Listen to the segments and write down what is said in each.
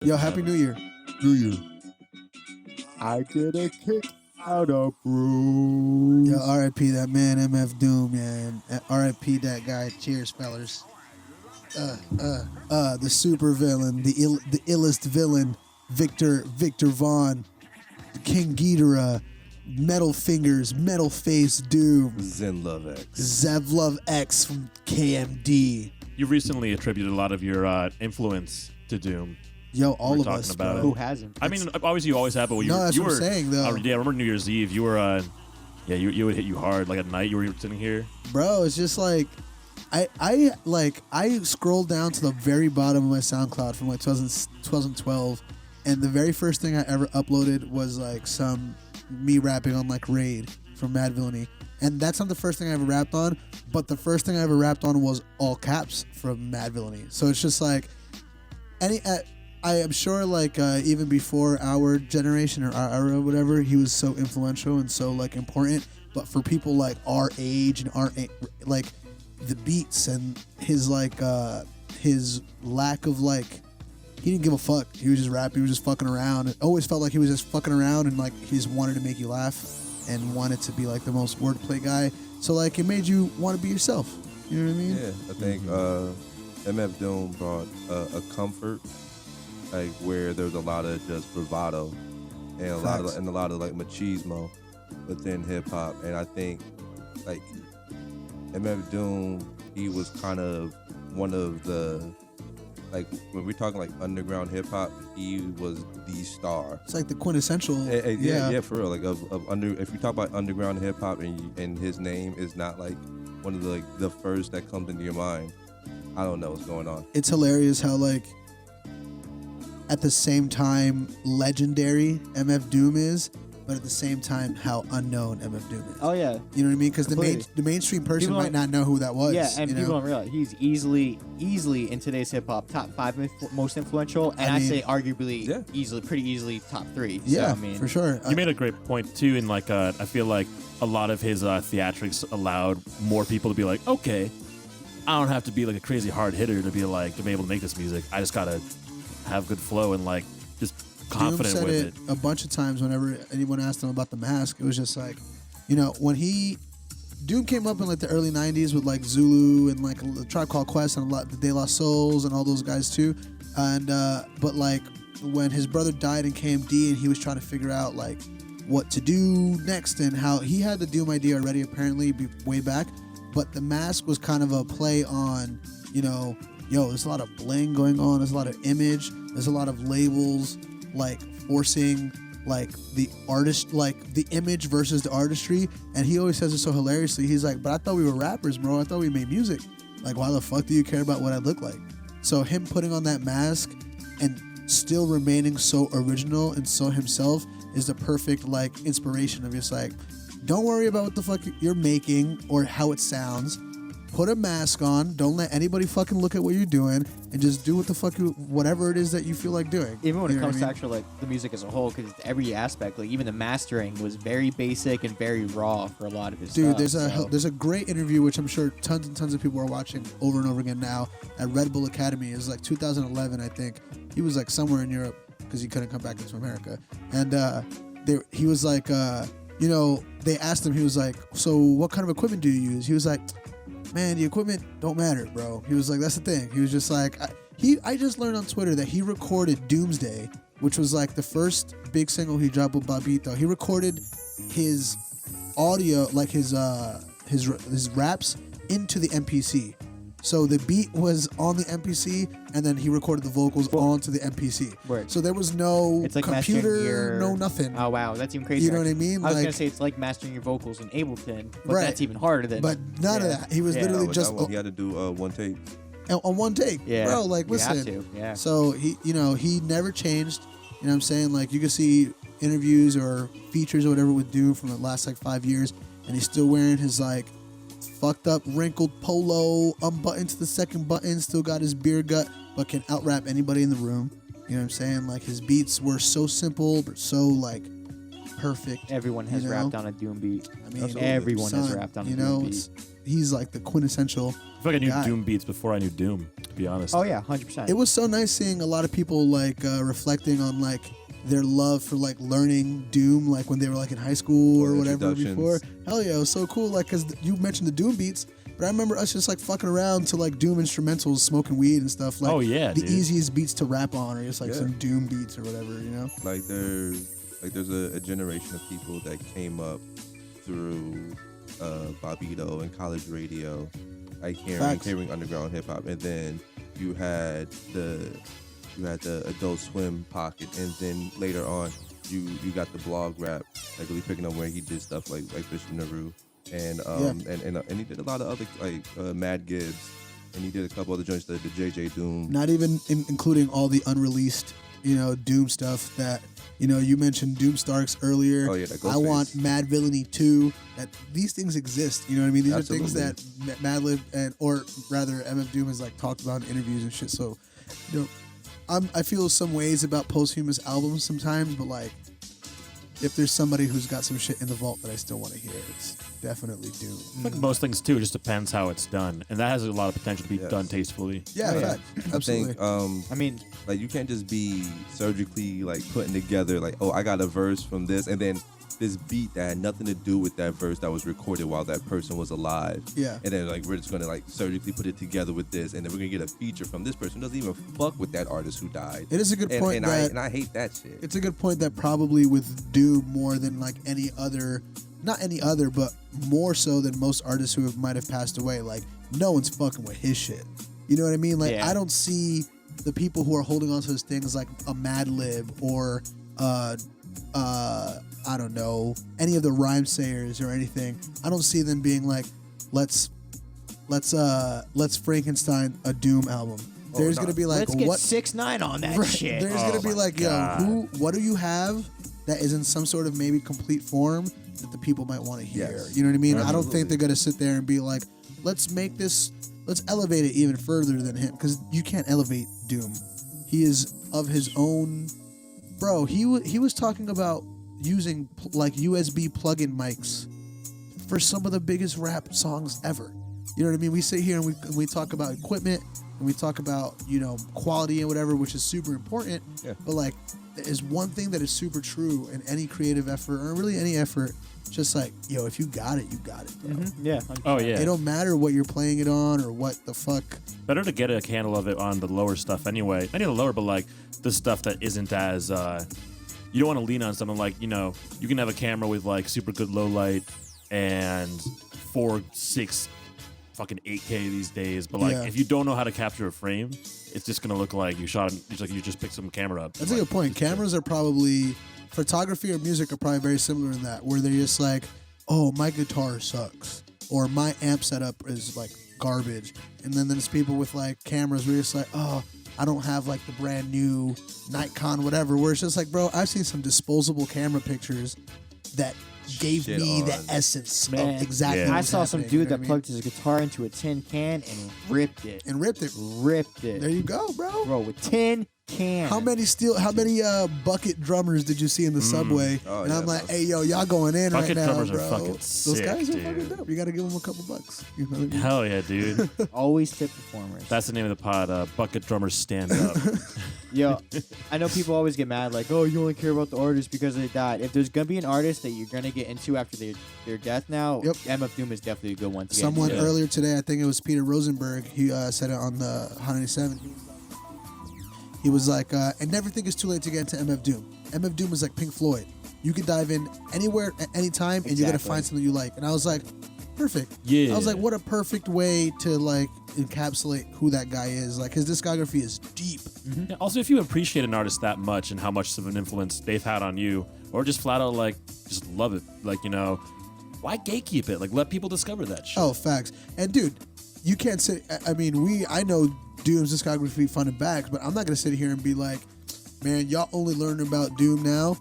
Yo, Happy New Year. New Year. I get a kick out of Bruce. Yo, R.I.P. that man, MF Doom, man. R.I.P. that guy. Cheers, fellers. The super villain, the illest villain, Victor Vaughn, King Ghidorah, Metal Fingers, Metal Face Doom, Zenlove X. Zevlov X from KMD. You recently attributed a lot of your influence to Doom. Yo, all We're of talking us, about bro. it. Who hasn't? I mean, obviously you always have, but you No, were, that's you what were, I'm saying, though. yeah, I remember New Year's Eve. You were, you would hit you hard. Like at night, you were sitting here. Bro, it's just like I scrolled down to the very bottom of my SoundCloud from like 2012, and the very first thing I ever uploaded was like some me rapping on like Raid from Mad Villainy, and that's not the first thing I ever rapped on, but the first thing I ever rapped on was all caps from Mad Villainy. So it's just like I am sure like even before our generation or our era or whatever, he was so influential and so like important. But for people like our age and like the beats and his like his lack of like, he didn't give a fuck. He was just rapping. He was just fucking around. It always felt like he was just fucking around and like he just wanted to make you laugh and wanted to be like the most wordplay guy. So like it made you want to be yourself. You know what I mean? Yeah, I think MF Doom brought a comfort, like where there's a lot of just bravado and a lot of like machismo within hip hop, and I think like MF Doom, he was kind of one of the, like when we're talking like underground hip hop, he was the star. It's like the quintessential. Yeah, for real. Like if you talk about underground hip hop and his name is not like one of the like the first that comes into your mind, I don't know what's going on. It's hilarious how like at the same time legendary MF Doom is, but at the same time how unknown MF Doom is. Oh yeah. You know what I mean? Because Completely. the mainstream person People might not know who that was. Yeah, and you people know? don't realize he's easily in today's hip hop top 5 most influential, and I mean, say arguably yeah. pretty easily top 3. Yeah, so, I mean, for sure. You made a great point too. In like, I feel like a lot of his theatrics allowed more people to be like, okay, I don't have to be like a crazy hard hitter to be able to make this music. I just gotta have good flow and like just confident Doom said with it a bunch of times whenever anyone asked him about the mask. It was just like, you know, when Doom came up in like the early 90s with like Zulu and like the Tribe Called Quest and a lot the De La Souls and all those guys too. And but like when his brother died in KMD and he was trying to figure out like what to do next and how he had the Doom idea already apparently way back, but the mask was kind of a play on, you know, yo, there's a lot of bling going on, there's a lot of image, there's a lot of labels like forcing like the artist, like the image versus the artistry. And he always says it so hilariously. He's like, but I thought we were rappers, bro. I thought we made music. Like, why the fuck do you care about what I look like? So him putting on that mask and still remaining so original and so himself is the perfect like inspiration of just like, don't worry about what the fuck you're making or how it sounds. Put a mask on. Don't let anybody fucking look at what you're doing, and just do what the fuck whatever it is that you feel like doing. even when You it know comes what to I mean? actual like the music as a whole, because every aspect, like even the mastering was very basic and very raw for a lot of his Dude, stuff. there's a great interview which I'm sure tons and tons of people are watching over and over again now at Red Bull Academy. It was like 2011, I think. He was like somewhere in Europe because he couldn't come back into America, and he was like, you know, they asked him. He was like, so what kind of equipment do you use? He was like, man, the equipment don't matter, bro. He was like, that's the thing. He was just like, I just learned on Twitter that he recorded Doomsday, which was like the first big single he dropped with Babito. He recorded his audio, like his raps into the MPC. So the beat was on the MPC, and then he recorded the vocals onto the MPC. Word. So there was no It's like computer, no nothing. Oh wow, that's even crazy. You know what I mean? I was like, gonna say it's like mastering your vocals in Ableton, but Right. that's even harder than. but none of that. He was literally With just that one, he had to do one take. on one take. Yeah, Bro, like you have listen. to, yeah. So he never changed. You know what I'm saying? Like you can see interviews or features or whatever with Doom from the last like 5 years, and he's still wearing his like fucked up wrinkled polo, unbuttoned to the second button, still got his beer gut, but can out rap anybody in the room. You know what I'm saying? Like his beats were so simple but so like perfect. Everyone has you know? rapped on a Doom beat. I mean, Everyone has son, rapped on a you Doom know, beat. he's like the quintessential. I feel like I knew guy. Doom beats before I knew Doom. be honest. Oh yeah, 100%. It was so nice seeing a lot of people like reflecting on like their love for like learning Doom, like when they were like in high school or whatever before. Hell yeah, it was so cool. Like, cause you mentioned the Doom beats, but I remember us just like fucking around to like Doom instrumentals, smoking weed and stuff. Like, oh yeah, the dude. easiest beats to rap on, or just like some Doom beats or whatever, you know. Like there's a generation of people that came up through Bobito and college radio, like hearing underground hip hop, and then you had the Adult Swim pocket, and then later on you got the blog rap, like really picking up where he did stuff like Bishop Nehru, and he did a lot of other like Mad Gibbs, and he did a couple other joints, the JJ Doom. Not even including all the unreleased, you know, Doom stuff that, you know, you mentioned Doom Starks earlier. Oh yeah, that I want Mad Villainy 2. That these things exist. You know what I mean? These Absolutely. are things that Madlib or rather MF Doom has like talked about in interviews and shit. So, you know, I feel some ways about Posthumous albums sometimes, but like, if there's somebody who's got some shit in the vault that I still want to hear, it's definitely Doom. Like most things too, it just depends how it's done, and that has a lot of potential to be done tastefully. Yeah, Yeah. fact. Absolutely. I think, I mean, like you can't just be surgically like putting together like, oh, I got a verse from this, and then this beat that had nothing to do with that verse that was recorded while that person was alive. Yeah. And then like we're just gonna like surgically put it together with this, and then we're gonna get a feature from this person who doesn't even fuck with that artist who died. It is a good point and I hate that shit. It's a good point that probably with Doom more than like any other, not any other, but more so than most artists who might have passed away. Like no one's fucking with his shit. You know what I mean? Like Yeah. I don't see the people who are holding on to those things like a Madlib or I don't know, any of the rhyme sayers or anything. I don't see them being like, let's Frankenstein a Doom album. There's gonna be like, let's get what 6ix9ine on that Right. shit. There's gonna be like, yo, what do you have that is in some sort of maybe complete form that the people might want to hear? Yes. You know what I mean? I don't Absolutely. think they're gonna sit there and be like, let's elevate it even further than him, because you can't elevate Doom. He is of his own, bro. He was talking about using like USB plug-in mics for some of the biggest rap songs ever. You know what I mean? We sit here and we talk about equipment and we talk about, you know, quality and whatever, which is super important. Yeah. But like, there's one thing that is super true in any creative effort, or really any effort. Just like, yo, if you got it, you got it, bro. Yeah. Oh yeah. It don't matter what you're playing it on or what the fuck. Better to get a handle of it on the lower stuff anyway. Not even the lower, but like the stuff that isn't as. You don't want to lean on something like, you know, you can have a camera with like super good low light and 4.6 fucking 8K these days, but like if you don't know how to capture a frame, it's just gonna look like you shot. It's like you just picked some camera up. That's a good point. Cameras are probably, photography or music are probably very similar in that, where they're just like, oh, my guitar sucks, or my amp setup is like garbage, and then there's people with like cameras where you're just like, oh, I don't have like the brand new Nikon whatever, where it's just like, bro, I've seen some disposable camera pictures that gave Shit me the on. essence Man, of exactly Yeah. what I was saw some happening, you dude know that what I mean? plugged his guitar into a tin can and ripped it. and ripped it. Ripped it. There you go, bro. Bro, with tin can. How many bucket drummers did you see in the subway? Oh, and yeah, I'm like, bro. hey, yo, y'all going in Bucket right now, drummers are bro. fucking Those sick, guys are dude. fucking dope. You got to give them a couple bucks. You know what I mean? Hell yeah, dude. Always tip performers. That's the name of the pod. Bucket drummers stand up. Yo, I know people always get mad like, oh, you only care about the artist because they died. If there's going to be an artist that you're going to get into after their death now, Yep. MF Doom is definitely a good one to get Someone into. earlier today, I think it was Peter Rosenberg, he said it on the 197. He was like, and never think it's too late to get into MF Doom. MF Doom is like Pink Floyd. You can dive in anywhere at any time, and you're going to Exactly. find something you like. And I was like, perfect. Yeah. I was like, what a perfect way to like encapsulate who that guy is. Like, his discography is deep. Yeah, also, if you appreciate an artist that much and how much of an influence they've had on you, or just flat out like just love it, like, you know, why gatekeep it? Like, let people discover that shit. Oh, facts. And dude, you can't sit. I mean, I know Doom's discography front and back, but I'm not gonna sit here and be like, man, y'all only learning about Doom now.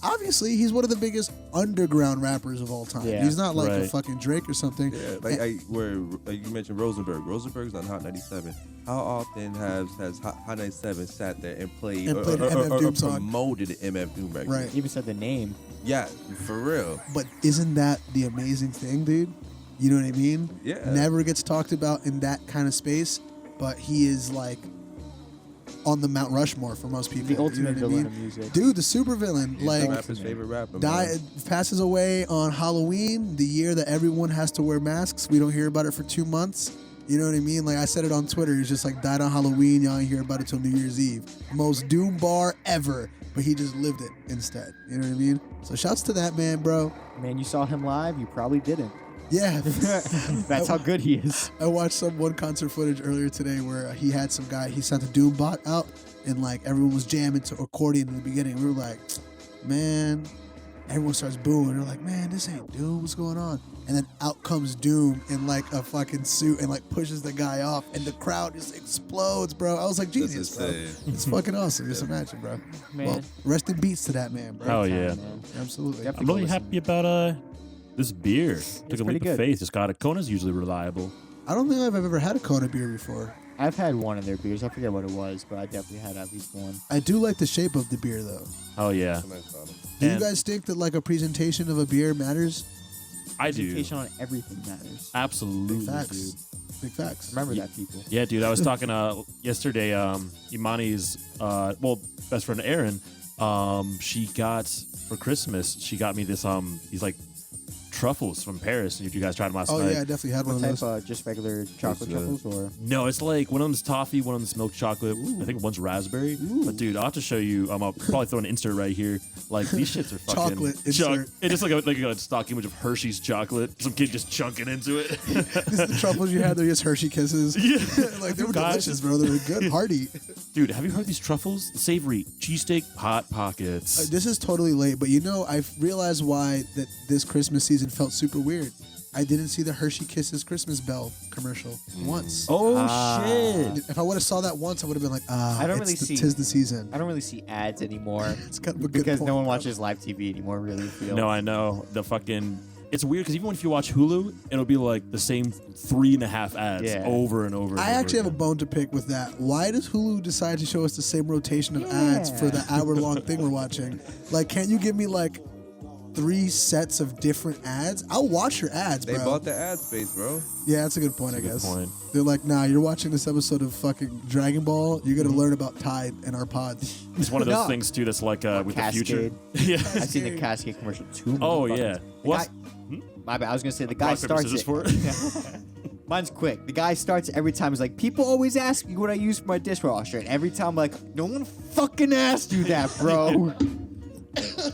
Obviously, he's one of the biggest underground rappers of all time. Yeah. He's not like a Right. fucking Drake or something. Yeah, like you mentioned Rosenberg. Rosenberg's on Hot 97. How often has Hot 97 sat there and played And played an MF Doom song? promoted an MF Doom record? Right. Even said the name. Yeah, for real. But isn't that the amazing thing, dude? You know what I mean? Yeah. Never gets talked about in that kind of space. but he is like on the Mount Rushmore for most people. The ultimate you know what I villain mean? of music. Dude, the super villain, He's like the rapper's favorite rapper. passes away on Halloween, the year that everyone has to wear masks. We don't hear about it for 2 months. You know what I mean? Like I said it on Twitter. He's just like died on Halloween. Y'all ain't hear about it till New Year's Eve. Most doom bar ever, but he just lived it instead. You know what I mean? So shouts to that man, bro. Man, you saw him live. You probably didn't. Yeah. That's how good he is. I watched one concert footage earlier today where he had some guy, he sent a Doom bot out and like everyone was jamming to accordion in the beginning. We were like, man, everyone starts booing. They're like, man, this ain't Doom. What's going on? And then out comes Doom in like a fucking suit and like pushes the guy off and the crowd just explodes, bro. I was like, genius, bro. It's fucking awesome. Just imagine, bro. Man. Well, rest in beats to that man, bro. Oh, Time, yeah. man. Absolutely. Definitely I'm go really listen. happy about this beer. Took a pretty leap good. of faith. Just got it. Kona's usually reliable. I don't think I've ever had a Kona beer before. I've had one of their beers. I forget what it was, but I definitely had at least one. I do like the shape of the beer, though. Oh yeah, Do you And- guys think that like a presentation of a beer matters? I do. Presentation on everything matters. Absolutely, Big facts. dude. Big facts. Remember that, people. Yeah, dude. I was talking yesterday. Imani's best friend Erin. She got for Christmas. She got me this these like truffles from Paris. You guys tried them last Oh night. yeah, I definitely had one What of type? those. Just regular chocolate truffles, or No, it's like one of them's toffee, one of them's milk chocolate. I think one's raspberry. But dude, I'll have to show you. I'll probably throw an insert right here. Like these shits are fucking Chocolate insert. It's just like a stock image of Hershey's chocolate. Some kid just chunking into it. Just the truffles you had, they're just Hershey Kisses. Like they were Guys. delicious, bro. They were good, hearty. Dude, have you heard these truffles? The savory cheesesteak hot pockets. This is totally late, but you know, I've realized why that this Christmas season felt super weird. I didn't see the Hershey Kisses Christmas bell commercial once. shit! If I would have saw that once, I would have been like, I don't really see- tis the season. I don't really see ads anymore It's kind of a good because point, no one bro. watches live TV anymore. Really, feel. No, I know the fucking. It's weird because even if you watch Hulu, it'll be like the same 3.5 ads Yeah. over and over. And I over actually have a again. bone to pick with that. Why does Hulu decide to show us the same rotation of ads for the hour-long thing we're watching? Like, can't you give me like 3 sets of different ads? I'll watch your ads, They bro. bought the ad space, bro. Yeah, that's a good point, I Good guess. point. They're like, nah, you're watching this episode of fucking Dragon Ball. You're going to learn about Tide and our pods. It's one of those No. things too that's like with the future. Cascade. Yeah. I've seen the Cascade commercial too. many Oh fucking yeah. times. The What? guy- My bad. I was gonna say the guy Rock, paper, starts scissors it. for it? Mine's quick. The guy starts every time. He's like, people always ask me what I use for my dishwasher, and every time I'm like, no one fucking asked you that, bro.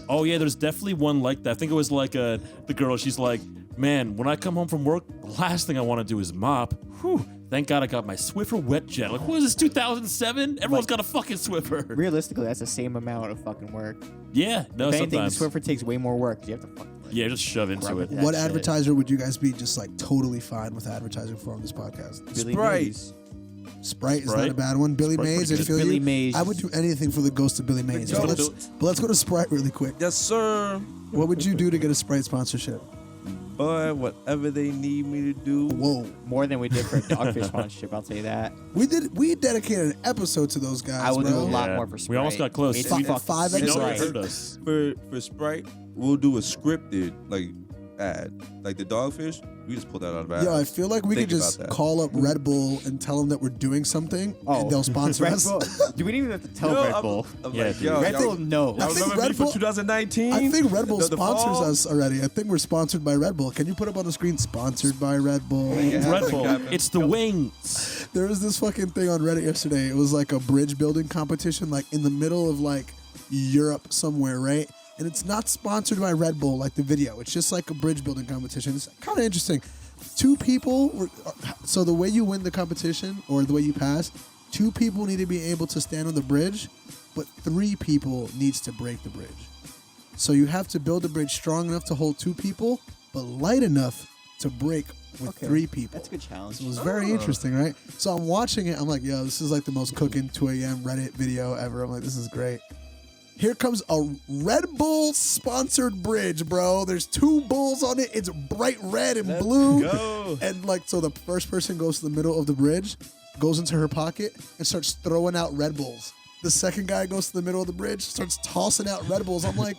Oh yeah, there's definitely one like that. I think it was like the girl. She's like, man, when I come home from work, the last thing I want to do is mop. Whew. Thank God I got my Swiffer wet jet. Like, what is this? 2007? Everyone's got a fucking Swiffer. Realistically, that's the same amount of fucking work. Yeah. No. If anything, the Sometimes. Swiffer takes way more work. 'Cause you have to fucking. Yeah, just shove into Rub it. it. What That shit. advertiser would you guys be just like totally fine with advertising for on this podcast? Billy Sprite. Mays. Sprite is not Sprite? a bad one. Billy Sprite's Mays, pretty I good. feel Billy you. Mays. I would do anything for the ghost of Billy Mays. Yo, But let's go to Sprite really quick. Yes, sir. What would you do to get a Sprite sponsorship? But whatever they need me to do. Whoa. More than we did for a Dogfish sponsorship, I'll tell you that. We dedicated an episode to those guys, I will bro. do a lot Yeah. more for Sprite. We almost got close. It's We- fucking 5 You know episodes. it Sprite. hurt us. For Sprite, we'll do a scripted ad. Like the Dogfish, we just pulled that out of ad. Yo, I feel like we Think could just about that. call up Red Bull and tell them that we're doing something, and they'll sponsor Red us. Bull. Do we didn't even have to tell Yo, Red Bull? I'm Yeah, like, dude. yo, Red y'all- Bull, no. I Y'all think remember Red me from Bull- 2019? I think Red Bull The sponsors fall? us already. I think we're sponsored by Red Bull. Can you put up on the screen, sponsored by Red Bull? Yeah. Red Bull. Captain. It's the wings. There was this fucking thing on Reddit yesterday. It was like a bridge building competition, like in the middle of like Europe somewhere, right? And it's not sponsored by Red Bull, like the video. It's just like a bridge building competition. It's kind of interesting. 2 people were, so the way you win the competition or the way you pass, 2 people need to be able to stand on the bridge, but 3 people needs to break the bridge. So you have to build a bridge strong enough to hold 2 people, but light enough to break with 3 people. That's a good challenge. It was very interesting, right? So I'm watching it. I'm like, yo, this is like the most cooking 2 a.m. Reddit video ever. I'm like, this is great. Here comes a Red Bull sponsored bridge, bro. There's 2 bulls on it. It's bright red and blue. go. And like, so the first person goes to the middle of the bridge, goes into her pocket, and starts throwing out Red Bulls. The second guy goes to the middle of the bridge, starts tossing out Red Bulls. I'm like,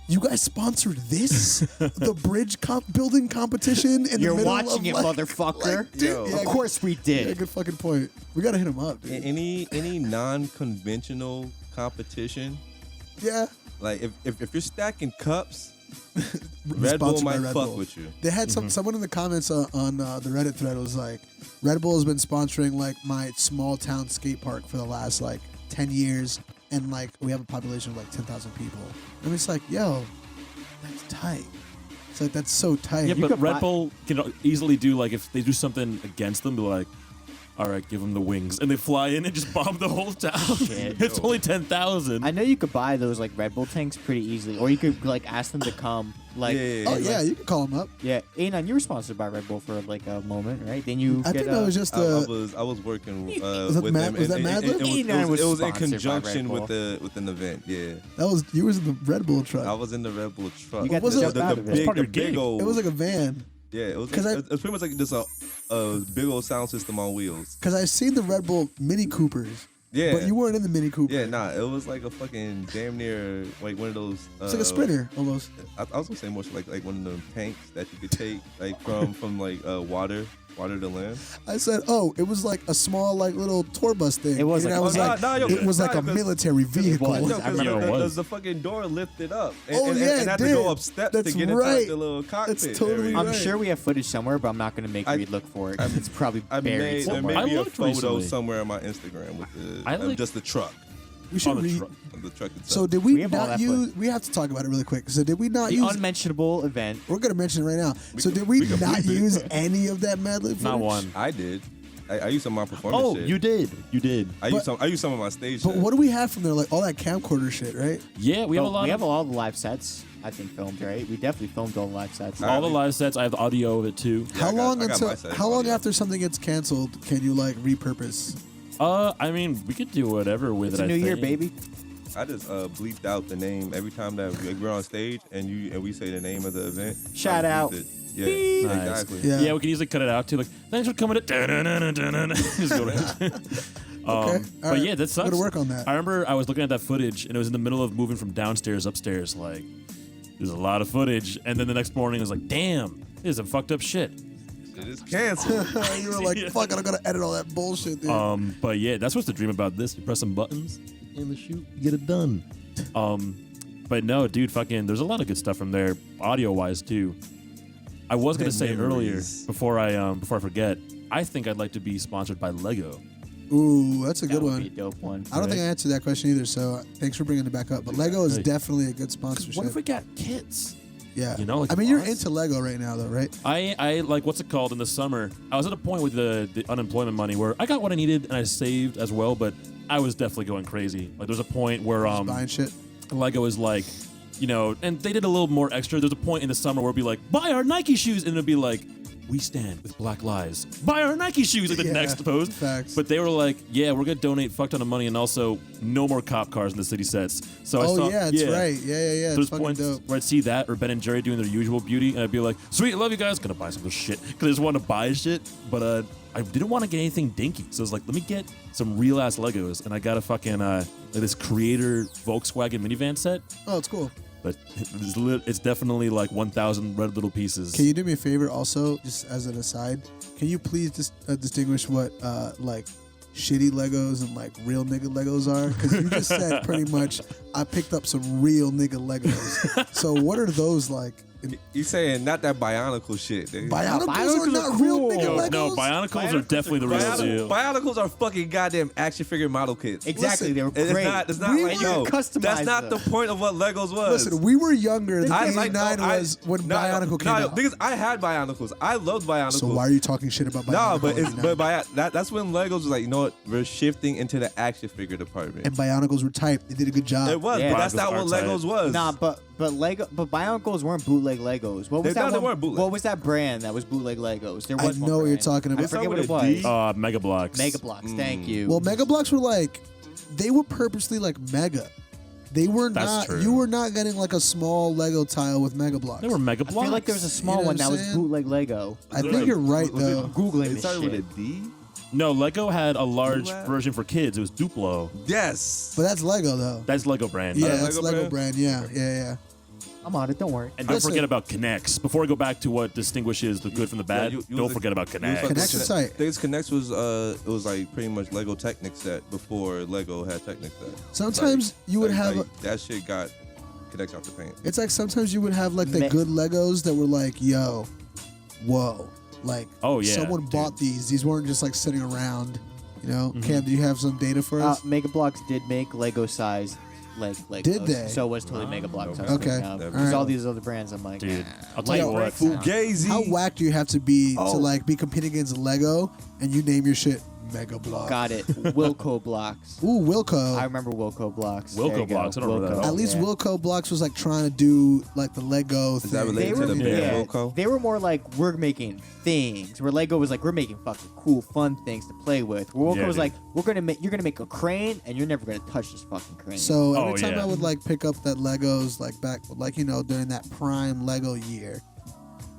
You guys sponsored this? The bridge building competition in You're the middle watching of, it, like, motherfucker. Like, dude, Of course we Yeah, did. good fucking point. We gotta hit him up, dude. Any non-conventional competition, Yeah. like if you're stacking cups, Red Bull Sponsored by might Red fuck Bull. with you. They had someone in the comments on the Reddit thread was like, Red Bull has been sponsoring like my small town skate park for the last like 10 years, and like we have a population of like 10,000 people. And it's like, yo, that's tight. It's like that's so tight. Yeah, but could Red buy- Bull can easily do like if they do something against them, be like, all right, give them the wings, and they fly in and just bomb the whole town. Shit. It's only 10,000. I know you could buy those like Red Bull tanks pretty easily, or you could like ask them to come. Like, Oh yeah, you can call him up. yeah. Anon, you were sponsored by Red Bull for like a moment, right? Then you I get think that was just I the. was working with that them. Mad- was that and Mad it, Lib? it was in Sponsored by conjunction Red Bull. with an event. Yeah, That was you was in the Red Bull truck. I was in the Red Bull truck. You got Was to it- jump out of it. part of your big gig. old. It was like a van. Yeah, it was. 'Cause It's pretty much like just a big old sound system on wheels. Cause I seen the Red Bull Mini Coopers. Yeah, But you weren't in the Mini Cooper. Yeah, nah, it was like a fucking damn near like one of those. It's like a sprinter almost. I was gonna say more so like one of them tanks that you could take like from like water to land. I said, oh, it was like a small like little tour bus thing. It was And like- I was Oh, like, nah, yo, it was like nah, a 'cause- military vehicle. was. No, I because remember it was. the fucking door lifted up. Oh, and, yeah, and it had to go did. up steps That's to get right. inside the little cockpit. That's totally area. I'm right. sure we have footage somewhere, but I'm not gonna make I- you look for it. 'Cause it's probably I buried made there somewhere. may be I a looked photo recently. somewhere on my Instagram with the I like- just the truck. We should On the read. truck. The truck itself. So did We we have all not that use? We have to talk about it really quick. So did we not The use? unmentionable event. We're gonna mention it right now. So can- did we we can not bleep it. use any of that Mad Lib footage? Not one. I did. I used some of my performance Oh, shit. you did. You did. I used some of my stage But shit. what do we have from there? Like all that camcorder shit, right? Yeah, we have a But lot we of have all the live sets, I think, filmed, right? We definitely filmed all the live sets. all the live sets. I have the audio of it too. Yeah, How I got- long I got until? my set How long audio. after something gets canceled can you like repurpose? I mean, we could do whatever with It's it. a new I year, think. baby. I just bleeped out the name every time that we're on stage and we say the name of the event. Shout I bleeped out. it. Yeah, Nice. exactly. Yeah. Yeah, we can easily cut it out too. Like, thanks for coming to. Just go to All but right. yeah, that sucks. Gotta work on that. I remember I was looking at that footage and it was in the middle of moving from downstairs upstairs. Like, there's a lot of footage, and then the next morning it was like, damn, this is some fucked up shit. It is canceled. You were like, Yeah. fuck it, I gotta edit all that bullshit, dude. But yeah, that's what's the dream about this. You press some buttons in the shoot, you get it done. But no, dude, fucking, there's a lot of good stuff from there, audio wise too. I was gonna say earlier Memories. before I forget, I think I'd like to be sponsored by Lego. Ooh, that's a That good would one. be a dope one. I don't think I Right. answered that question either, so thanks for bringing it back up. But Lego is Hey. definitely a good 'Cause sponsorship. what if we got kits? Yeah, you know, like I mean, you're us? into Lego right now, though, right? I like what's it called in the summer. I was at a point with the unemployment money where I got what I needed and I saved as well, but I was definitely going crazy. Like there's a point where Just buying shit. Lego is like, you know, and they did a little more extra. There's a point in the summer where it'd be like, buy our Nike shoes, and it'd be like, we stand with Black Lives. Buy our Nike shoes, like the Yeah, next post. facts. But they were like, yeah, we're gonna donate fuck ton of money, and also no more cop cars in the city sets. So I Oh saw, yeah, that's right. Yeah. There's It's fucking points dope. where I'd see that or Ben and Jerry doing their usual beauty, and I'd be like, "Sweet, love you guys." Gonna buy some of this shit because I just wanted to buy shit, but I didn't want to get anything dinky. So I was like, "Let me get some real ass Legos," and I got a fucking like this Creator Volkswagen minivan set. Oh, it's cool. But it's definitely like 1,000 red little pieces. Can you do me a favor, also, just as an aside? Can you please distinguish what like shitty Legos and like real nigga Legos are? Because you just said pretty much I picked up some real nigga Legos. So what are those like? You saying not that Bionicle shit, nigga. Bionicles are Bionicles not are real cool. nigga no, Legos. no, Bionicles are definitely the real deal. Bionicles are fucking goddamn action figure model kits. Exactly, Listen, they were It's great. not. It's not We like were yo. customized That's not them. the point of what Legos was. Listen, we were younger. The I like 89 was when Bionicle came out. Because I had Bionicles. I loved Bionicles. So why are you talking shit about Bionicle? No, but it's 89? that's when Legos was like, you know what? We're shifting into the action figure department. And Bionicles were type. They did a good job. It was, Yeah. but that's not what Bionicles are Legos was. Nah, but Bionicles weren't bootleg Legos. What was They that weren't bootleg. What was that brand that was bootleg Legos? There I was one know what you're brand. talking about. I forget what it Start with was. a D? Mega Blocks. Mega Blocks. Thank you. Well, Mega Blocks were like, they were purposely like mega. They were That's not. true. You were not getting like a small Lego tile with Mega Blocks. They were Mega I Blocks. feel like there was a small You know one what that I'm was saying? bootleg Lego. I think you're right though. Googling It this started shit. with a D. No, Lego had a large Duat? version for kids. It was Duplo. Yes. But that's Lego though. That's Lego brand. Yeah, Lego that's Lego brand? brand. Yeah. I'm on it. Don't worry. And don't Listen. forget about connects. Before we go back to what distinguishes the good from the bad, don't forget about connects. Connects is tight. Connects was it was like pretty much Lego Technic set before Lego had Technic set. Sometimes you would have that shit got Connects off the paint. It's like sometimes you would have like the good Legos that were like, yo, whoa, like someone bought these. These weren't just like sitting around. You know, Cam, do you have some data for us? Mega Bloks did make Lego size Legos. Did they? So it was totally Mega Bloks. Okay. Because all these other brands, I'm like, dude, I'll tell you what. Fugazi. How whack do you have to be to like be competing against Lego and you name your shit Mega Bloks? Got it. Wilco Blocks. Ooh, Wilco. I remember Wilco Blocks. Wilco Blocks. I don't remember that. At least Wilco Blocks was like trying to do like the Lego thing. Is that related to the band Wilco? They were more like, we're making things. Where Lego was like, we're making fucking cool, fun things to play with. Where Wilco was like, you're gonna make a crane, and you're never gonna touch this fucking crane. So every time I would like pick up that Legos like back like during that prime Lego year,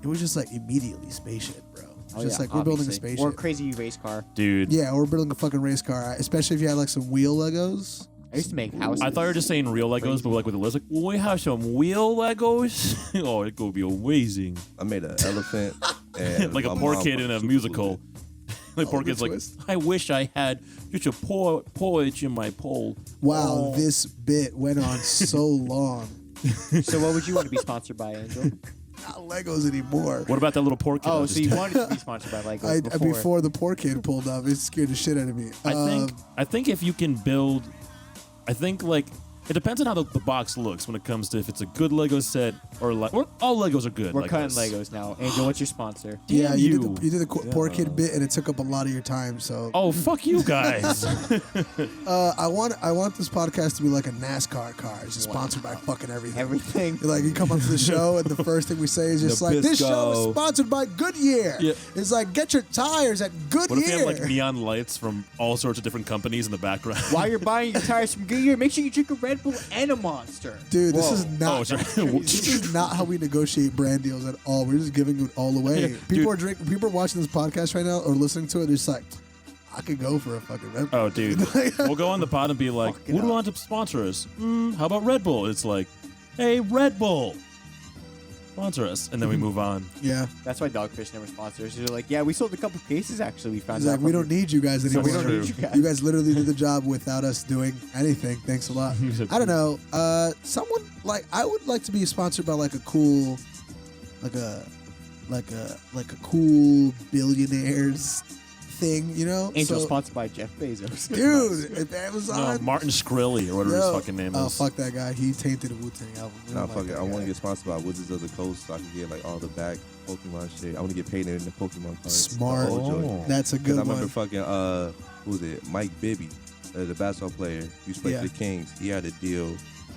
it was just like immediately spaceship, bro. Just like we're building a spaceship. Or crazy race car. Dude. Yeah, we're building a fucking race car. Especially if you had like some wheel Legos. I used to make houses. I thought you were just saying real Legos, but like with the list, like, when we have some wheel Legos, oh, it could be amazing. I made an elephant. And like a poor kid in a musical. Like poor kid's like, I wish I had just a porridge in my pole. Wow, this bit went on so long. So what would you want to be sponsored by, Angel? Not Legos anymore. What about that little poor kid? Oh, so you wanted to be sponsored by Legos before the poor kid pulled up, it scared the shit out of me. I think if you can build, I think like it depends on how the box looks when it comes to if it's a good Lego set or like all Legos are good. We're like cutting this. Legos now. Angel, what's your sponsor? Yeah, you did the poor kid bit, and it took up a lot of your time. So oh fuck you guys. I want this podcast to be like a NASCAR car. It's just sponsored by fucking everything. Everything. Like you come onto the show, and the first thing we say is just like, "This show is sponsored by Goodyear." Yeah. It's like, get your tires at Goodyear. What if you have like neon lights from all sorts of different companies in the background? While you're buying your tires from Goodyear, make sure you drink a Red Bull and a Monster. Dude, this is not. Oh, sorry. This is not how we negotiate brand deals at all. We're just giving it all away. People are watching this podcast right now or listening to it. They're just like, I could go for a fucking Red Bull. Oh, dude. We'll go on the pod and be like, who do you want to sponsor us? How about Red Bull? It's like, hey, Red Bull, sponsor us. And then we move on. Yeah. That's why Dogfish never sponsors. They're like, yeah, we sold a couple cases actually. We found It's like, we don't need you guys anymore. we don't need you guys. You guys literally did the job without us doing anything. Thanks a lot. I don't know. Someone like I would like to be sponsored by like a cool, like a cool billionaires thing, you know? Angel sponsored by Jeff Bezos. Dude, if Amazon. Martin Shkreli or whatever his fucking name is. Oh, fuck that guy. He tainted a Wu-Tang album. Nah, fuck it. I want to get sponsored by Wizards of the Coast so I can get like all the back Pokemon shit. I want to get paid in the Pokemon cards. Smart. That's a good I one. remember fucking who was it? Mike Bibby, the basketball player who used to play for the Kings. He had a deal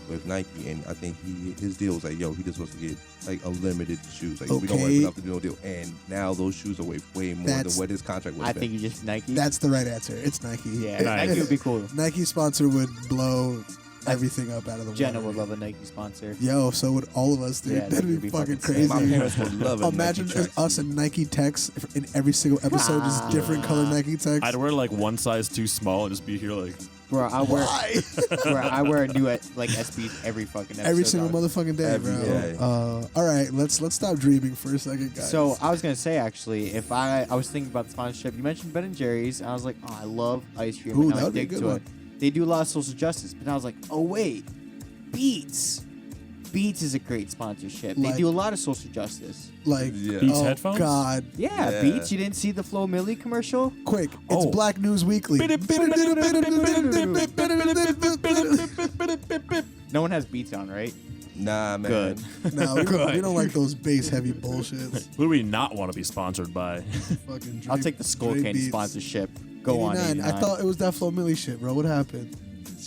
with Nike, and I think his deal was like, yo, he just wants to get like unlimited shoes. Like we don't want enough to do no deal. And now those shoes are way more than what his contract was. I think you just Nike. That's the right answer. It's Nike. Yeah, Nike would be cool. Nike sponsor would blow everything up out of the Jenna water. would love a Nike sponsor. Yo, so would all of us, dude. Yeah, That'd be fucking crazy. My parents would love it. Imagine just us in Nike techs in every single episode, just different color Nike techs. I'd wear like one size too small and just be here like. Bro, I wear a new like SBs every fucking episode. Every single motherfucking day, Every bro. day. All right, let's stop dreaming for a second, guys. So I was gonna say actually, if I was thinking about the sponsorship, you mentioned Ben and Jerry's, and I was like, oh, I love ice cream. Ooh, and I that would be a dig good to one. it. They do a lot of social justice, but I was like, oh wait, Beats. Beats is a great sponsorship. They Like- do a lot of social justice. like, Beats oh headphones? God, Yeah, Beats. You didn't see the Flo Milli commercial? quick! It's Black News Weekly. No one has Beats on, right? Nah, man. Good. No, we don't like those bass heavy bullshits. Who do we not want to be sponsored by? Fucking I'll Dre- take the Skull Dre Candy Beats. sponsorship. Go on, 89. 89. I thought it was that Flo Milli shit, bro. What happened?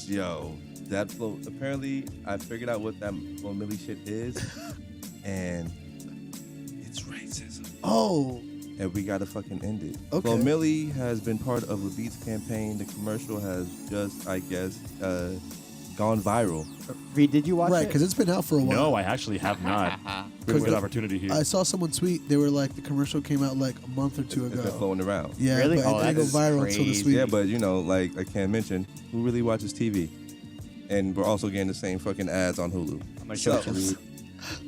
Yo, that flow. Apparently, I figured out what that Flo Milli shit is, and it's racism. Oh, And we gotta fucking end it. Okay. Flo Milli has been part of a Beats campaign. The commercial has just, I guess, gone viral. Reed, did you watch right, it? because it's been out for a while. No, I actually have not. Good the- opportunity here. I saw someone tweet. They were like, the commercial came out like a month or two It's been ago. flowing around. Yeah, Really? but Oh, it didn't go that's viral until this crazy. week. Yeah, but you know, like I can't mention, who really watches TV? And we're also getting the same fucking ads on Hulu. I'm gonna show So, you.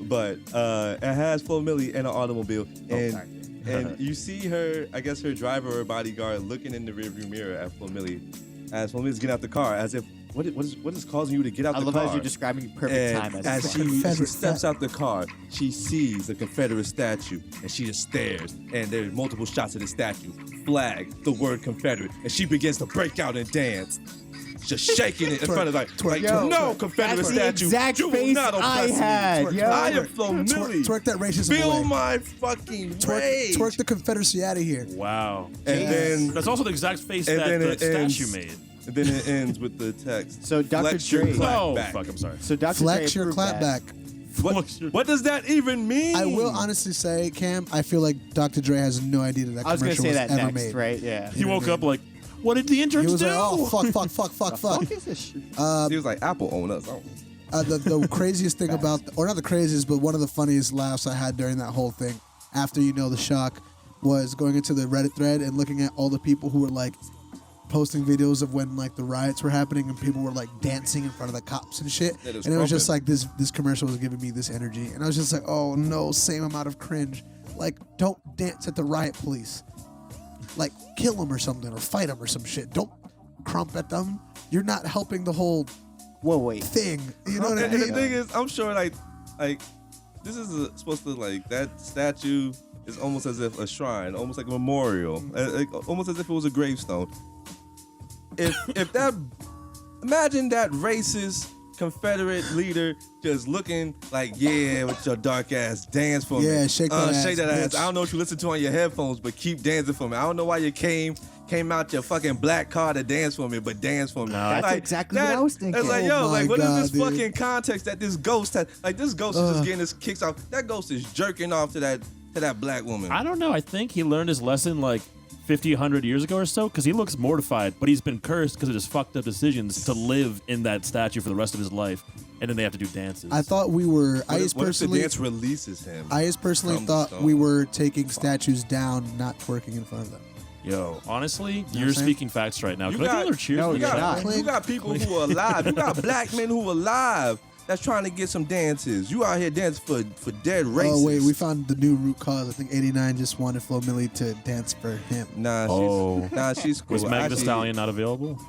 But it has Flo Milli in an automobile, and sorry. and you see her, I guess her driver or bodyguard looking in the rearview mirror at Flo Milli as Flo Milli's getting out the car, as if what is causing you to get out I the love car? as you're describing perfect time And as as fuck. she steps out the car, she sees the Confederate statue, and she just stares. And there's multiple shots of the statue, flag, the word Confederate, and she begins to break out and dance, just shaking it in front of Yo, no Confederate that's the statue. exact You will face not I oppress me. had, yo. I am Flo Milli. Twerk that racism Feel away. my fucking rage. Twerk the Confederacy out of here. Wow. And then That's also the exact face And that then the it ends- statue made. and then it ends with the text. So Dr. Flex your Dre- clap Oh, back. fuck, I'm sorry. So Dr. Flex Dre your approved clap that. back. What does that even mean? I will honestly say, Cam, I feel like Dr. Dre has no idea that I was commercial gonna say that ever next, made. right? Yeah. He woke up like, what did the interns He was do? like, oh, fuck. Fuck is this shit? He was like, Apple own us. I don't know. The craziest thing about, or not the craziest, but one of the funniest laughs I had during that whole thing, after the shock, was going into the Reddit thread and looking at all the people who were like posting videos of when like the riots were happening and people were like dancing in front of the cops and shit. Yeah, it was And it was just crumping. like this commercial was giving me this energy, and I was just like, oh no, same amount of cringe. Like, don't dance at the riot police. Like, kill them or something, or fight them or some shit. Don't crump at them. You're not helping the whole Whoa, wait. thing. You know what I And the mean? thing is, I'm sure like this is supposed to like that statue is almost as if a shrine, almost like a memorial, almost as if it was a gravestone. If that, imagine that racist Confederate leader just looking like, yeah, with your dark ass, dance for me. Yeah, shake that ass, shake that ass. bitch. I don't know what you listen to on your headphones, but keep dancing for me. I don't know why you came out your fucking black car to dance for me, but dance for me. No. That's exactly what I was thinking. It's like, Oh yo, my like, what is God, this dude. fucking context that this ghost has? Like, this ghost is just getting his kicks off. That ghost is jerking off to that black woman. I don't know. I think he learned his lesson like 50, 100 years ago or so, because he looks mortified, but he's been cursed because of his fucked up decisions to live in that statue for the rest of his life, and then they have to do dances. I thought we were. What if the dance releases him? I just personally from the thought stone? we were taking statues down, not twerking in front of them. Yo, honestly, what you're I'm saying? speaking facts right now. You Can I do got- another cheers? No, please? you're not. You got people who are alive. You got black men who are alive that's trying to get some dances. You out here dancing for dead racists. Oh wait, we found the new root cause. I think 89 just wanted Flo Milli to dance for him. Nah, Oh. she's cool. Was Meg the Actually, Stallion not available?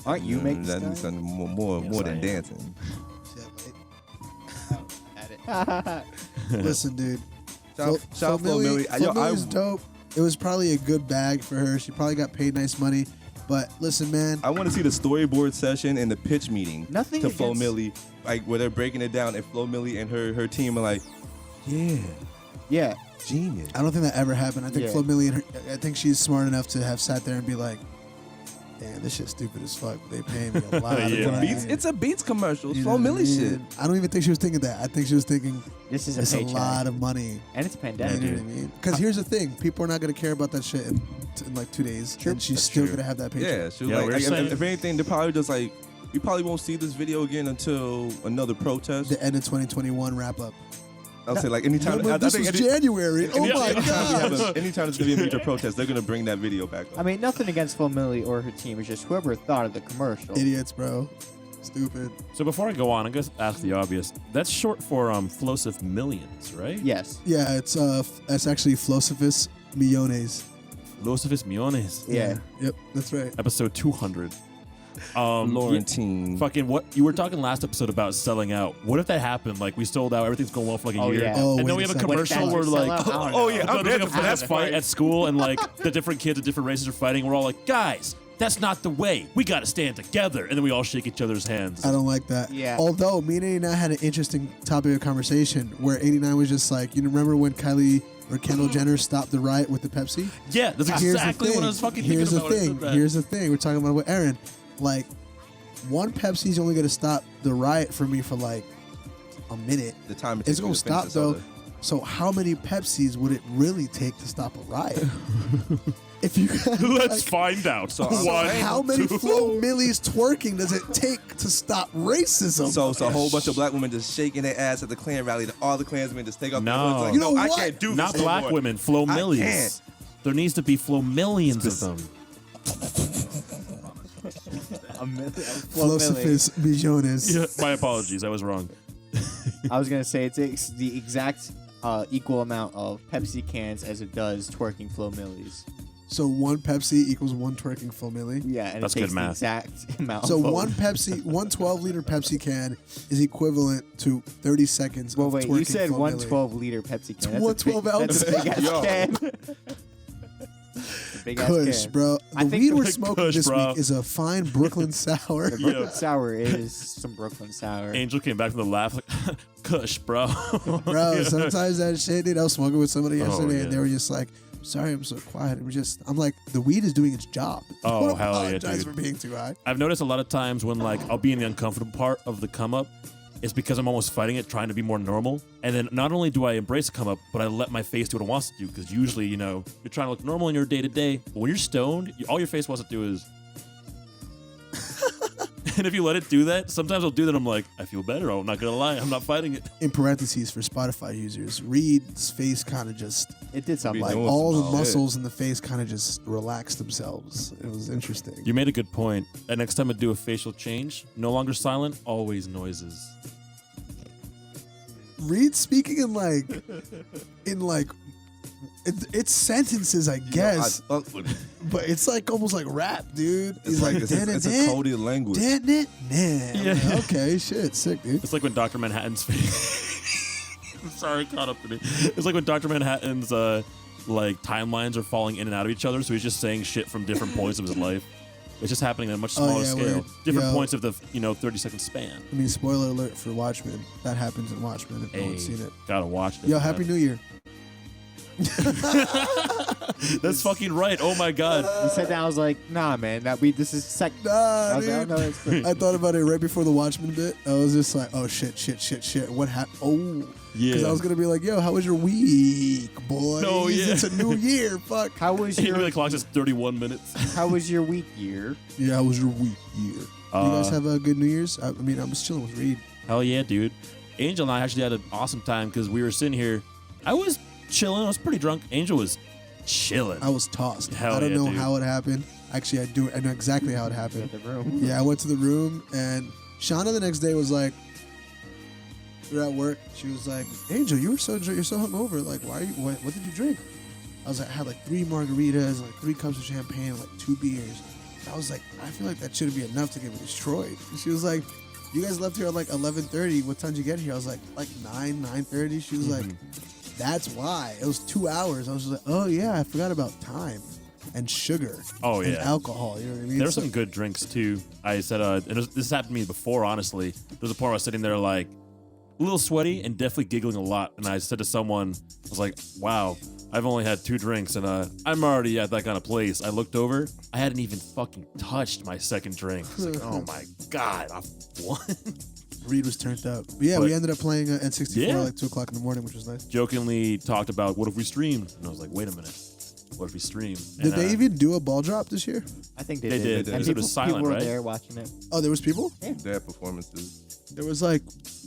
Aren't you making that's stuff? something more Yes, I than am. dancing. Listen, dude. Shout Flo Milli. Flo Milli's dope. It was probably a good bag for her. She probably got paid nice money. But listen, man. I want to see the storyboard session and the pitch meeting Nothing to Flo against- Milli, like where they're breaking it down, and Flo Milli and her team are like, yeah, Yeah. genius. I don't think that ever happened. I think Yeah. Flo Milli and her, I think she's smart enough to have sat there and be like, damn, this shit's stupid as fuck. They pay me a lot Yeah. of money. It's a Beats commercial. It's You Flo know what I Milli mean? shit. I don't even think she was thinking that. I think she was thinking This is a it's a paycheck. lot of money. And it's a You pandemic. know what I mean? Because here's the thing: people are not gonna care about that shit in like 2 days, True. and she's That's still true. gonna have that paycheck. Yeah, she was Yeah, like, we're if- saying- if anything, they probably just like, we probably won't see this video again until another protest. The end of 2021 wrap up. I'll say like anytime. Remember, this was January. Oh Yeah. my god! Anytime there's gonna be a major protest, they're gonna bring that video back up. I mean, nothing against Flo Milli or her team. It's just whoever thought of the commercial. Idiots, bro. Stupid. So before I go on, I'm going to ask the obvious. That's short for Flosive Millions, right? Yes. Yeah, it's actually Flosifus Millones. Flosive Millones. Yeah. Yep, that's right. Episode 200. Laurentine. Fucking what? You were talking last episode about selling out. What if that happened? Like we sold out, everything's going well for like a Oh, year. yeah. Oh, and then wait we a have a second. What if commercial that where was like, sell out? I don't oh, know. yeah, I'm there's ready like a for that fist fight fight. at school, and like the different kids of different races are fighting. We're all like, guys, that's not the way. We got to stand together, and then we all shake each other's hands. I don't like that. Yeah. Although me and 89 had an interesting topic of conversation where 89 was just like, you remember when Kylie or Kendall Jenner stopped the riot with the Pepsi? Yeah, that's Here's exactly the thing. what I was fucking Here's thinking the about. when I thing. said that. Here's the thing. We're talking about it with Aaron. Like, one Pepsi's only going to stop the riot for me for like a minute. The time it It's takes going me to finish stop this though. other. So how many Pepsis would it really take to stop a riot? If you Let's find out. So, One, how many two. Flo Milli's twerking does it take to stop racism? So it's a whole bunch of black women just shaking their ass at the Klan rally. All the Klansmen just take off No. their hoods like, You know no, I what? can't do this Not no black more. women, Flo I Millies. can't. There needs to be Flo Millions of them. Flo Milli. Flosifus Millones. Yeah, my apologies, I was wrong. I was gonna say it takes the exact equal amount of Pepsi cans as it does twerking Flo Millis. So one Pepsi equals one twerking Flo Milli. Yeah, and That's it good takes the math. exact amount. So of one 12-liter Pepsi can is equivalent to 30 seconds Well, of wait, twerking you said Flo one Milli. 12-liter Pepsi can. One 12 ounce. That's a big ass Yo. can. Big ass Kush, can. bro. I The think weed we're Kush, smoking this bro. week is a fine Brooklyn sour. The Brooklyn Yeah. Sour is some Brooklyn Sour. Angel came back from the laugh like, Kush, bro. Bro, sometimes that shit, dude. I was smoking with somebody yesterday, yeah. and they were just like, "Sorry, I'm so quiet." I'm like, the weed is doing its job. Oh, Don't hell yeah, apologize dude. for being too high. I've noticed a lot of times when like I'll be in the uncomfortable part of the come up, it's because I'm almost fighting it, trying to be more normal. And then not only do I embrace the come up, but I let my face do what it wants to do. Because usually, you know, you're trying to look normal in your day to day. But when you're stoned, all your face wants to do is. And if you let it do that, sometimes I'll do that. I'm like, I feel better. I'm not gonna lie, I'm not fighting it. In parentheses for Spotify users, Reed's face kind of just It did something Be like doing all the some shit. muscles in the face kind of just relaxed themselves. It was interesting. You made a good point. And next time I do a facial change, no longer silent, always noises. Reed speaking in like it's sentences, I guess, I fuck with it. but it's like almost like rap, dude. It's like it's a coded language. Yeah. Like, okay, shit, sick, dude. It's like when Dr. Manhattan's face. I'm sorry, caught up to me. It's like when Dr. Manhattan's like timelines are falling in and out of each other, so he's just saying shit from different points of his life. It's just happening on a much smaller yeah, scale. weird. Different Yo. points of the 30-second span. I mean, spoiler alert for Watchmen. That happens in Watchmen if no one's seen it. Gotta watch it. Yo, man. Happy New Year. That's fucking right. Oh my god. You said that, I was like, nah, man, this is sec. Nah, I was like, dude. oh, no, it's good. I thought about it right before the Watchmen bit. I was just like, oh, shit. What happened? Oh. Yeah. Because I was going to be like, yo, how was your week, boys? No, yeah. It's a new year. Fuck. How was He your really clocks us 31 minutes. How was your week year? Yeah, how was your week year? You guys have a good New Year's? I mean, I was chilling with Reed. Hell yeah, dude. Angel and I actually had an awesome time because we were sitting here. I was chilling. I was pretty drunk. Angel was chilling. I was tossed. Hell I don't yeah, know dude. how it happened. Actually, I know exactly how it happened. At the room. Yeah, I went to the room, and Shauna the next day was like, we were at work. She was like, Angel, you're so hungover. Like, what did you drink? I was like, I had like 3 margaritas, like 3 cups of champagne, like 2 beers. I was like, I feel like that shouldn't be enough to get me destroyed. And she was like, you guys left here at like 11:30. What time did you get here? I was like 9:30. She was like, that's why. It was 2 hours. I was just like, oh yeah, I forgot about time and sugar. Oh, and yeah. alcohol. You know what I mean? There were So- some good drinks too. I said, this happened to me before, honestly. There was a point where I was sitting there like a little sweaty and definitely giggling a lot. And I said to someone, I was like, wow, I've only had 2 drinks and I'm already at that kind of place. I looked over, I hadn't even fucking touched my second drink. I was like, oh my God, I've won. Reed was turned up. But yeah, But- we ended up playing N64 Yeah. like 2 o'clock in the morning, which was nice. Jokingly talked about, what if we streamed? And I was like, wait a minute. What if we stream? Did they even do a ball drop this year? I think they They did. did. And It people, was silent, people were right? there watching it. Oh, there was people? Their performances. There was like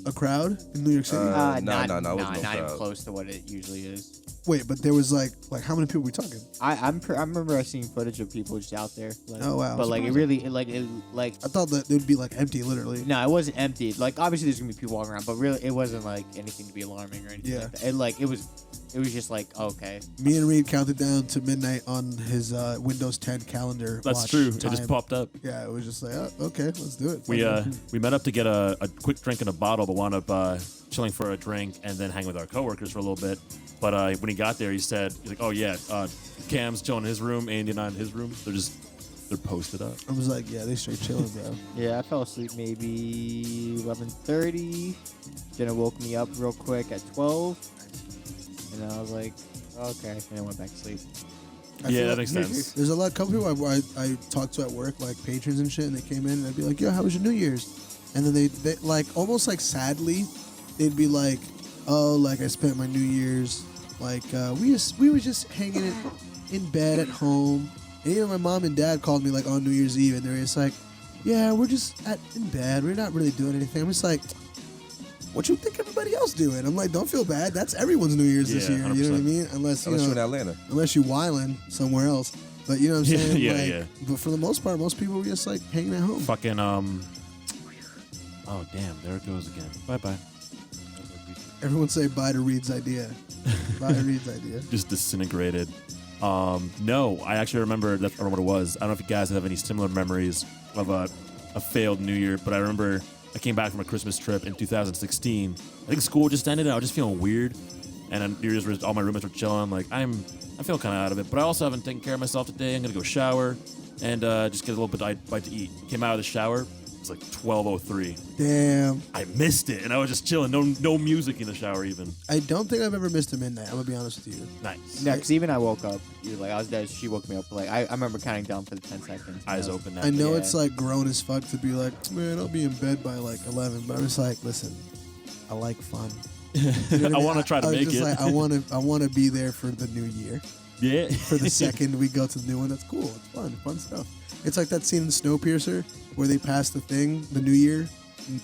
a crowd in New York City. No, Not, it was no not even crowd. close to what it usually is. Wait, but there was like how many people were we talking? I remember I seeing footage of people just out there. Like, Oh, wow. But like it really like I thought that it would be like empty, literally. no, it wasn't empty. Like obviously there's gonna be people walking around, but really it wasn't like anything to be alarming or anything. Yeah. Like that. It was just like okay. Me and Reed counted down to midnight on his Windows 10 calendar. That's watch true. time. It just popped up. Yeah, it was just like, oh, okay, let's do it. We met up to get a quick drink in a bottle, but wound up chilling for a drink and then hang with our coworkers for a little bit. But when he got there, he's like, "Oh yeah, Cam's chilling in his room, Andy and I in his room. They're posted up." I was like, yeah, they straight chilling, bro. Yeah, I fell asleep maybe 11:30. Jenna woke me up real quick at 12, and I was like, okay, and I went back to sleep. I Yeah, feel that like makes sense. There's a couple people I talked to at work, like patrons and shit, and they came in and I'd be like, yo, how was your New Year's? And then they like almost like sadly, they'd be like, oh, like I spent my New Year's, like we were just hanging in bed at home. And even my mom and dad called me like on New Year's Eve, and they're just like, yeah, we're just in bed. We're not really doing anything. I'm just like, what you think everybody else doing? I'm like, don't feel bad. That's everyone's New Year's this Yeah, year. You know what I 100%. mean? Unless Unless you're in Atlanta. unless you wildin' somewhere else. But you know what I'm Yeah, saying? yeah, Like, yeah. But for the most part, most people were just like hanging at home. Fucking oh damn, there it goes again. Bye bye. Everyone say bye to Reed's idea. Bye to Reed's idea. Just disintegrated. No, I actually remember what it was. I don't know if you guys have any similar memories of a failed New Year, but I remember I came back from a Christmas trip in 2016. I think school just ended, and I was just feeling weird. And on New Year's, all my roommates were chilling. I'm like, I feel kind of out of it, but I also haven't taken care of myself today. I'm gonna go shower and just get a little bite to eat. Came out of the shower. It was like 12:03. Damn. I missed it, and I was just chilling. No music in the shower even. I don't think I've ever missed a midnight. I'm gonna be honest with you. Nice. Yeah, because even I woke up. Like I was there. She woke me up. Like I remember counting down for the 10 seconds. Eyes open now. I know Yeah. it's like grown as fuck to be like, man, I'll be in bed by like 11. But I'm just like, listen, I like fun. You know what I want to try to I was make just it. Like, I want to be there for the new year. Yeah. For the second we go to the new one, that's cool. It's fun stuff. It's like that scene in Snowpiercer where they pass the thing, the new year.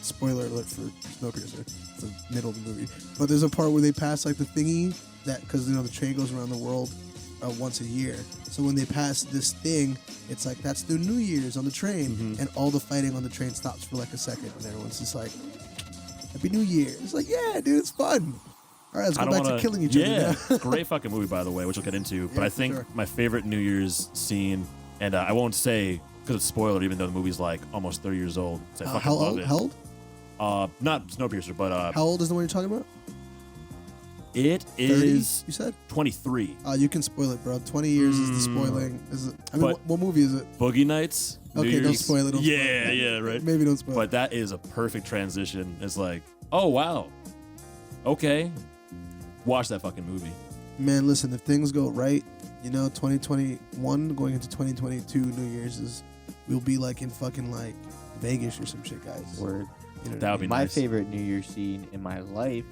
Spoiler alert for Snowpiercer. It's the middle of the movie. But there's a part where they pass like the thingy that, because the train goes around the world once a year. So when they pass this thing, it's like that's the New Year's on the train, and all the fighting on the train stops for like a second, and everyone's just like, Happy New Year. It's like, yeah, dude, it's fun. All right, let's go back to killing each other. Yeah, now. great fucking movie, by the way, which we'll get into. But Yeah, I for think sure. my favorite New Year's scene, and I won't say because it's spoiler, even though the movie's like almost 30 years old. So I fucking How love old? it. How old? Not Snowpiercer, but How old is the one you're talking about? it 30, is you said? 23. You can spoil it, bro. 20 years is the spoiling. I mean, But- what movie is it? Boogie Nights. New Okay, don't Year's. spoil it, don't spoil yeah, it. yeah, right. Maybe don't spoil But it. that is a perfect transition. It's like, oh wow, okay, watch that fucking movie. Man, listen, if things go right, 2021 going into 2022 New Year's we'll be like in fucking like Vegas or some shit, guys. Word. You know That would be My nice. favorite New Year's scene in my life,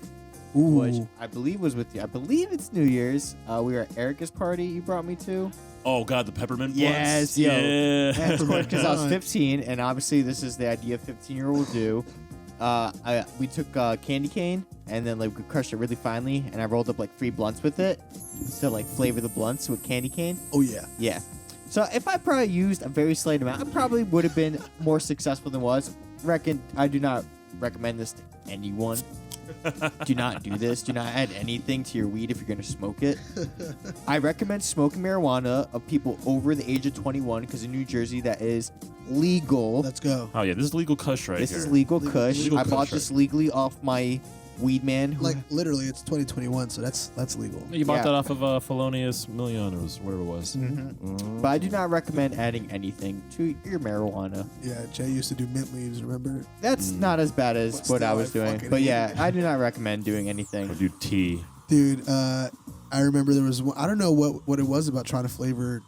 Ooh. which I believe was with you. I believe it's New Year's. We were at Erica's party you brought me to. Oh god, the peppermint Yes, blunts. yo. Yeah. And of course, because I was God. 15, and obviously this is the idea 15-year-old do. We took candy cane, and then like we crushed it really finely, and I rolled up like 3 blunts with it to like flavor the blunts with candy cane. Oh, yeah. Yeah. So if I probably used a very slight amount, I probably would have been more successful than was. I do not recommend this to anyone. Do not do this. Do not add anything to your weed if you're going to smoke it. I recommend smoking marijuana of people over the age of 21 because in New Jersey that is legal. Let's go. Oh yeah, this is legal kush right This here. is legal kush. legal I kush, bought right. this legally off my weed man. Who Like, literally, it's 2021, so that's legal. You bought Yeah. that off of Felonious Millionaires, whatever it was. But I do not recommend adding anything to your marijuana. Yeah, Jay used to do mint leaves, remember? That's not as bad as But what I still, was I doing. fucking But hate yeah, it. I do not recommend doing Or anything. do tea. Dude, I remember there was one, I don't know what it was about trying to flavor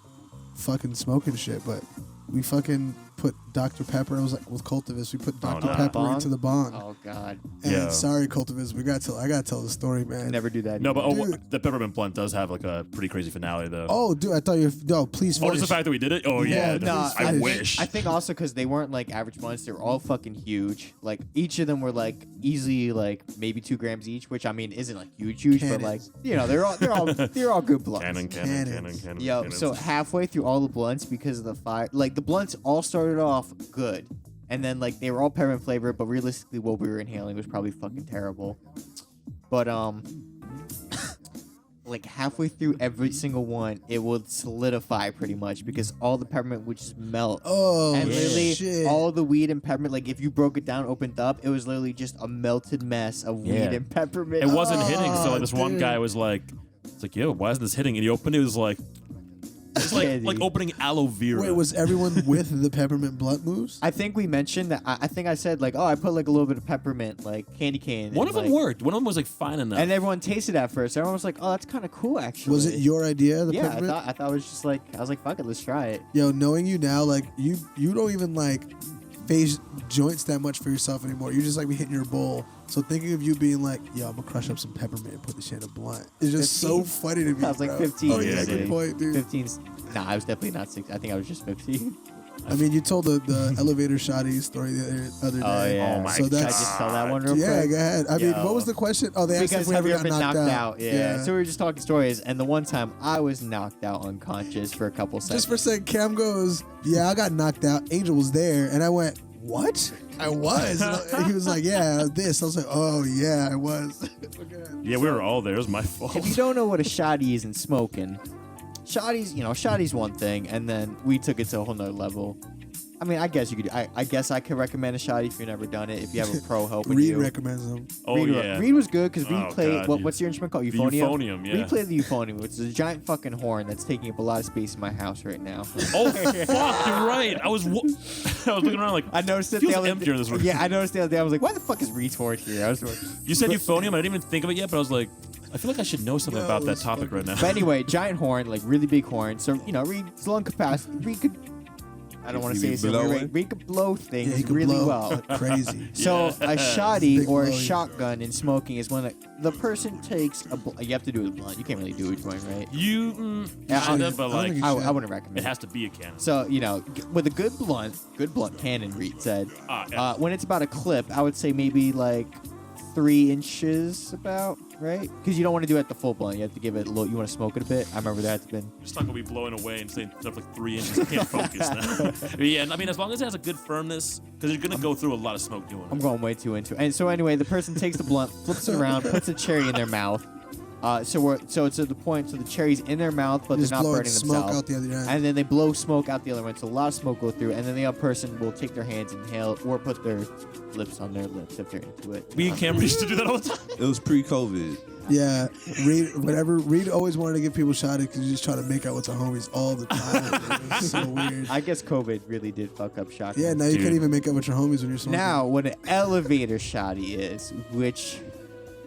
fucking smoking shit, but we fucking put Dr. Pepper. I was like with Cultivist. We put Dr. no. Pepper Bong? into the bong. Oh God, And Yeah. sorry, Cultivist, I gotta tell the story, man. never do that. No, but anymore. Dude. the peppermint blunt does have like a pretty crazy finale though. Oh, dude, I thought no, please Oh, finish. just the fact that we did it? Oh Yeah, yeah. no, that's- I finish. wish. I think also because they weren't like average blunts, they were all fucking huge. Like each of them were like easily like maybe 2 grams each, which I mean isn't like huge, but like Cannons. they're all good blunts. Cannon. Yo, cannons. so halfway through all the blunts because of the fire, like the blunts all started off good, and then like they were all peppermint flavored, but realistically, what we were inhaling was probably fucking terrible. But like halfway through every single one, it would solidify pretty much because all the peppermint would just melt. Oh, And literally, shit. all the weed and peppermint, like if you broke it down, opened up, it was literally just a melted mess of Yeah. weed and peppermint. it wasn't hitting, so like this one dude. guy was like, "It's like, yo, why isn't this hitting?" And he opened it, it was like, it's like Candy. opening aloe vera. Wait, was everyone with the peppermint blunt moves? I think we mentioned that. I think I said like, oh, I put like a little bit of peppermint, like candy cane. one and, of them like- worked. One of them was like fine enough. and everyone tasted at first. Everyone was like, oh, that's kind of cool, actually. Was it your idea, the Yeah, peppermint? I thought it was just like I was like, fuck it, let's try it. Yo, knowing you now, like you don't even like phase joints that much for yourself anymore. You just like be hitting your bowl. So thinking of you being like, yo, I'm gonna crush up some peppermint and put this shit in a blunt. It's just 15? so funny to me. I was like bro. 15. Oh yeah, Yeah, good dude. point, dude. 15's. Nah, I was definitely not 6. I think I was just 15. I mean, you told the elevator shoddy story the other day. Oh yeah. Oh my So Should I that's just tell that one real yeah. quick? Go ahead. I mean, Yo. what was the question? Oh, they asked Because if we have you ever ever got been knocked out? Yeah. So we were just talking stories, and the one time I was knocked out unconscious for a couple seconds. Just for a second, Cam goes, yeah, I got knocked out. Angel was there, and I went, what? I was. And he was like, yeah, this. I was like, oh, yeah, I was. Yeah, we were all there. It was my fault. If you don't know what a shoddy is in smoking, shoddy's one thing, and then we took it to a whole nother level. I mean, I guess you could. I guess I could recommend a shoddy if you've never done it. If you have a pro helping Reed you. recommends them. Oh, Reed, yeah. Reed was good because Reed Oh, played. God, What's your instrument called? The Euphonium. euphonium, yeah. Reed played the euphonium, which is a giant fucking horn that's taking up a lot of space in my house right now. Oh, fuck, you're right. I was looking around like, I noticed it feels the other empty in this room. Yeah, I noticed the other day. I was like, why the fuck is Reed's horn here? I was. You said euphonium. I didn't even think of it yet, but I was like, I feel like I should know something about that it's topic right now. But anyway, giant horn, like really big horn. So Reed's lung capacity. Reed could. I don't want to say something. Reed could blow things Yeah, he could really blow well. crazy. So a Big shoddy or a blow, yeah. shotgun in smoking is when the person takes you have to do it with blunt. You can't really do it with joint, right? You Yeah, kinda, but I don't like, think you I wouldn't recommend it has to be a cannon. So, with a good blunt cannon, Reed said, Yeah. when it's about a clip, I would say maybe like 3 inches about, right? Because you don't want to do it at the full blunt. You have to give it a little, you want to smoke it a bit. I remember that had been. It's not gonna be blowing away and saying stuff like 3 inches. I can't focus now. But yeah, I mean, as long as it has a good firmness, because you're gonna go through a lot of smoke doing I'm it. going way too into it. And so anyway, the person takes the blunt, flips it around, puts a cherry in their mouth. So it's at the point, so the cherry's in their mouth, but Just they're not blowing burning smoke themselves. out the other end. And then they blow smoke out the other one, so a lot of smoke go through. And then the other person will take their hands, inhale, or put their lips on their lips if they're into it. Me and Cameron used to do that all the time. It was pre-COVID. Yeah, Reed always wanted to give people shotted because he just trying to make out with the homies all the time. It was so weird. I guess COVID really did fuck up shotgun. Yeah, now you Dude. can't even make out with your homies when you're smoking. Now, what an elevator shoddy is, which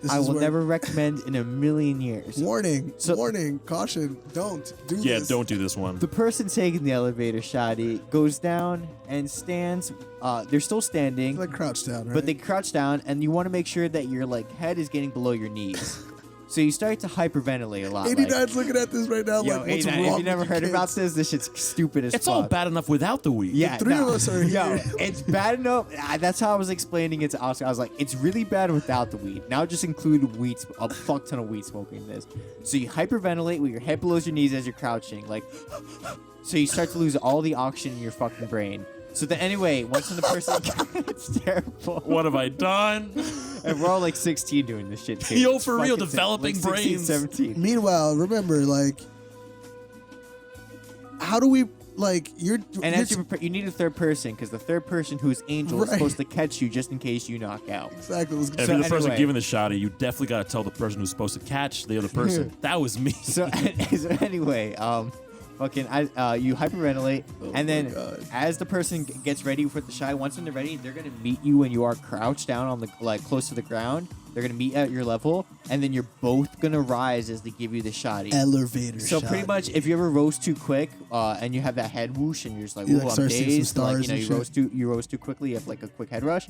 This I is will where- never recommend in a million years. Warning, So- warning, caution, don't do Yeah, this. don't do this one. The person taking the elevator shoddy goes down and stands. They're still standing, Like crouch down, right? but they crouch down, and you want to make sure that your head is getting below your knees. So you start to hyperventilate a lot. 89's looking at this right now. Yo, like, what's 89, wrong if you with never you heard kids? about this shit's stupid as It's fuck. all bad enough without the weed. Yeah, three of us are Yo, here. it's bad enough. That's how I was explaining it to Oscar. I was like, it's really bad without the weed. Now just include weed, a fuck ton of weed smoking in this. So you hyperventilate with your head below your knees as you're crouching, so you start to lose all the oxygen in your fucking brain. So then anyway, once when the person, it's terrible. What have I done? And we're all like 16 doing this shit too. Yo, It's for real, fucking developing 16, brains. 17. Meanwhile, remember, how do we, you're... And you're as you need a third person, because the third person, who's Angel, is Right. supposed to catch you just in case you knock out. Exactly. If So you're the person anyway. giving the shotty, you definitely gotta tell the person who's supposed to catch the other person. That was me. So anyway, you hyperventilate, and then God. as the person gets ready for the shot, once they're ready, they're gonna meet you when you are crouched down on the close to the ground. They're gonna meet at your level, and then you're both gonna rise as they give you the shotty. Elevator So shot. pretty much, if you ever roast too quick, and you have that head whoosh, and you're just like, You, "Oh, I'm start seeing some dazed," stars and shit. you roast too quickly, you have a quick head rush.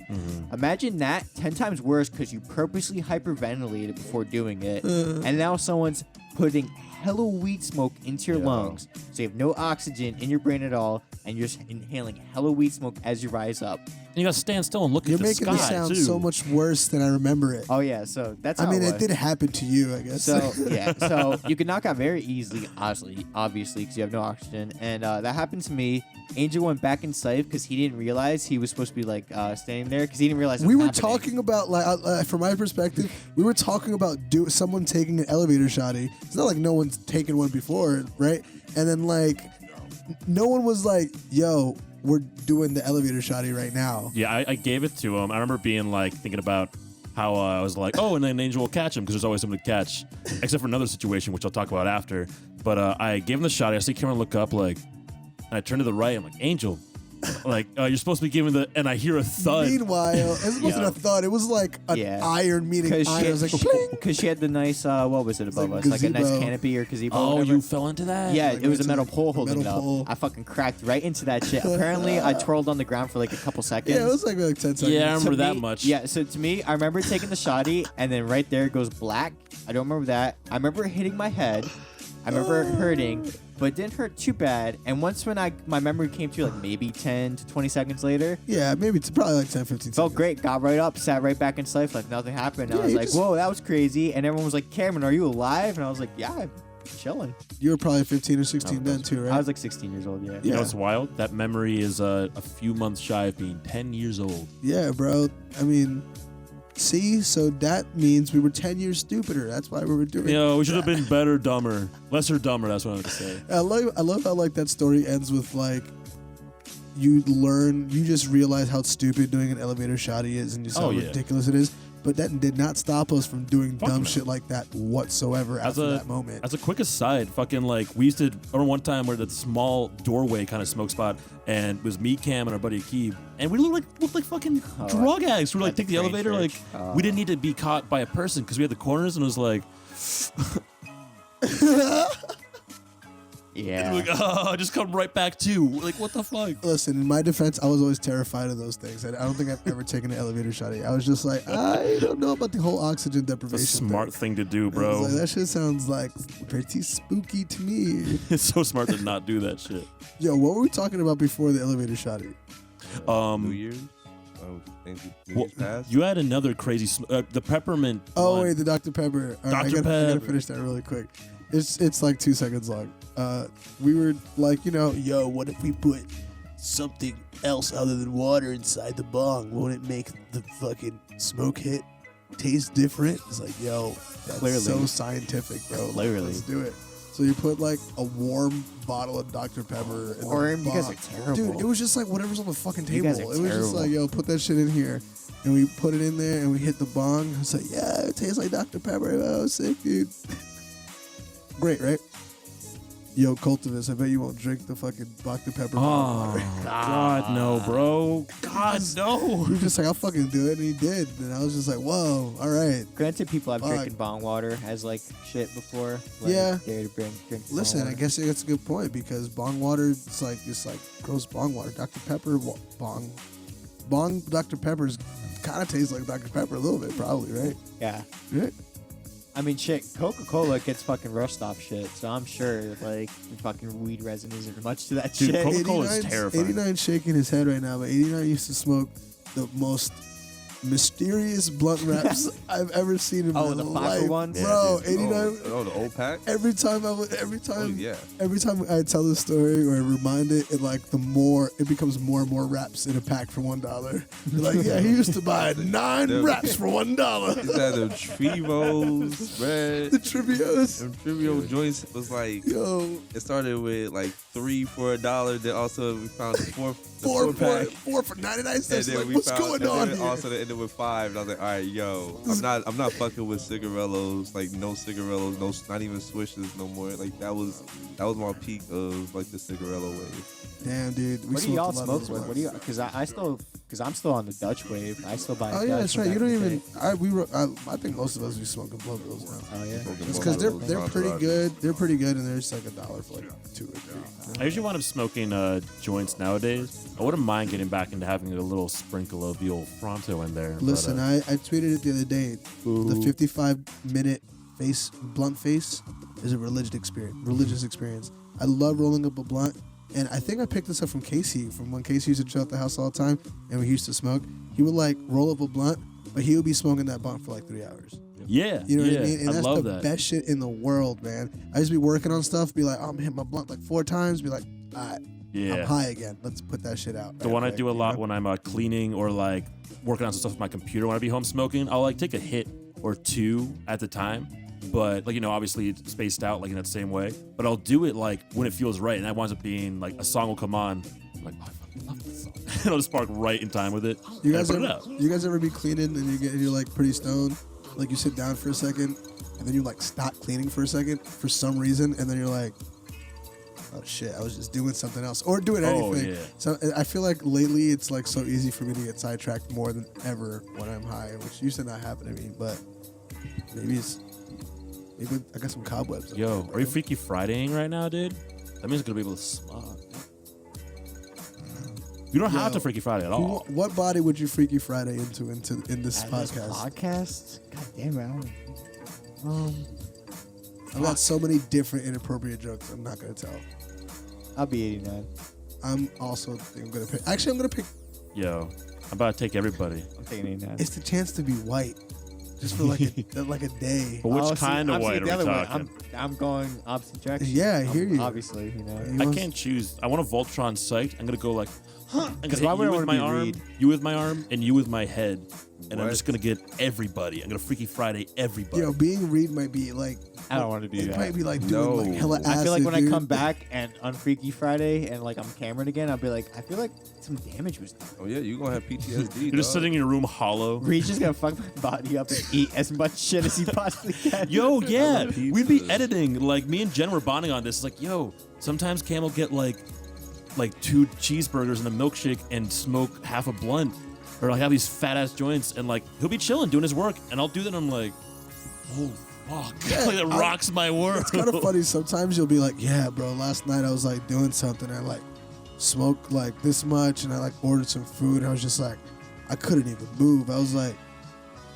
Imagine that 10 times worse because you purposely hyperventilated before doing it, and now someone's putting hella weed smoke into your lungs, so you have no oxygen in your brain at all, and you're just inhaling hella weed smoke as you rise up. And you gotta stand still and look You're at the making sky this sound too. so much worse than I remember it. Oh yeah, so that's how I mean, it it was. did happen to you, I guess. So yeah, so you can knock out very easily, obviously, because you have no oxygen, and that happened to me. Angel went back in Cyph because he didn't realize he was supposed to be standing there because he didn't realize it we was were happening. talking about, from my perspective, we were talking about someone taking an elevator shotty. It's not like no one's taken one before, right? And then no one was like, "Yo, we're doing the elevator shotty right now." Yeah, I gave it to him. I remember being thinking about how I was like, oh, and then Angel will catch him because there's always something to catch, except for another situation which I'll talk about after. But I gave him the shot. I see Cameron look up and I turn to the right. I'm like, Angel, you're supposed to be giving and I hear a thud. Meanwhile, it wasn't a thud. It was like an iron meeting iron. It was like, "Pling." Because she had the nice, what was it above like us? Like a nice gazebo. canopy or gazebo. or Oh, whatever. you fell into that? Yeah, Like it was a right metal to pole the holding metal it up. pole. I fucking cracked right into that shit. Apparently, I twirled on the ground for a couple seconds. Yeah, it was like 10 seconds. Yeah, I remember To that me- much. Yeah, so to me, I remember taking the shoddy, and then right there it goes black. I don't remember that. I remember hitting my head. I remember it hurting, but it didn't hurt too bad. And once when my memory came to maybe 10 to 20 seconds later, Yeah, maybe it's probably like 10, 15 felt seconds. great. Got right up, sat right back in Cyph like nothing happened. And I Yeah, was you like, just- whoa, that was crazy. And everyone was like, Cameron, are you alive? And I was like, yeah, chilling. You were probably 15 or 16 then too, right? I was like 16 years old. Yeah. You Yeah. know what's wild? That memory is a few months shy of being 10 years old. Yeah, bro. I mean, see, so that means we were 10 years stupider. That's why we were doing. We should have been better, dumber, lesser dumber. That's what I wanted to say. I love how like that story ends with like you just realize how stupid doing an elevator shoddy is, and just how ridiculous it is. But that did not stop us from doing dumb no. shit like that whatsoever after that moment. As a quick aside, fucking like we used to remember one time where the small doorway kind of smoke spot, and it was me, Cam, and our buddy Akeem, and we looked like fucking drug addicts. We were like, take the elevator, like we didn't need to be caught by a person because we had the corners, and it was like, Yeah. like, oh, just come right back too. Like, what the fuck? Listen, in my defense, I was always terrified of those things. I don't think I've ever taken an elevator shoddy. I was just like, I don't know about the whole oxygen deprivation. It's a smart thing to do, I bro. was like, that shit sounds like pretty spooky to me. It's so smart to not do that shit. Yo, what were we talking about before the elevator shoddy? New Year's. New Year's past. You had another crazy, the peppermint. Oh, one. wait, the Dr. Pepper. All right, Dr. I gotta Pepper. finish that really quick. It's like 2 seconds long. We were like, yo, what if we put something else other than water inside the bong? Won't it make the fucking smoke hit taste different? It's like, yo, that's Clearly. so scientific, bro. Like, Clearly. let's do it. So you put like a warm bottle of Dr. Pepper in Or the you guys bong. are terrible. Dude, it was just like whatever's on the fucking You table. guys It are was just terrible. like, yo, put that shit in here. And we put it in there and we hit the bong. It's like, yeah, it tastes like Dr. Pepper. Oh, sick, dude. Great, right? Yo, Cultivus, I bet you won't drink the fucking Dr. Pepper. Oh, God, no, bro. God, no. He was just like, I'll fucking do it. And he did. And I was just like, whoa, all right. Granted, people have Fuck. drinking bong water as like shit before. Yeah. Dare to drink Listen, bong I water. guess that's a good point because bong water, it's like gross bong water. Dr. Pepper bong Dr. Pepper's kind of tastes like Dr. Pepper a little bit, probably, right? Yeah. Right? I mean, shit, Coca-Cola gets fucking rust off shit, so I'm sure like the fucking weed resin isn't much to that Dude, shit. Coca-Cola is 89's terrifying. 89 shaking his head right now, but 89 used to smoke the most mysterious blunt wraps I've ever seen in my Oh, the life. Flopper ones? Bro, Yeah, dude. 89. Oh, the old pack. Every time yeah. every time I tell this story or I remind it, it becomes more and more wraps in a pack for $1. You're like, yeah, he used to buy 9 wraps for $1. Is that the Trivos, man? The Trivios. Them Trivio joints was like, Yo, it started with like 3 for $1. Then also we found the four four pack. for 99 And cents. then Like, we what's found, going and on then here? also they ended with 5. And I was like, all right, yo, I'm not fucking with cigarillos. Like no cigarillos, no, not even swishes no more. Like that was my peak of like the cigarillo wave. Damn, dude. We What do y'all smoked a lot smoke of with? those What do you? Because I'm still on the Dutch wave. I still buy. Oh Dutch yeah, that's from right. You back don't in the even. day. I think most of us be smoking blow bills now. Oh yeah. It's because they're pretty good. They're pretty good, and they're just like $1 for like 2 or 3. I usually wind up smoking joints nowadays. I wouldn't mind getting back into having a little sprinkle of the old Fronto in there. Listen, I tweeted it the other day. The 55-minute blunt face is a religious experience. I love rolling up a blunt, and I think I picked this up from Casey from when Casey used to chill at the house all the time, and we used to smoke. He would like roll up a blunt, but he would be smoking that blunt for like 3 hours. yeah, You know yeah, what I mean? And I that's love the that. best shit in the world, man. I used to be working on stuff, be like, oh, I'm hitting my blunt like 4 times, be like, all right, Yeah. I'm high again. Let's put that shit out. The one I do a lot when I'm cleaning or like working on some stuff with my computer when I be home smoking, I'll like take a hit or 2 at the time. But like, obviously it's spaced out like in that same way. But I'll do it like when it feels right. And that winds up being like a song will come on. I'm like, oh, I fucking love this song. And I'll just spark right in time with it. You and guys, put it out. you guys ever be cleaning and you're like pretty stoned? Like you sit down for a second and then you like stop cleaning for a second for some reason. And then you're like, oh shit, I was just doing something else or doing anything. Yeah. So I feel like lately it's like so easy for me to get sidetracked more than ever when I'm high, which used to not happen to me, but maybe I got some cobwebs. up Yo, there, are you bro. Freaky Fridaying right now, dude? That means you're going to be able to smoke. You don't have Yo, to Freaky Friday at all. What body would you Freaky Friday in this At podcast? this podcast? God damn it. I don't- I've got so many different inappropriate jokes. I'm not gonna tell. I'll be 89. I'm also think I'm gonna pick. Actually, I'm gonna pick. Yo, I'm about to take everybody. I'm taking 89. It's the chance to be white. just for like a day. But which Oh, see, kind of I'm white seeing the are we other way. talking? I'm going opposite direction. Yeah, I hear you. Obviously, you know. You I want- can't choose. I want a Voltron sight. I'm gonna go like, I'm gonna hit why would I you with wanna my be arm, Reed? you with my arm, and you with my head, and I'm What? just gonna get everybody. I'm gonna Freaky Friday everybody. Yo, being Reed might be like. I don't want to do It that. might be like doing No. like hella acid. I feel like when dude. I come back and on Freaky Friday and like I'm Cameron again, I'll be like, I feel like some damage was done. Oh yeah, you gonna have PTSD. You're just sitting in your room hollow. Reed's just gonna fuck my body up and eat as much shit as he possibly can. Yo, yeah, love we'd be pizzas. editing. Like me and Jen were bonding on this. It's like, yo, sometimes Cam will get like 2 cheeseburgers and a milkshake and smoke half a blunt, or like have these fat ass joints, and like he'll be chilling doing his work, and I'll do that. And I'm like, oh fuck, like that rocks my world. It's kind of funny. Sometimes you'll be like, yeah, bro, last night I was like doing something. I like smoked like this much and I like ordered some food. And I was just like, I couldn't even move. I was like,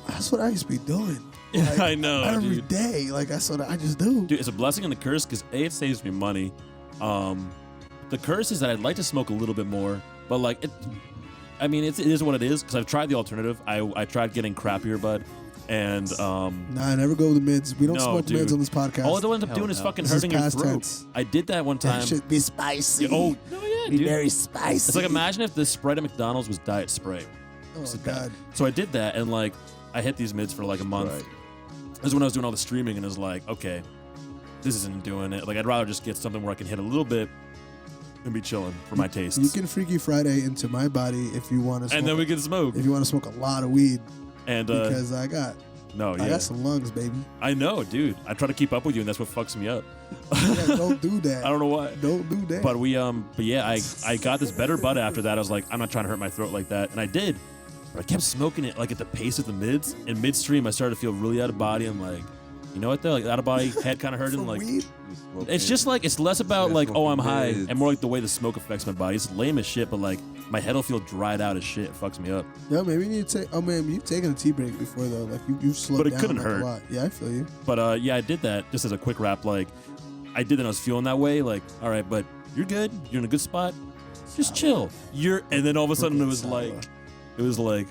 that's what I used to be doing. Yeah, Like, I know, every dude. day. Like, that's what I just do. Dude, it's a blessing and a curse because it saves me money. The curse is that I'd like to smoke a little bit more, but like it. I mean, it is what it is because I've tried the alternative. I tried getting crappier bud, and Nah, I never go with the mids. We don't No, smoke dude. mids on this podcast. all it ends up Hell doing is no. fucking This is hurting your past throat. tense. I did that one time. That should be spicy. Oh no, yeah, be dude. very spicy. It's like imagine if the Sprite at McDonald's was Diet Sprite. oh god. So I did that, and like I hit these mids for like a month. Right. This is when I was doing all the streaming, and it was like, okay, this isn't doing it. Like I'd rather just get something where I can hit a little bit and be chilling for my tastes. You can Freaky Friday into my body if you want to. and then we can smoke. if you want to smoke a lot of weed, And because I got no, I yeah, got some lungs, baby. I know, dude. I try to keep up with you, and that's what fucks me up. Yeah, don't do that. I don't know why. Don't do that. But but yeah, I got this better bud after that. I was like, I'm not trying to hurt my throat like that, and I did. But I kept smoking it like at the pace of the mids. In midstream, I started to feel really out of body. I'm like, you know what though? Like out of body, head kind of hurting. For Like weed? it's just like it's less about Yeah, like, oh, I'm smoking high, mids. and more like the way the smoke affects my body. It's lame as shit, but like my head will feel dried out as shit. It fucks me up. Yo, maybe you need to take. Oh man, you've taken a tea break before though. Like you slowed But it down couldn't like, hurt. a lot. Yeah, I feel you. But yeah, I did that just as a quick wrap. Like I did that, and I was feeling that way. Like, all right, but you're good. You're in a good spot. Just chill. And then all of a sudden it was like. It was like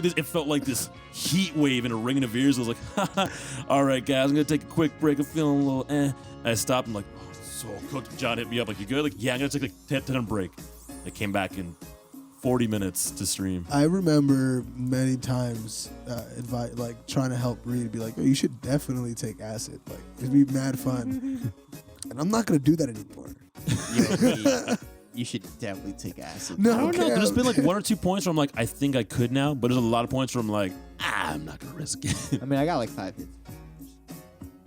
this, it felt like this heat wave and a ringing of ears. I was like, all right, guys, I'm going to take a quick break. I'm feeling a little And I stopped. I'm like, oh, so cooked. John hit me up like, you good? Like, yeah, I'm going to take a 10 break. I came back in 40 minutes to stream. I remember many times like trying to help Reed be like, oh, you should definitely take acid. Like it'd be mad fun. And I'm not gonna do that anymore. You should definitely take acid. No, I don't know. okay, There's been like okay. 1 or 2 points where I'm like, I think I could now. But there's a lot of points where I'm like, I'm not going to risk it. I mean, I got like 5 hits.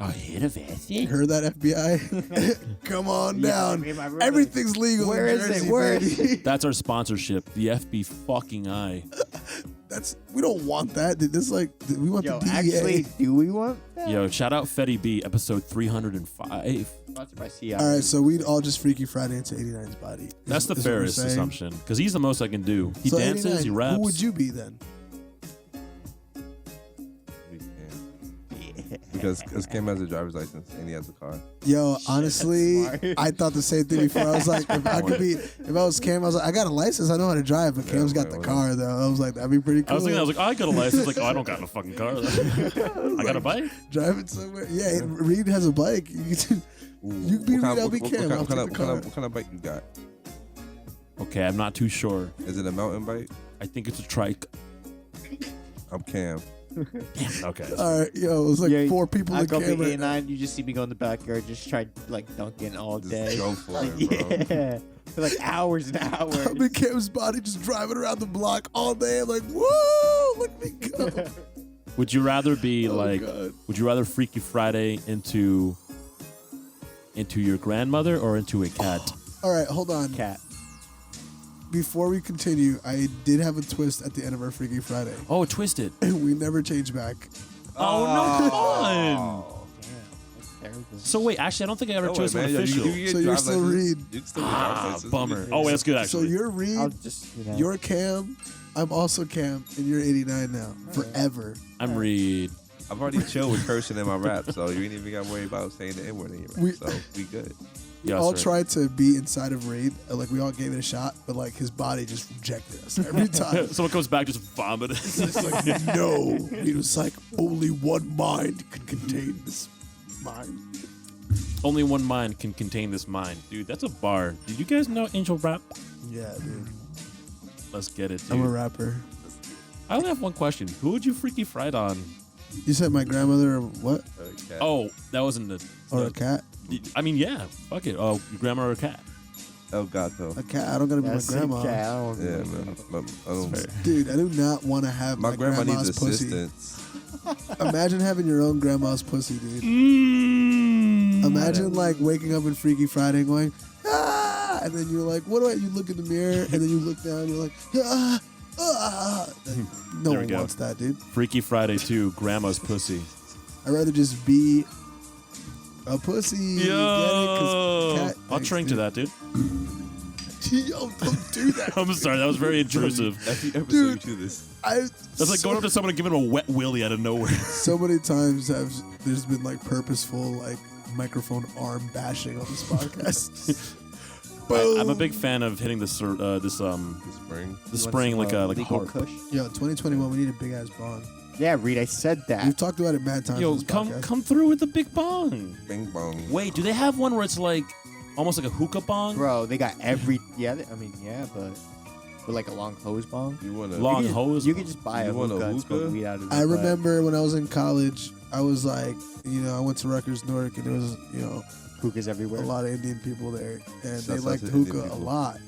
Oh, hit of acid? Heard that, FBI? Come on Yeah, down. I mean, my brother- Everything's legal. Where in is Jersey, it? Where is baby. That's our sponsorship, the FB fucking I. We don't want that. Dude. This like we want Yo, the DEA. actually, do we want that? Yo, shout out Fetty B, episode 305. Sponsored by CI. All right, so we'd all just Freaky Friday into 89's body. That's the is what we're fairest saying. assumption because he's the most I can do. He So dances, 89, he raps. Who would you be then? We can't. Because Kim has a driver's license and he has a car. Yo, honestly, smart. I thought the same thing before. I was like, if I was Cam, I was like, I got a license, I know how to drive, but Cam's got the well. car though. I was like, that'd be pretty cool. I was thinking, I was like, oh, I got a license. Like, oh, I don't got no fucking car. I got a bike. driving somewhere. Yeah, Reed has a bike. You can be Reed, I'll be Cam. I'll take the car. What kind of bike you got? Okay, I'm not too sure. Is it a mountain bike? I think it's a trike. I'm Cam. Okay. All right, yo, it was like Yeah, 4 people I in go Cam be right now. 89. You just see me go in the backyard, just try like dunking all Just day. go for it, bro. Yeah, for like hours and hours. I'm in Cam's body, just driving around the block all day. I'm like, whoa, look at me go. Would you rather be Oh, like? God. Would you rather Freaky Friday into your grandmother or into a cat? All right, hold on. Cat. Before we continue, I did have a twist at the end of our Freaky Friday. Oh, twisted. We never changed back. Oh no! Come on. Damn, that's terrible. So wait, actually, I don't think I ever No chose way, an man. official. You So you're still Reed. You can still get driver's Ah, license. bummer. Oh, that's good So actually. you're Reed, I'll just, you know. you're Cam, I'm also Cam, and you're 89 now. Forever. I'm Reed. I've already chilled with cursing in my rap, so you ain't even got to worry about saying the N-word in your rap. We- So we good. We Yeah, all that's right. tried to be inside of Raid. Like we all gave it a shot, but like his body just rejected us every time. Someone comes back just vomiting. It's like no. He was like, only one mind can contain this mind. Only one mind can contain this mind. Dude, that's a bar. Did you guys know Angel Rap? Yeah, dude. Let's get it, dude. I'm a rapper. I only have one question. Who would you Freaky Fried on? You said my grandmother or what? Okay. Oh, that wasn't the... Or a cat? I mean, yeah. Fuck it. Oh, your grandma or a cat? El Gato. A cat. I don't gotta be my grandma. Yeah, man. I don't, Dude, I do not want to have my grandma needs grandma's pussy. assistance. Imagine having your own grandma's pussy, dude. Mm. Imagine like waking up in Freaky Friday and going, ah, and then you're like, what do I? You look in the mirror and then you look down, and you're like, ah, ah. No There we one go. wants that, dude. Freaky Friday 2, Grandma's Pussy. I'd rather just be a pussy. Yo! Get it? 'Cause cat- I'll thanks, train to dude. that, dude. Yo, don't do that. I'm sorry. That was very intrusive. Every episode Dude. you do this. That's like going up to someone and giving them a wet willy out of nowhere. So many times there's been like purposeful like microphone arm bashing on this podcast. I'm a big fan of hitting this The spring. the spring like a legal hard. Kush? Yo, 2021, we need a big ass bong. Yeah, Reed, I said that. We've talked about it mad times. Yo, on this come podcast. through with the big bong. Bing bong. Wait, do they have one where it's like almost like a hookah bong? Bro, they got every. Yeah, I mean, yeah, but with like a long hose bong. You want to Long You could- hose. You could just buy a You want a hookah and smoke hookah? weed out of it. I but- remember when I was in college, I was like, I went to Rutgers Newark and there was, hookahs a everywhere. lot of Indian people there, and they Shouts out liked to Indian hookah a people. lot.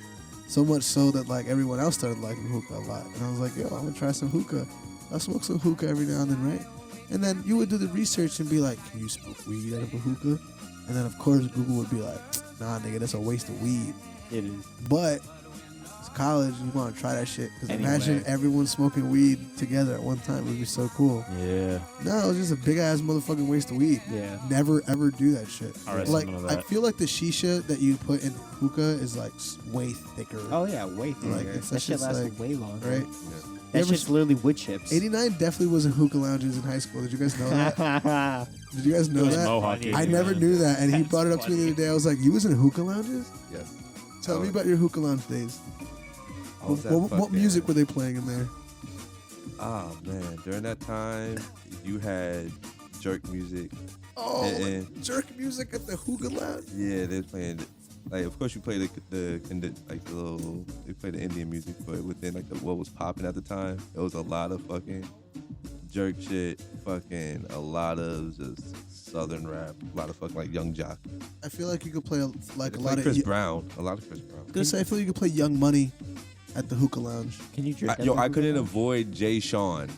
So much so that like everyone else started liking hookah a lot, and I was like, yo, I'm gonna try some hookah. I smoke some hookah every now and then, right? And then you would do the research and be like, can you smoke weed out of a hookah? And then of course Google would be like, nah, nigga, that's a waste of weed. It is. But it's college, you want to try that shit. Because Anyway. imagine everyone smoking weed together at one time. It would be so cool. Yeah. No, it was just a big ass motherfucking waste of weed. Yeah. Never ever do that shit. All right, like some of I that. feel like the shisha that you put in hookah is like way thicker. Oh yeah, way thicker. Like, it's that shit just lasted like- way longer. right? Yeah. That You ever shit's literally wood chips. 89 definitely was in hookah lounges in high school. Did you guys know that? Did you guys know It was that? Mohawk. funny. I 89. never knew that, and he That's brought it up to me the funny. other day. I was like, "You was in hookah lounges? Yes. Tell me Oh. about your hookah lounge days. I was at What fucking- music were they playing in there? Oh man, during that time, you had jerk music. Oh, And- like jerk music at the hookah lounge. Yeah, they playing. Like, of course, you play the little. They play the Indian music, but within like what was popping at the time, it was a lot of fucking jerk shit, fucking a lot of just southern rap, a lot of fucking like Young Jock, I feel like you could play like They a play lot of. Chris Brown, a lot of Chris Brown. I was gonna say I feel like you could play Young Money at the hookah lounge. Can you drink? Yo, I couldn't avoid Jay Sean.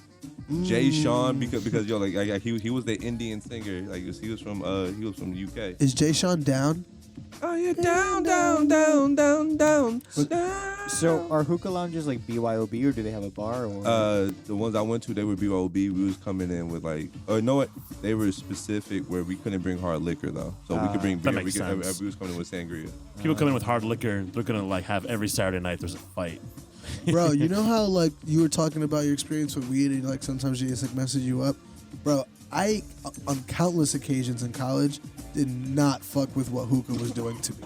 Jay Sean because yo like he was the Indian singer, like he was from UK. Is Jay Sean down? Oh yeah, down down. So are hookah lounges like BYOB or do they have a bar? Or? The ones I went to, they were BOB. We was coming in with like, you know what? They were specific where we couldn't bring hard liquor though, so we could bring That beer. makes sense. We was coming in with sangria. People come in with hard liquor. They're gonna like have every Saturday night. There's a fight. Bro, you know how like you were talking about your experience with weed and like sometimes you just like message you up? Bro, I on countless occasions in college did not fuck with what hookah was doing to me.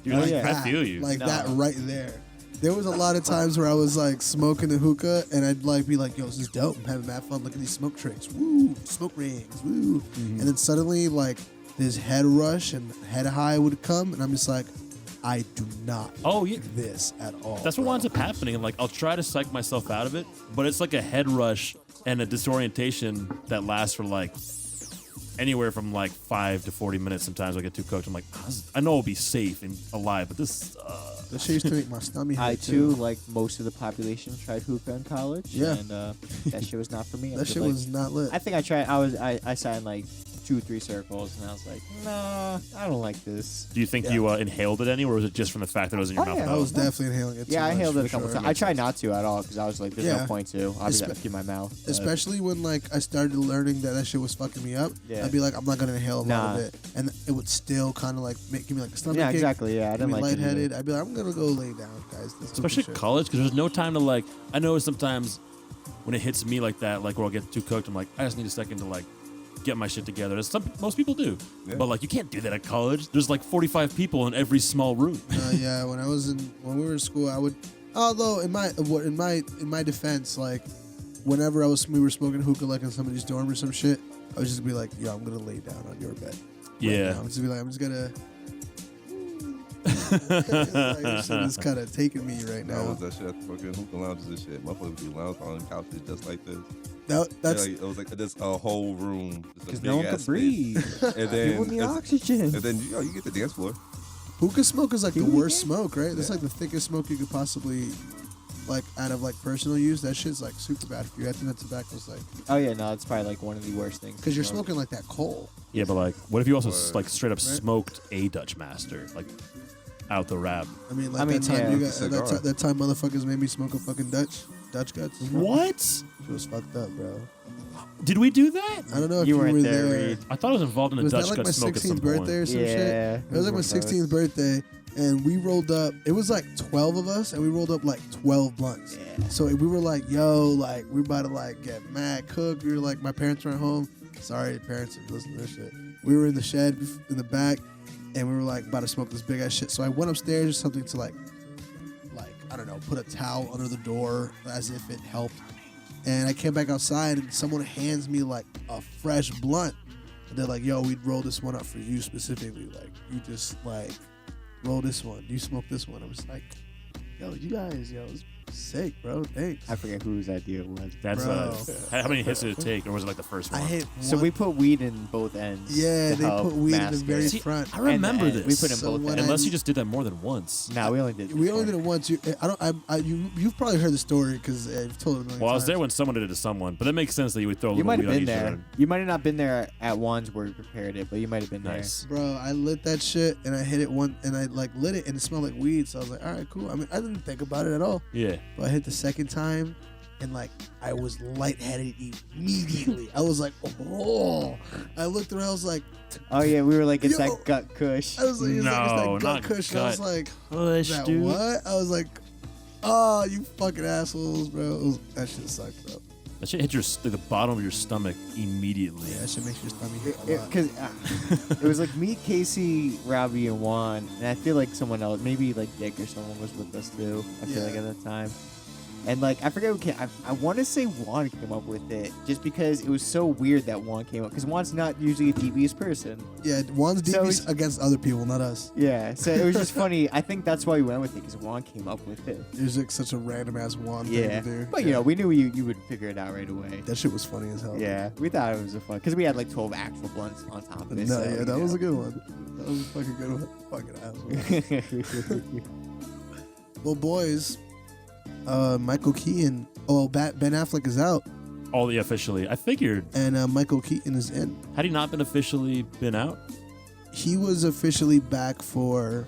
Dude, Oh, like, yeah. I feel you. Like No. that right there. There was a lot of times where I was like smoking the hookah and I'd like be like, yo, this is dope. I'm having mad fun. Look at these smoke tricks. Woo, smoke rings. Woo. And then suddenly like this head rush and head high would come and I'm just like, I do not Oh, like yeah. this at all. That's what bro. winds up happening. And like, I'll try to psych myself out of it, but it's like a head rush and a disorientation that lasts for like anywhere from like 5 to 40 minutes. Sometimes I get too cooked. I'm like, I know I'll be safe and alive, but this. That shit used to make my stomach I hurt too, like most of the population, tried hookah in college. Yeah. And that shit was not for me. That After, shit like, was not lit. I think I tried. I sat in like 2-3 circles, and I was like, nah, I don't like this. Do you think Yeah. you inhaled it any, or was it just from the fact that it was in your Oh, mouth? yeah. I was definitely inhaling it. Yeah, too I much, inhaled it for a couple sure. times. I tried not to at all because I was like, there's Yeah. no point to. I'll just Espe- have to keep my mouth. but- Especially when like I started learning that shit was fucking me up, Yeah. I'd be like, I'm not gonna inhale a lot Nah. of it, and it would still kind of like give me like a stomach Yeah, ache, exactly. Yeah, I give didn't me like it either. lightheaded. I'd be like, I'm gonna go lay down, guys. Let's do Especially this shit. college, because there's no time to like. I know sometimes when it hits me like that, like where I'll get too cooked, I'm like, I just need a second to like get my shit together, as most people do. Yeah. But like, you can't do that at college. There's like 45 people in every small room. Yeah, when we were in school, I would. Although in my defense, like whenever we were smoking hookah like in somebody's dorm or some shit, I would just be like, "Yo, I'm gonna lay down on your bed." Yeah. I'm just be like, I'm just gonna. Like, this shit is kind of taking me right I now. was that shit at the fucking hookah lounges and shit. Motherfuckers would be lounging on couches just like this. That's It was like just a whole room. Because no one could breathe. And then, People need oxygen. and then you get the dance floor. hookah smoke is like the Hookah? worst smoke, right? That's like the thickest smoke you could possibly, like, out of like personal use. That shit's like super bad for you. I think that tobacco's like, Oh yeah, no, it's probably like one of the worst things. because you're to smoke. smoking like that coal. Yeah, but like, what if you also Word. like straight up smoked a Dutch Master, like out the wrap? I mean, like I mean, that time yeah. you got Cigar. that time motherfuckers made me smoke a fucking Dutch guts. What? It was fucked up, bro. Did we do that? I don't know if You you, weren't were there, there. Reed. I thought I was involved in a Was Dutch that like gut my smoke at some 16th birthday point. or some Yeah, shit? It was like my one of those. 16th birthday, and we rolled up. It was like 12 of us, and we rolled up like 12 blunts. Yeah. So we were like, yo, like, we're about to like get mad cooked. We were like, my parents weren't home. Sorry, parents, if you listen to this shit. We were in the shed in the back, and we were like about to smoke this big ass shit. So I went upstairs or something to like, I don't know, put a towel under the door as if it helped. And I came back outside, and someone hands me like a fresh blunt. And they're like, yo, we'd roll this one up for you specifically. Like, you just like roll this one. You smoke this one. I was like, yo, you guys, yo, it's sick, bro. Thanks. I forget whose idea it was. That's Bro. how many hits did it take, or was it like the first one? I hit So one- we put weed in both ends. Yeah, to they help put weed in the mask very it. See, front. I remember And this. we put in So both when ends. Unless you just did that more than once. Nah, we only did. We only one. did it once. You've probably heard the story because I've told it a million Well, I was times. there when someone did it to someone, but that makes sense that you would throw a You little might weed have on been each there. other. You might have not been there at Juan's where we prepared it, but you might have been Nice. Bro, I lit that shit and I hit it and I like lit it and it smelled like weed. So I was like, all right, cool. I mean, I didn't think about it at all. Yeah. But I hit the second time and like I was lightheaded immediately. I was like, oh. I looked around. I was like, there. Oh yeah, we were like, it's Yo. that gut kush. I was like, it's No, that not gut cushion. I was gut. like, Push, that dude. what? I was like, oh, you fucking assholes, bro. That shit sucked, bro. That shit hit the bottom of your stomach immediately. Yeah, that shit makes your stomach hurt a lot. Because it was like me, Casey, Robbie, and Juan, and I feel like someone else, maybe like Dick or someone was with us too. I feel like Yeah. at that time. And like I forget what I want to say Juan came up with it just because it was so weird that Juan came up because Juan's not usually a devious person. Yeah, Juan's So devious it's- against other people, not us. Yeah, so it was just funny. I think that's why we went with it because Juan came up with it. It was like such a random ass Juan Yeah, thing to do. but you know we knew you would figure it out right away. That shit was funny as hell. Yeah, we thought it was a fun because we had like 12 actual blunts on top of it. No, so, yeah, that was a good one. That was a fucking good one. Fucking asshole. good. Well, boys, Michael Keaton. Oh, Ben Affleck is out, Oh, yeah, officially. I figured. and Michael Keaton is in. Had he not been officially been out? He was officially back for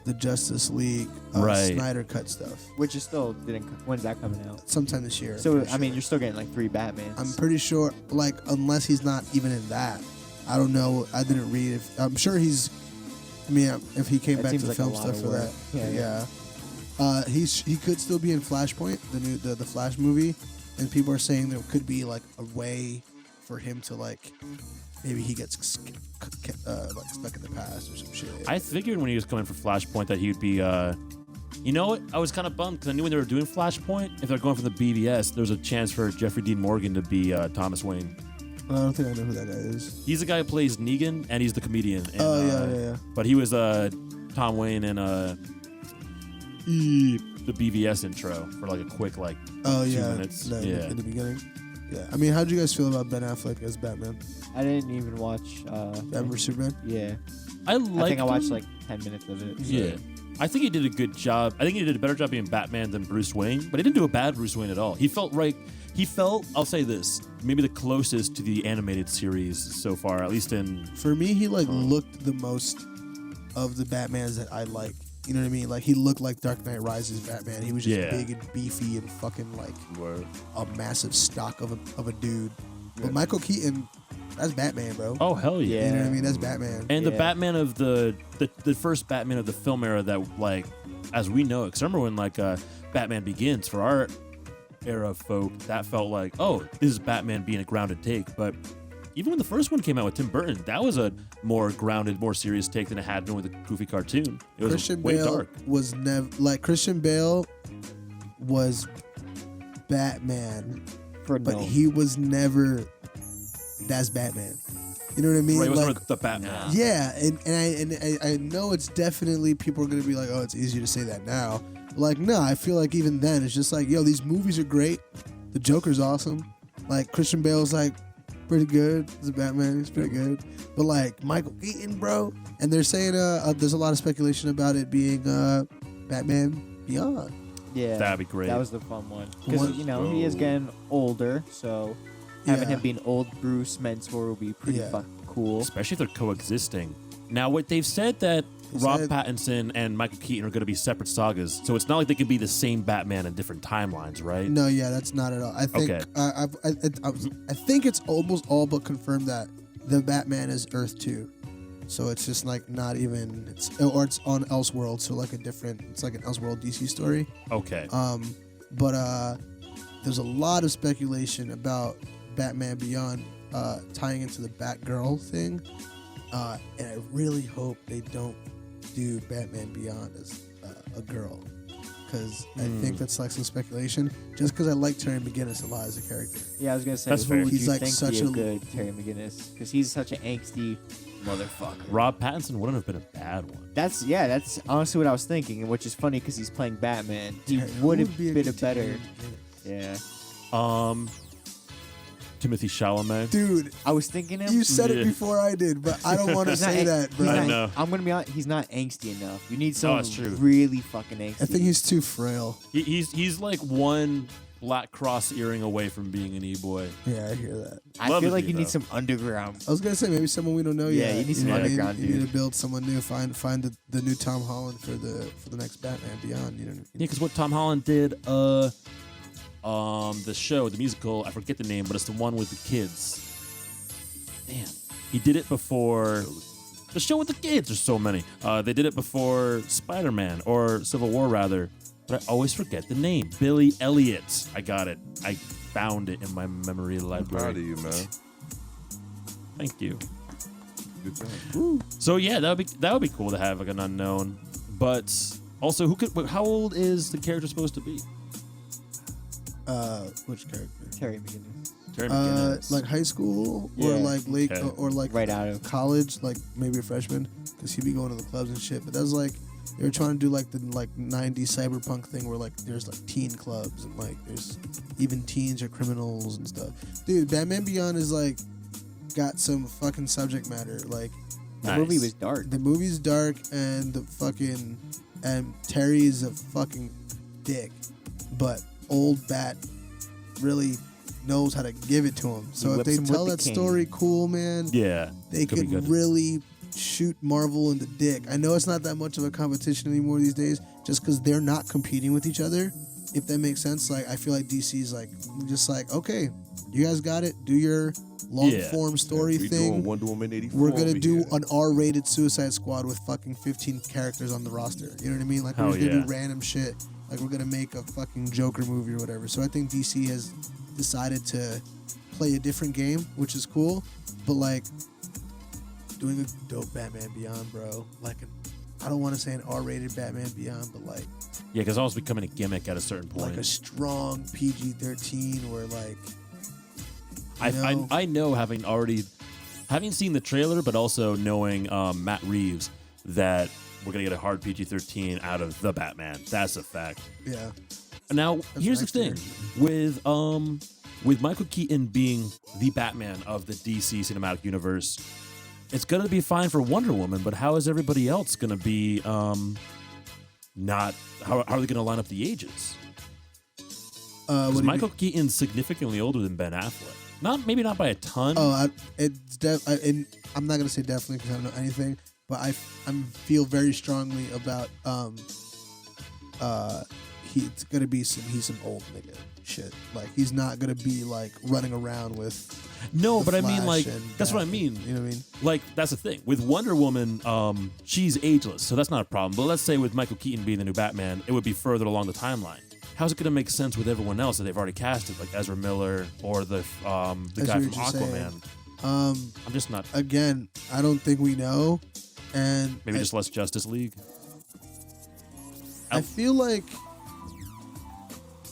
the Justice League Right. Snyder Cut stuff Which is still didn't. When's that coming out? sometime this year. I'm So pretty I mean, sure. you're still getting like 3 Batmans. I'm pretty sure, like, unless he's not even in that. I don't know. I didn't read if I'm sure he's. I mean, if he came That back to seems like a film lot stuff of for work. that, Yeah, yeah. He could still be in Flashpoint, the Flash movie, and people are saying there could be like a way for him to like maybe he gets like stuck in the past or some shit. I figured when he was coming for Flashpoint that he would be. You know what? I was kind of bummed because I knew when they were doing Flashpoint, if they're going for the BVS, there's a chance for Jeffrey Dean Morgan to be Thomas Wayne. I don't think I know who that guy is. He's the guy who plays Negan, and he's the comedian. And, Oh yeah. But he was Tom Wayne in the BVS intro for like a quick like Oh 2 yeah. minutes. No, Yeah. in the beginning. Yeah. I mean, how do you guys feel about Ben Affleck as Batman? I didn't even watch. Batman vs Superman. Yeah, I I think I watched him. like 10 minutes of it. Yeah. I think he did a good job. I think he did a better job being Batman than Bruce Wayne, but he didn't do a bad Bruce Wayne at all. He felt right. He felt, I'll say this, maybe the closest to the animated series so far, at least in. For me, he like looked the most of the Batmans that I like. You know what I mean? Like he looked like Dark Knight Rises Batman. He was just Yeah. big and beefy and fucking like Word. a massive stock of a dude. But Michael Keaton, that's Batman, bro. Oh, hell yeah. You know what I mean? That's Batman. And the Yeah. Batman of the first Batman of the film era that, like, as we know it, because remember when, like, Batman Begins, for our era of folk, that felt like, oh, this is Batman being a grounded take. But even when the first one came out with Tim Burton, that was a more grounded, more serious take than it had been with the goofy cartoon. It was Christian way Bale dark. was never like Christian Bale was Batman, but he was never that's Batman. You know what I mean? Right, it was like, never the Batman. yeah, and I know it's definitely people are gonna be like, oh, it's easier to say that now. Like, no, I feel like even then it's just like, yo, these movies are great. The Joker's awesome. Like Christian Bale's like pretty good as a Batman. He's pretty good. But like Michael Keaton, bro, and they're saying there's a lot of speculation about it being Batman Beyond. Yeah, That'd be great. That was the fun one because he is getting older, so having him being old Bruce mentor will be pretty fucking cool. Especially if they're coexisting. Now, what they've said that Rob Pattinson and Michael Keaton are going to be separate sagas, so it's not like they can be the same Batman in different timelines, right? No, yeah, that's not at all. I think I think it's almost all but confirmed that the Batman is Earth 2. So it's just like not even it's on Elseworld, so like it's like an Elseworld DC story. Okay. But there's a lot of speculation about Batman Beyond tying into the Batgirl thing. And I really hope they don't do Batman Beyond as a girl, because I think that's like some speculation. Just because I like Terry McGinnis a lot as a character. Yeah, I was gonna say, That's who fair. would He's you like think such be a a- good Terry McGinnis? Because he's such an angsty motherfucker. Rob Pattinson wouldn't have been a bad one. That's honestly what I was thinking, and which is funny because he's playing Batman. He Terry- would who have be been a good better. Terry McGinnis? Yeah, Timothy Chalamet. Dude, I was thinking him. you said Yeah. it before I did, but I don't want to He's not say ang- that, he's bro. I not- know. I'm gonna be honest. He's not angsty enough. You need someone that's true. really fucking angsty. I think he's too frail. He's like one Black Cross earring away from being an e-boy. Yeah, I hear that. I Love feel to like be, you need though. some underground. I was gonna say maybe someone we don't know Yeah, yet. you need some know what I mean? underground You need dude. to build someone new. Find the new Tom Holland for the next Batman Beyond. You know what I mean? Yeah, because what Tom Holland did, the show, the musical, I forget the name, but it's the one with the kids. Damn. He did it before the show with the kids. There's so many. They did it before Spider-Man or Civil War, rather. But I always forget the name. Billy Elliot. I got it. I found it in my memory I'm library. proud of you, man. Thank you. Good job. So yeah, that would be cool to have like an unknown. But also, how old is the character supposed to be? Which character? Terry McGinnis. Terry McGinnis. Like high school Yeah. or like late Okay. or like Right out of- college, like maybe a freshman, because he'd be going to the clubs and shit. But that's like they were trying to do like the 90s cyberpunk thing where like there's like teen clubs and like there's even teens are criminals and stuff. Dude, Batman Beyond is like got some fucking subject matter. Like The Nice. movie was dark. the movie's dark and the fucking and Terry's a fucking dick, but old Bat really knows how to give it to him. So if whips they him tell with that the cane. story cool, man, Yeah. they could be could good. really shoot Marvel in the dick. I know it's not that much of a competition anymore these days, just because they're not competing with each other. If that makes sense, like I feel like DC's like just like, okay, you guys got it. Do your long form story We thing. doing Wonder Woman 84. We're gonna over do here. an R-rated Suicide Squad with fucking 15 characters on the roster. You know what I mean? Like we're Hell just gonna yeah. do random shit. Like we're gonna make a fucking Joker movie or whatever. So I think DC has decided to play a different game, which is cool. But like doing a dope Batman Beyond, bro. Like I don't want to say an R-rated Batman Beyond, but like Yeah, because it's almost becoming a gimmick at a certain point. like a strong PG-13 where like I know having seen the trailer, but also knowing Matt Reeves, that we're gonna get a hard PG-13 out of the Batman. That's a fact. yeah. Now, here's the next thing with Michael Keaton being the Batman of the DC cinematic universe, it's gonna be fine for Wonder Woman, but how is everybody else gonna be not? How are they gonna line up the ages? What Because do you Michael Keaton's significantly older than Ben Affleck. Maybe not by a ton. and I'm not gonna say definitely because I don't know anything, but I feel very strongly about he's gonna be some old nigga shit. Like he's not gonna be like running around with No, the but I mean, Flash like, and that's what I Batman. mean. You know what I mean? Like, that's the thing. With Wonder Woman, she's ageless, so that's not a problem. But let's say with Michael Keaton being the new Batman, it would be further along the timeline. How's it going to make sense with everyone else that they've already casted, like Ezra Miller or the guy see from what you're Aquaman? saying. I'm just not. Again, I don't think we know, and Maybe just less Justice League. I feel like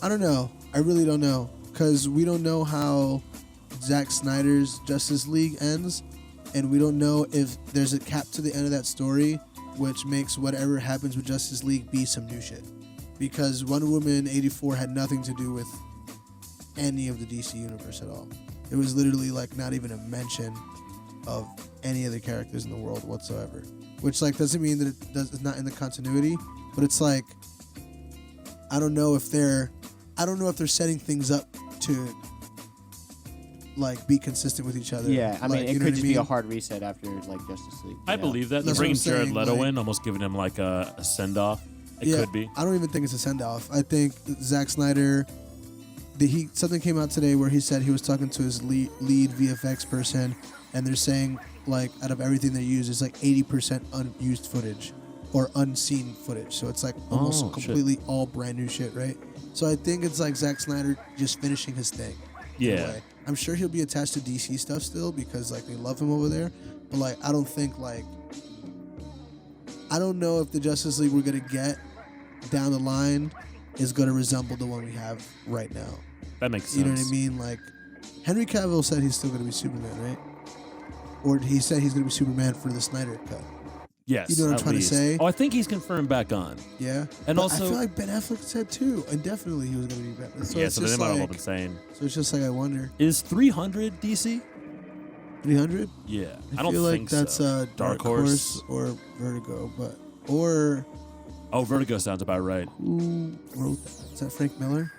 I don't know. I really don't know because we don't know how Zack Snyder's Justice League ends, and we don't know if there's a cap to the end of that story, which makes whatever happens with Justice League be some new shit. Because Wonder Woman 84 had nothing to do with any of the DC universe at all. It was literally like not even a mention of any of the characters in the world whatsoever. Which like doesn't mean that it's not in the continuity, but it's like I don't know if they're setting things up to like be consistent with it other. Yeah, I mean, Like, it you know could what just I be a mean? hard reset after like Justice League. I believe that. They're That's what bringing I'm Jared saying, Leto like- in, almost giving him like a send off. It Yeah, could be. I don't even think it's a send off. I think Zack Snyder. Something came out today where he said he was talking to his lead VFX person, and they're saying like out of everything they use, it's like 80% unused footage or unseen footage. So it's like almost Oh, shit. completely all brand new shit, right? So I think it's like Zack Snyder just finishing his thing. in a Yeah. way. I'm sure he'll be attached to DC stuff still because like they love him over there, but like I don't know if the Justice League we're gonna get down the line is gonna resemble the one we have right now. That makes sense. You know what I mean? Like, Henry Cavill said he's still going to be Superman, right? Or he said he's going to be Superman for the Snyder cut. Yes. You know what I'm at trying to least. say? Oh, I think he's confirmed back on. Yeah. And But also- I feel like Ben Affleck said too, and definitely he was going to be Batman. So Yeah, it's so they just might have all like, been saying. so it's just like I wonder, Is 300 DC? 300. Yeah. I I don't feel like think that's so. Dark Horse or Vertigo, or Oh, Vertigo sounds about right. who wrote that? Is that Frank Miller?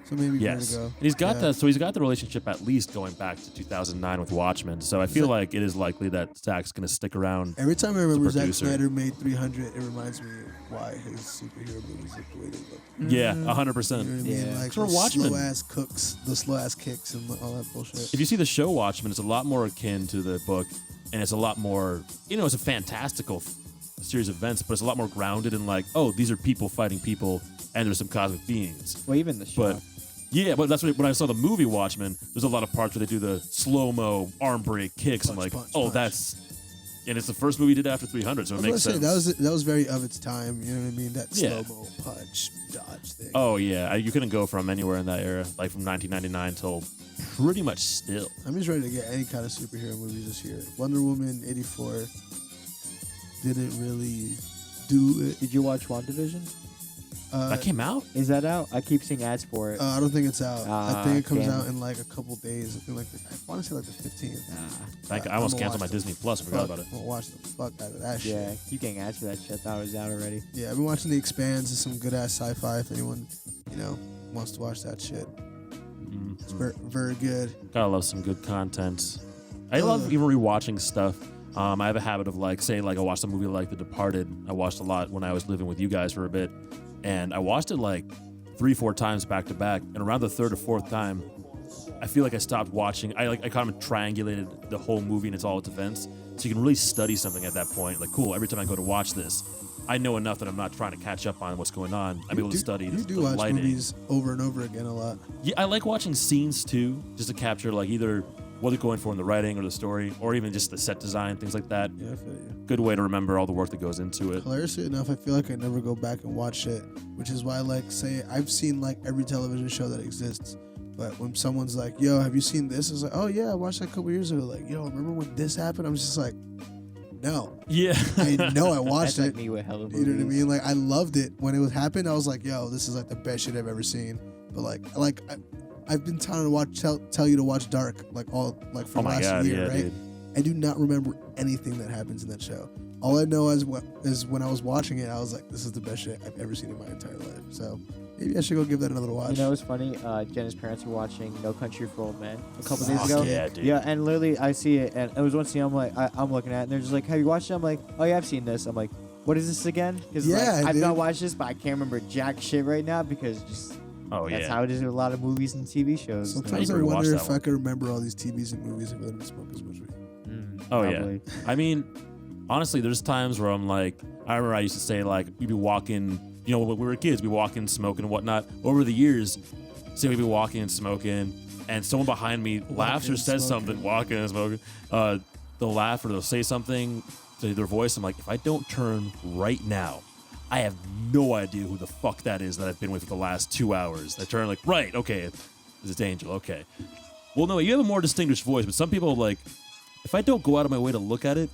So maybe Yes. Vertigo. And he's got Yeah. that. So he's got the relationship at least going back to 2009 with Watchmen. So I feel like it is likely that Zack's going to stick around. Every time I remember Zack producer. Snyder made 300, it reminds me why his superhero movies look the way they look. Yeah, You 100%. know what I mean? Yeah. Like For the Watchmen. slow ass kicks and all that bullshit. If you see the show Watchmen, it's a lot more akin to the book, and it's a lot more, it's a fantastical series of events, but it's a lot more grounded in like, oh, these are people fighting people, and there's some cosmic beings. Well, even the show. But yeah, but that's when I saw the movie Watchmen, there's a lot of parts where they do the slow-mo arm break kicks. I'm Punch, like, punch, oh, punch. that's, and it's the first movie he did after 300, so it I makes was gonna sense. say that was very of its time. You know what I mean? That Yeah. slow mo punch dodge thing. Oh yeah, you couldn't go from anywhere in that era, like from 1999 till pretty much still. I'm just ready to get any kind of superhero movies this year. Wonder Woman 84 didn't really do it. Did you watch WandaVision? That came out. Is that out? I keep seeing ads for it. I don't think it's out. I think it comes damn. out in like a couple days. I think I want to say like the 15th. I almost I'ma canceled my watch Disney Plus. I forgot about it. I'm gonna watch the fuck out of that shit. Yeah, keep getting ads for that shit. I thought it was out already. Yeah, I've been watching The Expanse. It's some good ass sci-fi. If anyone, wants to watch that shit, it's very, very good. Gotta love some good content. I love even rewatching stuff. I have a habit of like, say, like I watched a movie like The Departed. I watched a lot when I was living with you guys for a bit, and I watched it like 3-4 times back to back. And around the third or fourth time, I feel like I stopped watching. I kind of triangulated the whole movie and all its events, so you can really study something at that point. Like, cool. Every time I go to watch this, I know enough that I'm not trying to catch up on what's going on. I'm able to study You do the watch lighting. movies over and over again a lot. Yeah, I like watching scenes too, just to capture like either what they're going for in the writing or the story, or even just the set design, things like that. Yeah, I feel you. Good way to remember all the work that goes into it. Hilariously enough, I feel like I never go back and watch it, which is why, like, say I've seen like every television show that exists. But when someone's like, "Yo, have you seen this?" It's like, "Oh yeah, I watched that a couple years ago." Like, "Yo, remember when this happened?" I'm just like, "No, Yeah. I know I watched That's it." like me with hella movies. You know what I mean? Like, I loved it when it happened. I was like, "Yo, this is like the best shit I've ever seen." But I've been trying to tell you to watch Dark for Oh my last God, year, yeah, right? dude. I do not remember anything that happens in that show. All I know is when I was watching it, I was like, "This is the best shit I've ever seen in my entire life." So maybe I should go give that another watch. You know, it's funny. Jenna's parents were watching No Country for Old Men a couple days Fuck ago. yeah, dude. Yeah, and literally, I see it, and it was one scene. I'm like, I'm looking at, it, and they're just like, "Have you watched it?" I'm like, "Oh yeah, I've seen this." I'm like, "What is this again?" Because Yeah, I've dude. not watched this, but I can't remember jack shit right now because just Oh that's yeah. how it is with a lot of movies and TV shows. Sometimes you I rewatch wonder that if one. I could remember all these TVs and movies if I didn't smoke as much weed. Oh Probably. yeah. I mean, honestly, there's times where I'm like, I remember I used to say like, we'd be walking, when we were kids, we'd be walking, smoking and whatnot. Over the years, say we'd be walking and smoking, and someone behind me laughs or and says smoking. something, walking and smoking, they'll laugh or they'll say something to their voice. I'm like, if I don't turn right now, I have no idea who the fuck that is that I've been with for the last 2 hours. I turn like, right, okay, it's Angel, okay. Well, no, you have a more distinguished voice, but some people like, if I don't go out of my way to look at it,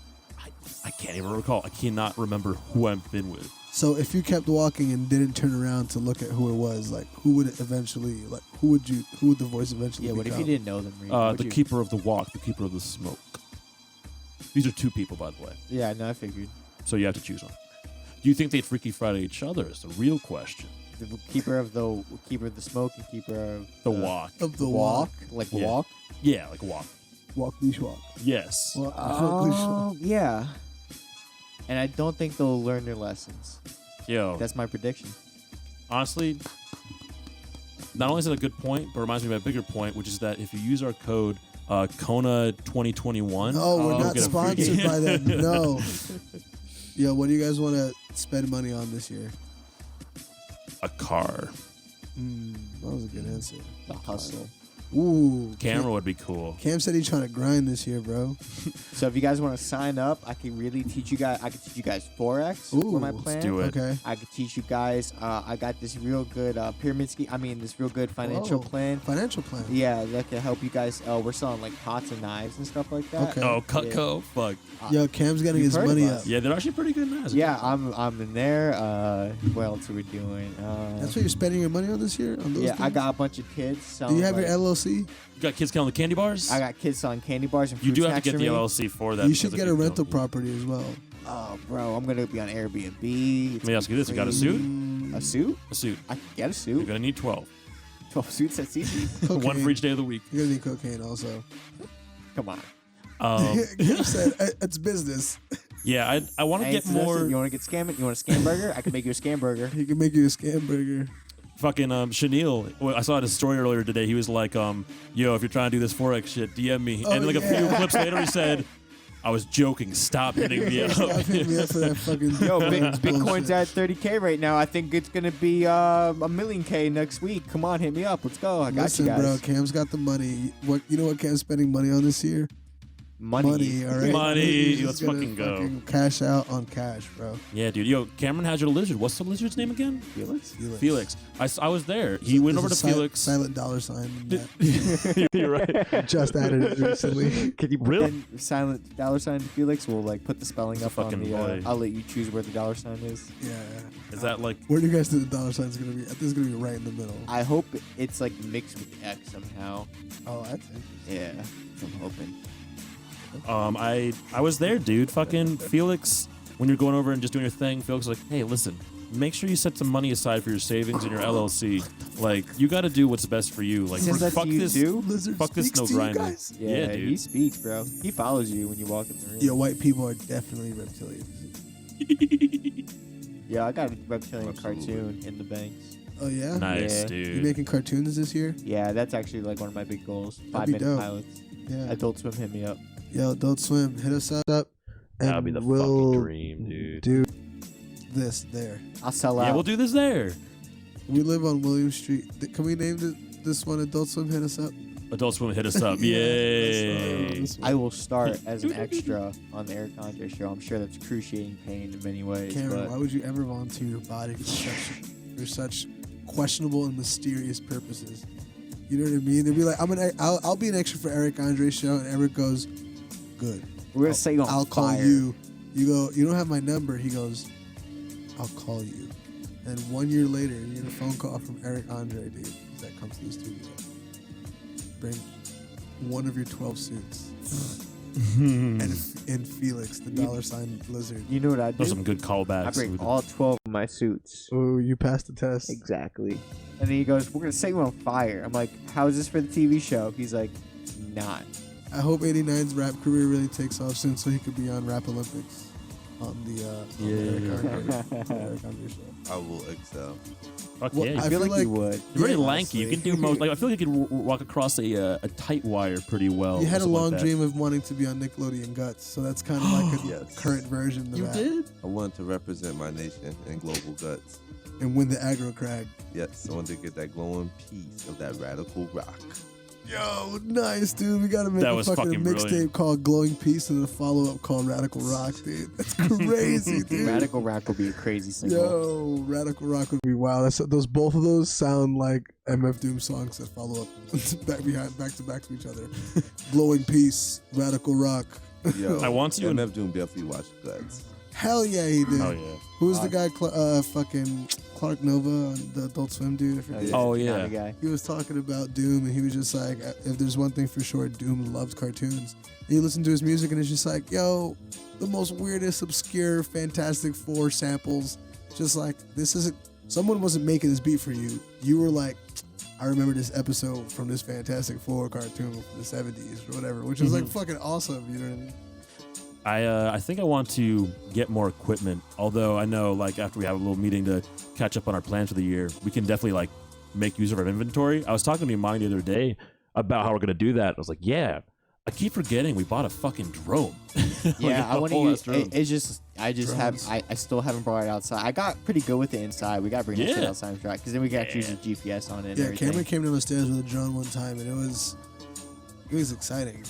I can't even recall. I cannot remember who I've been with. So if you kept walking and didn't turn around to look at who it was, like who would it eventually, like who would the voice eventually Yeah, what if become? you didn't know them? Reed? The Would you- keeper of the walk, the keeper of the smoke. These are two people, by the way. Yeah, no, I figured. So you have to choose one. Do you think they'd Freaky Friday each other? Is the real question. The keeper of the smoke and keeper of The walk. Of the walk, like Yeah. walk. Yeah, like a walk. Walk, leash, walk. Yes. Walk, Oh, yeah. And I don't think they'll learn their lessons. Yo, That's my prediction. honestly, not only is it a good point, but it reminds me of a bigger point, which is that if you use our code Kona 2021, No, we're you'll not get a free- sponsored by them. No. Yo, what do you guys want to spend money on this year? a car. That was a good answer. The hustle. Ooh, Camera would be cool. Cam said he's trying to grind this year, bro. So if you guys want to sign up, I can really teach you guys. I can teach you guys Forex for my Ooh, let's plan. do it. Okay. I can teach you guys. I got this real good pyramid scheme. I mean, this real good financial Whoa. plan. Financial plan. Yeah, that can help you guys. We're selling like pots and knives and stuff like that. Okay. Oh, Cutco. Fuck. Yo, Cam's getting You've his heard money of up. us. Yeah, they're actually pretty good knives. Yeah, I'm in there. What else are we doing? That's what you're spending your money on this year? On those Yeah, I things? got a bunch of kids. Do Selling, you have like, your LLC? You got kids selling the candy bars? I got kids selling candy bars and You fruit do have to snacks get for the me. LLC for that. You should because get if a you rental don't- property as well. Oh, bro, I'm gonna be on Airbnb. Let me ask you this: you got a suit? A suit? A suit. I can get a You're suit. gonna need 12. 12 suits. That's easy. One Cocaine. for each day of the week. You're gonna need cocaine also. Come on. Cam said it's business. Yeah, I want to Hey, get so that's it. more. You want to get scam? You want a scam burger? I can make you a scam burger. He can make you a scam burger. Fucking Chenille, well, I saw his story earlier today. He was like, yo, if you're trying to do this Forex shit, DM me. Oh, and like a few yeah. clips later, he said, I was joking. Stop hitting me up. Stop hitting me up for that fucking. Yo, Bitcoin's bullshit. at 30K right now. I think it's gonna be a million K next week. Come on, hit me up. Let's go. I got Listen, you guys. bro, Cam's got the money. What you know? What Cam's spending money on this year? Money. All right. Money. He's Let's gonna fucking go. Cash out on cash, bro. Yeah, dude. Yo, Cameron has your lizard. What's the lizard's name again? Felix? Felix. I was there. He went There's over a to Felix. Silent dollar sign. In that. You're right. Just added it recently. Could you put Really? in silent dollar sign to Felix? We'll like put the spelling He's a up on fucking the. boy. I'll let you choose where the dollar sign is. Yeah. Is that like. Where do you guys think the dollar sign's gonna be? I think it's gonna be right in the middle. I hope it's like mixed with X somehow. Oh, that's it. Yeah, I'm hoping. I was there, dude. Fucking Felix, when you're going over and just doing your thing, Felix was like, hey, listen, make sure you set some money aside for your savings and your LLC. Like, you got to do what's best for you. Like, He says that fuck to you this. too? Lizard Fuck this speaks no to you grinding. guys? Yeah, he dude. speaks, bro. He follows you when you walk in the room. Yeah, white people are definitely reptilians. Yeah, I got a reptilian Absolutely. cartoon in the banks. Oh yeah. Nice, Yeah. dude. You making cartoons this year? Yeah, that's actually like one of my big goals. That'd 5 be minute dope. pilots. Yeah. Adult Swim hit me up. Yo, Adult Swim, hit us up. And That'd be the we'll fucking dream, dude. do this there. I'll sell out. Yeah, we'll do this there. We live on William Street. Can we name this one Adult Swim? Hit us up. Adult Swim hit us up. Yeah, Yay. that's I will start as an extra on the Eric Andre show. I'm sure that's excruciating pain in many ways. Cameron, but why would you ever volunteer your body for such questionable and mysterious purposes? You know what I mean? They'd be like, I'll be an extra for Eric Andre's show, and Eric goes, good. we're gonna say you on I'll call fire. you. You go, you don't have my number. He goes, I'll call you. And 1 year later, you get a phone call from Eric Andre, dude, that comes to the studio. Bring one of your 12 suits. and Felix, the dollar sign lizard. You know what I do? Those are some good callbacks. I bring all 12 of my suits. Oh, you passed the test. Exactly. And then he goes, we're gonna set you on fire. I'm like, how is this for the TV show? He's like, not. I hope 89's rap career really takes off soon so he could be on Rap Olympics on the Eric Andre show. I will excel. Fuck Well, yeah. I I feel feel like you like- would. You're very Yeah, lanky. You honestly. can do most. Like I feel like you could walk across a tight wire pretty well. You or had a something long like that. dream of wanting to be on Nickelodeon Guts, so that's kind of like a Yes. current version of You that. did? I wanted to represent my nation in Global Guts. And win the aggro crag. Yes, I wanted to get that glowing piece of that radical rock. Yo, nice, dude. We gotta make That a was fucking fucking mixtape brilliant. called Glowing Peace and a follow-up called Radical Rock, dude. That's crazy, dude. Radical Rock will be a crazy single. Yo, Radical Rock would be wild. Both of those sound like MF Doom songs that follow up back to back to each other. Glowing Peace, Radical Rock. Yo, I want to- MF Doom definitely watched Guts. Hell yeah, he did. Oh yeah. Who was the guy? Fucking Clark Nova on the Adult Swim, dude. I forget. Oh, Not yeah. the guy. He was talking about Doom, and he was just like, if there's one thing for sure, Doom loves cartoons. And you listen to his music, and it's just like, yo, the most weirdest, obscure, Fantastic Four samples. Just like, this isn't, someone wasn't making this beat for you. You were like, I remember this episode from this Fantastic Four cartoon from the 70s or whatever, which is like fucking awesome, you know what I mean? I think I want to get more equipment. Although I know, like, after we have a little meeting to catch up on our plans for the year, we can definitely like make use of our inventory. I was talking to Imani the other day about how we're gonna do that. I was like, yeah, I keep forgetting we bought a fucking drone. Yeah, I want to use. drone. It's just, I just Drones. have. I still haven't brought it outside. I got pretty good with it inside. We got to bring that shit Yeah. outside and try because then we got to use the GPS on it. And Yeah, everything. Cameron came down the stairs with a drone one time, and it was exciting.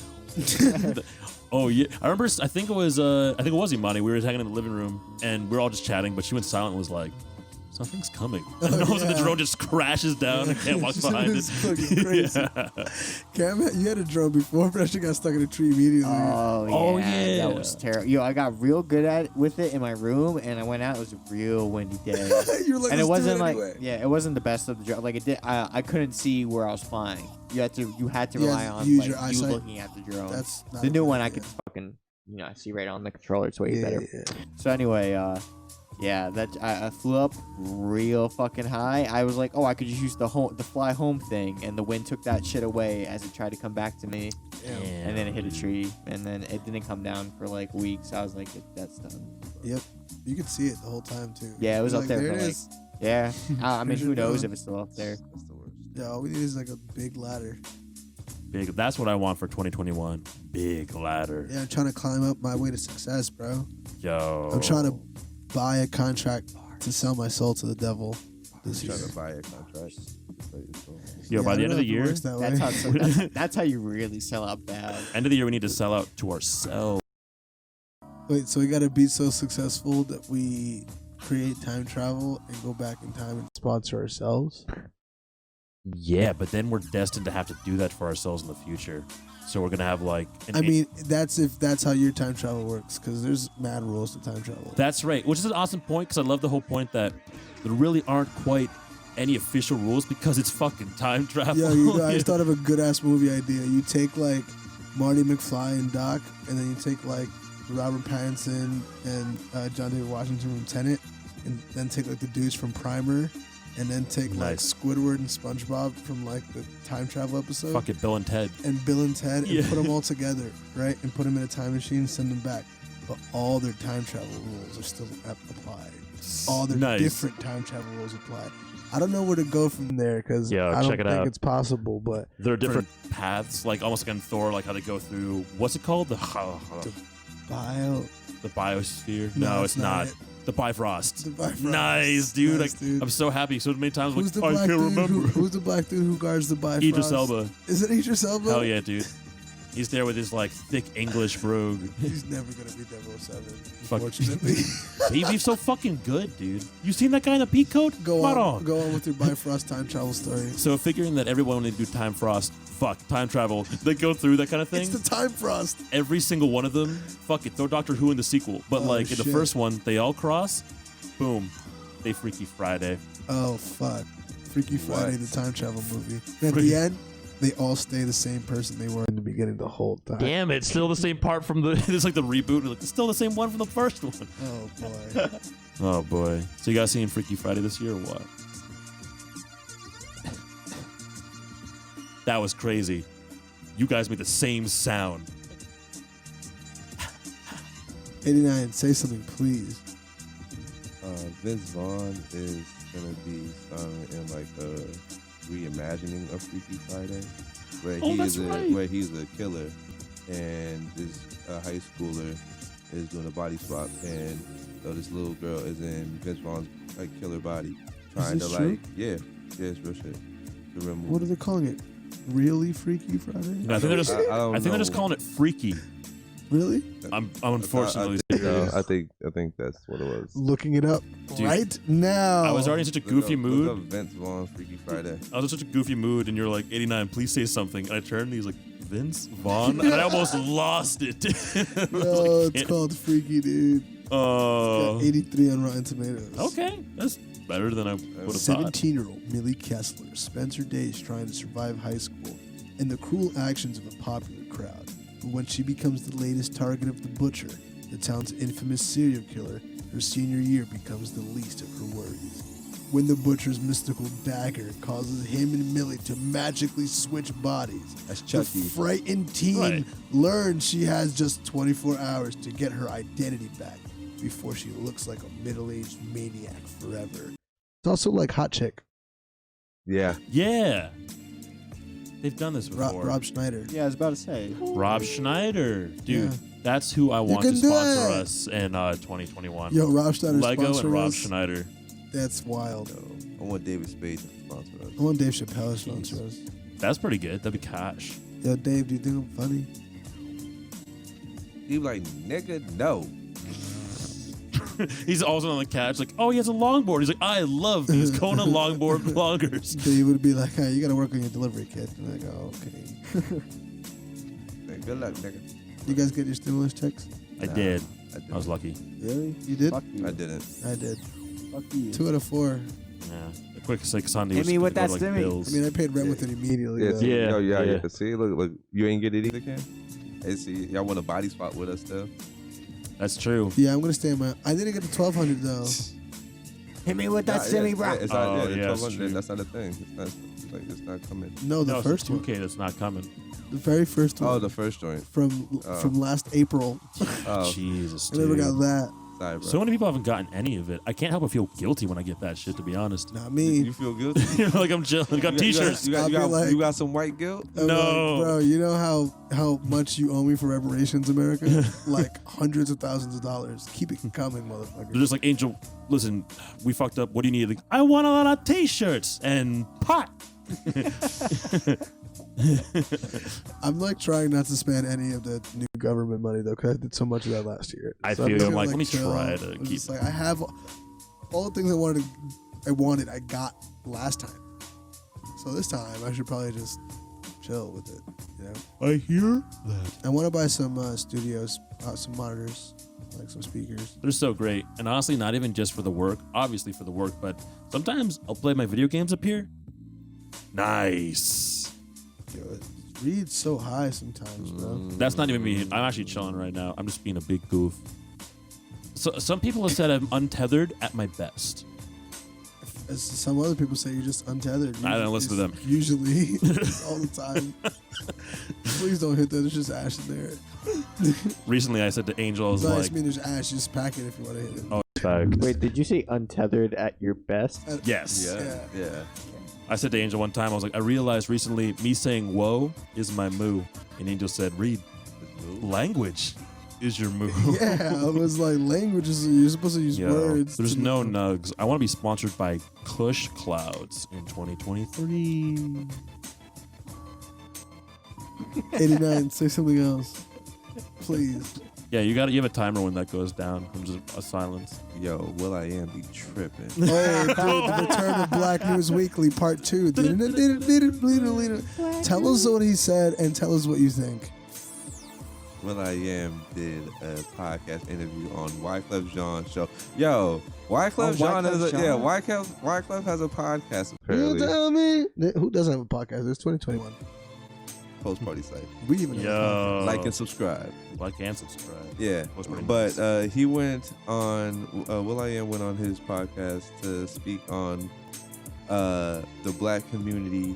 Oh yeah, I remember. I think it was Imani. We were hanging in the living room and we were all just chatting, but she went silent and was like, "Something's coming." And all of a sudden the yeah. drone just crashes down and can't walk behind it. It's fucking crazy. Yeah. Cam, you had a drone before, but that shit got stuck in a tree immediately. Oh yeah, yeah. that was terrible. Yo, I got real good at it with it in my room, and I went out. It was a real windy day, You're like, and it "Let's do wasn't like, anyway." yeah, it wasn't the best of the drone. Like it did, I couldn't see where I was flying. You had to You rely had to on use like your you eyesight. looking at the drone. That's not The a new good one I idea. could fucking, I see right on the controller. It's way better. Yeah. So anyway, yeah, that I flew up real fucking high. I was like, oh, I could just use the fly home thing, and the wind took that shit away as it tried to come back to me, and then it hit a tree, and then it didn't come down for like weeks. I was like, that's done. Yep. You could see it the whole time too. Yeah, it was You're up there There for it like, is. yeah. I mean, Here's who your knows drone. if it's still up there? That's the worst. Yeah, all we need is like a big ladder. Big. That's what I want for 2021. Big ladder. Yeah, I'm trying to climb up my way to success, bro. Yo. I'm trying to buy a contract to sell my soul to the devil this year. Trying to buy a contract. Yo, by I the don't end of know the if it year, works that That's way. how that's how you really sell out bad. end of the year, we need to sell out to ourselves. Wait, so we gotta be so successful that we create time travel and go back in time and sponsor ourselves? Yeah, but then we're destined to have to do that for ourselves in the future. So we're gonna have like. I mean, that's if that's how your time travel works, because there's mad rules to time travel. That's right, which is an awesome point because I love the whole point that there really aren't quite any official rules because it's fucking time travel. Yeah, I just thought of a good ass movie idea. You take like Marty McFly and Doc, and then you take like Robert Pattinson and John David Washington from Tenet, and then take like the dudes from Primer, and then take like Nice. Squidward and SpongeBob from like the time travel episode, Fuck it, Bill and Ted. and Bill and Ted, and Yeah. put them all together, right? And put them in a time machine, send them back. But all their time travel rules are still applied. All their Nice. different time travel rules apply. I don't know where to go from there because Yo, I don't check it think out. it's possible, but There are different paths, like almost like in Thor, like how they go through. What's it called? The bio. biosphere? No, No, it's it's not not. it. The Bifrost. The Bifrost. Nice, dude. Nice, dude. I'm so happy. So many times, Who's the like, I black can't dude? remember. Who's the black dude who guards the Bifrost? Idris Elba. Is it Idris Elba? Hell yeah, dude. He's there with his like thick English brogue. He's never gonna be 007. Fuck. Unfortunately. He's so fucking good, dude. You seen that guy in a peak coat? Go Spot on with your Bifrost time travel story. So figuring that everyone when they do time travel, they go through that kind of thing. It's the time frost. Every single one of them, fuck it, throw Doctor Who in the sequel. But Oh, like in the shit. first one, they all cross, boom, they Freaky Friday. Oh fuck. Freaky Friday, What? the time travel movie. And at the end, they all stay the same person they were in the beginning the whole time. Damn it, still the same part from the, it's like the reboot, like, it's still the same one from the first one. Oh boy. Oh boy. So you guys seen Freaky Friday this year or what? That was crazy. You guys made the same sound. 89, say something, please. Vince Vaughn is gonna be in like a reimagining of Freaky Friday, where Oh, that's right. where he's a killer, and this high schooler is doing a body swap, and this little girl is in Vince Vaughn's like killer body, trying to this like true? yeah, it's real shit. The real movie. What are they calling it? Really Freaky Friday? No, I think they're just calling it Freaky. Really? I'm unfortunately. I think that's what it was. Looking it up Dude, right now. I was already in such a goofy mood. Look up Vince Vaughn's Freaky Friday. I was in such a goofy mood, and you're like, 89, please say something. And I turned, and he's like, Vince Vaughn? And I almost lost it. Yo, it's called Freaky, dude. Oh. Got 83 on Rotten Tomatoes. Okay, that's better than I would have thought. 17-year-old Millie Kessler spends her days trying to survive high school and the cruel actions of a popular crowd. But when she becomes the latest target of the Butcher, the town's infamous serial killer, her senior year becomes the least of her worries. When the Butcher's mystical dagger causes him and Millie to magically switch bodies, That's the Chucky. frightened teen learns she has just 24 hours to get her identity back before she looks like a middle-aged maniac forever. It's also like Hot Chick. Yeah. Yeah. They've done this before. Rob Schneider. Yeah, I was about to say. Rob Schneider. Dude, Yeah. that's who I want to can do sponsor it. us in 2021. Yo, Rob Schneider Lego sponsor and Rob us. Schneider. That's wild. I want David Spade to sponsor us. I want Dave Chappelle to sponsor us. That's pretty good. That'd be cash. Yo, Dave, do you think I'm funny? He was like, nigga, no. He's also on the couch like, oh, he has a longboard. He's like, I love these Kona longboard vloggers. Dave would be like, hey, you got to work on your delivery, kid. And I go, okay. Hey, good luck, nigga. You guys get your stimulus checks? I did. I did. I was lucky. Really? You did? Fuck you. I didn't. I did. Fuck you. 2 out of 4. Yeah. The quick 6 Sunday Hit was me gonna with go that to, like, stimmy. bills. I mean, I paid rent with it immediately. Yeah, though. see, Yeah, yeah. yeah. See, look, you ain't get it either, Cam? Hey, see, y'all want a body spot with us still? That's true. Yeah, I'm going to stay in my... I didn't get the 1,200, though. Hit me with that Yeah, stimmy, bro. It's not, Oh, yeah, yeah, it's 1200, true. that's not a thing. It's not coming. No, the No, first it's a one. 2K that's not coming. The very first one. Oh, the first joint. From last April. Oh, Jesus, I never dude. got that. sorry, bro. So many people haven't gotten any of it. I can't help but feel guilty when I get that shit, to be honest. Not me. You feel guilty? Like I'm chilling. I got t-shirts. You I'll be like- you got some white guilt? I'm No. like, bro, you know how much you owe me for reparations, America? Like hundreds of thousands of dollars. Keep it coming, motherfucker. They're just like, Angel, listen, we fucked up. What do you need? Like, I want a lot of t-shirts and pot. I'm like trying not to spend any of the new government money though, because I did so much of that last year. I So feel just I'm gonna, like, let me chill. try to I'm keep- just like, I have all the things I got last time. So this time I should probably just chill with it. You know? I hear that. I want to buy some studios, some monitors, like some speakers. They're so great. And honestly, not even just for the work, obviously for the work, but sometimes I'll play my video games up here. Nice. Yo, it reads so high sometimes, bro. That's not even me. I'm actually chilling right now. I'm just being a big goof. So some people have said I'm untethered at my best. As some other people say, you're just untethered. I don't listen to them. Usually, all the time. Please don't hit that. There's just ash in there. Recently, I said to Angel, I was No, I like, just mean there's ash. Just pack it if you want to hit it. oh, facts. Wait, did you say untethered at your best? Yes. Yeah. I said to Angel one time, I was like, I realized recently me saying whoa is my moo. And Angel said, Reed, language is your moo. Yeah, I was like, languages. You're supposed to use Yo, words. there's to- no nugs. I want to be sponsored by Kush Clouds in 2023. 89. Say something else, please. Yeah, you have a timer when that goes down. I'm just a silence. Yo, Will I Am be tripping? Oh, dude, the return of Black News Weekly Part 2. Tell us what he said and tell us what you think. Will I Am did a podcast interview on Wyclef Jean's show. Yo, Wyclef Jean Wyclef is Jean? Wyclef has a podcast You apparently. tell me. Who doesn't have a podcast? It's 2021. PostPartyCyph. We even have a Yo. Like and subscribe. Like and subscribe. Yeah, That's pretty but nice. he went on. Will I Am went on his podcast to speak on the black community,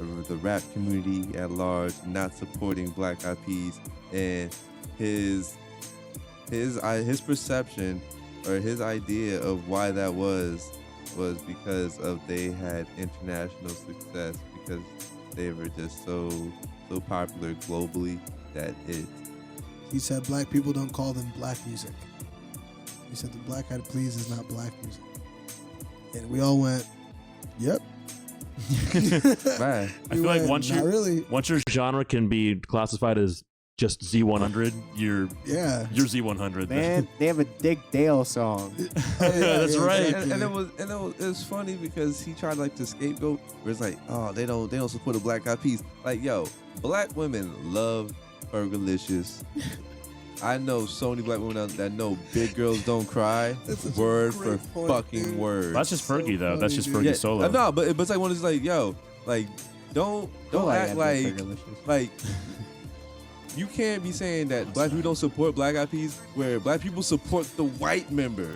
the rap community at large, not supporting Black Eyed Peas, and his perception or his idea of why that was because of they had international success because they were just so popular globally that it. He said black people don't call them black music. He said the Black Eyed Peas is not black music. And we all went, yep. Man, I feel like once not really. your genre can be classified as just Z100, you're Yeah. Z100. Man, they have a Dick Dale song. That's right. and it was funny because he tried like to scapegoat where it's like, oh, they don't support the Black Eyed Peas. Like, yo, black women love Fergalicious. I know so many black women that know Big Girls Don't Cry word for point, fucking dude. word. That's just Fergie though. That's just funny, Fergie dude. solo. No, but it's like one is like, yo, like don't act like you can't be saying that black people don't support Black Eyed Peas where black people support the white member.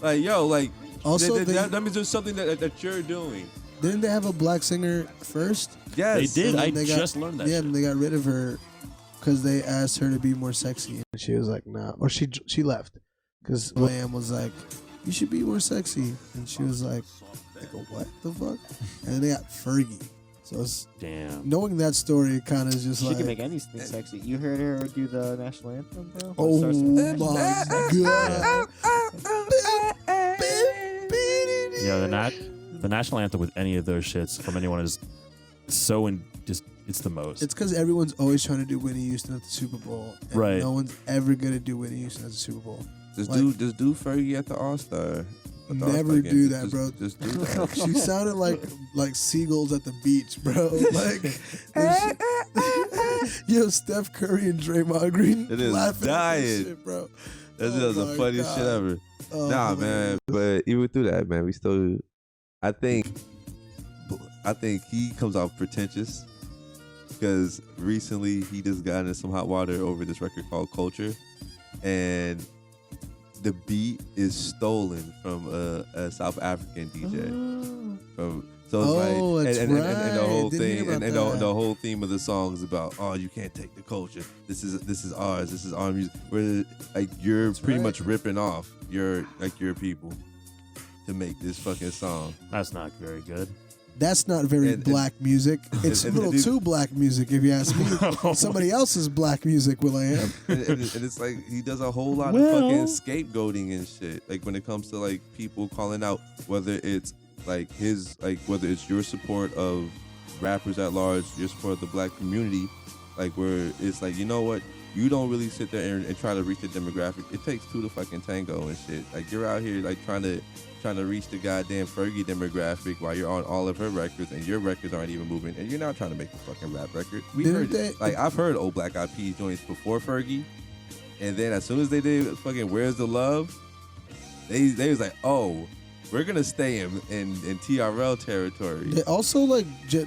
Like, yo, like Also, that means there's something that you're doing. Didn't they have a black singer first? Yes, They did. And I then just learned that. Yeah, shit. and they got rid of her because they asked her to be more sexy, and she was like, "Nah," or she left because Lamb was like, "You should be more sexy," and she was like, "What the fuck?" And then they got Fergie. So it's, Damn. knowing that story kind of just She like, can make anything sexy. You heard her do the national anthem, bro? oh Starts with- my god. Yeah, the national anthem with any of those shits from anyone is so it's the most. It's because everyone's always trying to do Whitney Houston at the Super Bowl, and Right. no one's ever gonna do Whitney Houston at the Super Bowl. Just Like- do Fergie at the All-Star. At the Never All-Star game. do that, bro. Just do that. She sounded like seagulls at the beach, bro. Like, yo, Steph Curry and Draymond Green It is laughing at dying. this shit, bro. That's Oh just the my funniest shit God. ever. Oh, Nah, man. But even through that, man, we still. I think he comes out pretentious because recently he just got into some hot water over this record called Culture, and the beat is stolen from a South African DJ. So it's Oh, like, that's and the whole right. Didn't hear thing, about and that. the whole theme of the song is about, oh, you can't take the culture. This is ours. This is our music. Where like you're pretty right. much ripping off your people to make this fucking song. That's not very good. That's not very And- black music. It's a and- little too black music, if you ask me. Somebody else's black music, Will.i.am. and it's like he does a whole lot Well- of fucking scapegoating and shit. Like when it comes to like people calling out whether it's like whether it's your support of rappers at large, your support of the black community, like where it's like, you know what, you don't really sit there and try to reach the demographic. It takes two to fucking tango and shit. Like you're out here like trying to reach the goddamn Fergie demographic while you're on all of her records and your records aren't even moving and you're not trying to make a fucking rap record. I've heard old Black Eyed Peas joints before Fergie, and then as soon as they did fucking Where's the Love, they was like, oh, we're gonna stay in TRL territory. They also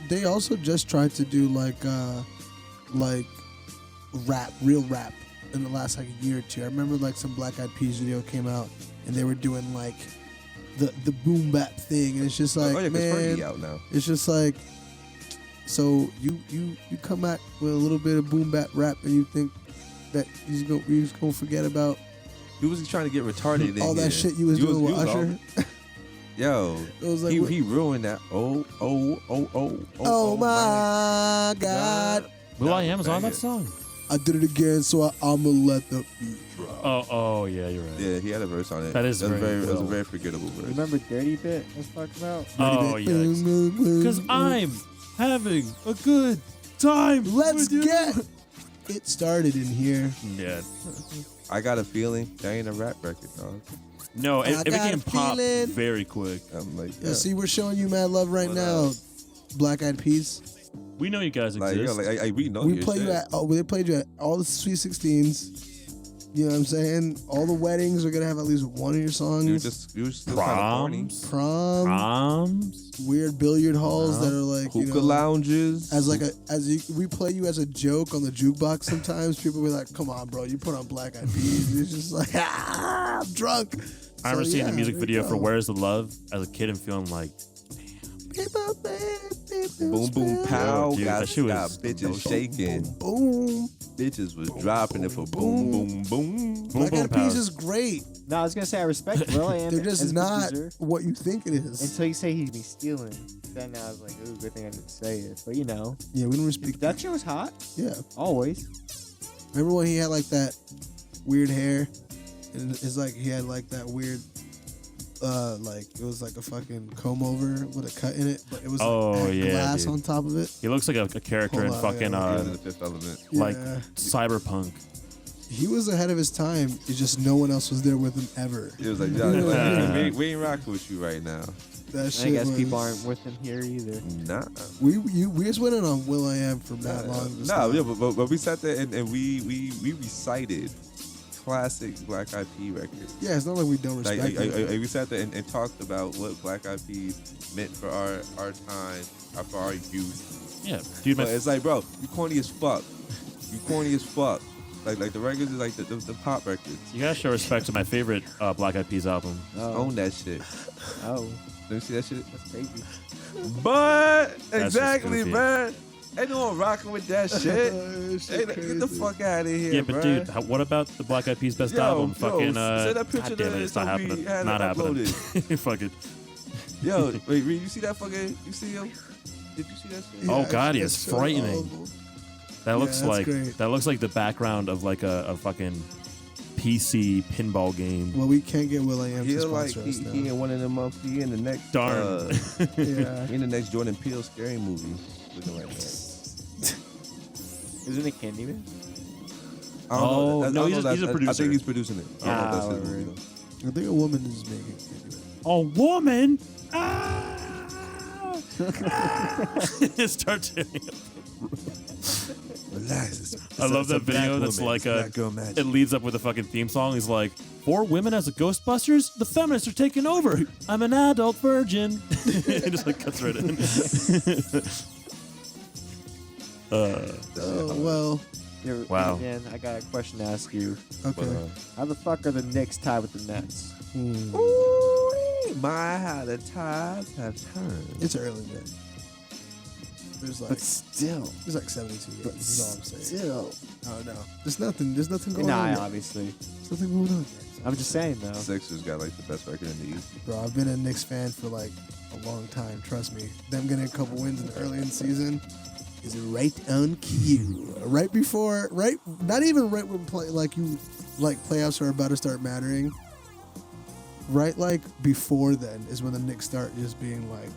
they also just tried to do like rap, real rap in the last like a year or two. I remember like some Black Eyed Peas video came out and they were doing like the boom bap thing, and it's just like, oh yeah, 'cause man, Fergie out now. it's just like, so you come out with a little bit of boom bap rap and you think that you're just gonna forget about He was trying to get retarded in all here. that shit you was doing with Usher. Yo, It was like, he ruined that. Oh oh my God. Will.i.am is on that song. I did it again, so I'ma let the beat drop. Oh yeah, you're right. Yeah, he had a verse on it. That is That's very That's a well. very forgettable verse. Remember Dirty Bit I was talking about? Oh yeah. Because I'm having a good time. Let's with you. get it started in here. Yeah. I got a feeling that ain't a rap record, dog. No, I it got became a pop feeling. very quick. I'm like, Yeah, see, we're showing you mad love right What now. up? Black Eyed Peas. We know you guys like, yo, exist. like we know We your play shit. you at. They played you at all the Sweet 16s. You know what I'm saying? All the weddings are gonna have at least one of your songs. You were still kind of horny. Proms. Prom, Proms. weird billiard halls that are like, you Hookah know, lounges. we play you as a joke on the jukebox. Sometimes people be like, "Come on, bro, you put on Black Eyed Peas." And it's just like, I'm drunk. I remember seeing the music there you video for go. "Where's the Love" as a kid and feeling like, Boom boom pow. dude, got that shit was bitches shaking. Boom. Bitches was dropping it for boom boom boom. boom, Black boom, Eyed Peas power. is great. No, I was gonna say I respect Will.i.am. They're just as a not producer, what you think it is. until you say he'd be stealing. Then I was like, ooh, good thing I didn't say it. But you know, Yeah, we don't the speak. production was hot. Yeah. Always. Remember when he had like that weird hair? And it's like he had like that weird like it was like a fucking comb over with a cut in it, but it was Oh, like yeah, glass dude. on top of it. He looks like a character in Hold on, fucking yeah, He was in the Fifth Element. like Yeah. Cyberpunk. He was ahead of his time. It's just no one else was there with him ever. It was like, yeah, we ain't rocking with you right now. That shit I guess was, people aren't with him here either. Nah. We just went in on Will.i.am for that long. just Nah, like- yeah, but we sat there and we recited classic Black Eyed Peas records. Yeah, it's not like we don't Like, respect it. we sat there and talked about what Black Eyed Peas meant for our time, for our youth. Yeah, dude. But it's like, bro, you corny as fuck. You corny as fuck. Like the records is like the pop records. You gotta show respect to my favorite Black Eyed Peas album. Own that shit. Oh, Let me see that shit. that's crazy. But just exactly, goofy. man. Ain't no one rocking with that shit. Shit Get crazy. the fuck out of here, Yeah, but bruh. dude, what about the Black Eyed Peas best Yo, album? yo, Fucking send that picture God damn to it, it's not Toby happening. had it Not happening. uploaded. Fuck it. Yo, wait, Reed, you see that fucking? You see him? Did you see that shit? Oh, God, actually, he is it's so frightening. awful. That looks that's like great. that looks like the background of like a fucking PC pinball game. Well, we can't get Will.i.am to He like sponsor us now. he in one of them he in the next Darn. Yeah. he in the next Jordan Peele scary movie. Looking like that. Isn't it Candyman? I don't Oh, know. I no, don't he's know a that- I producer. think he's producing it. I don't know if that's his Ah, movie, right. though. I think a woman is making it. A woman. Ah! Start tearing up. Relax. I love that video. That's like Black girl magic. it leads up with a fucking theme song. He's like, 4 women as a Ghostbusters? The feminists are taking over. I'm an adult virgin. It just like cuts right in. Oh well. Wow. Man, I got a question to ask you. Okay. How the fuck are the Knicks tied with the Nets? Ooh, my how the tides have turned. It's early, man. There's like still. 72 games. That's all I'm saying. Still. Oh no. There's nothing going Nah, on. Yet. obviously. There's nothing going on. Yet. I'm just saying, though. Sixers got like the best record in the East. Bro, I've been a Knicks fan for like a long time. Trust me. Them getting a couple wins early in the season is right on cue. Right before, not even right when playoffs are about to start mattering. Right, like before then is when the Knicks start just being like,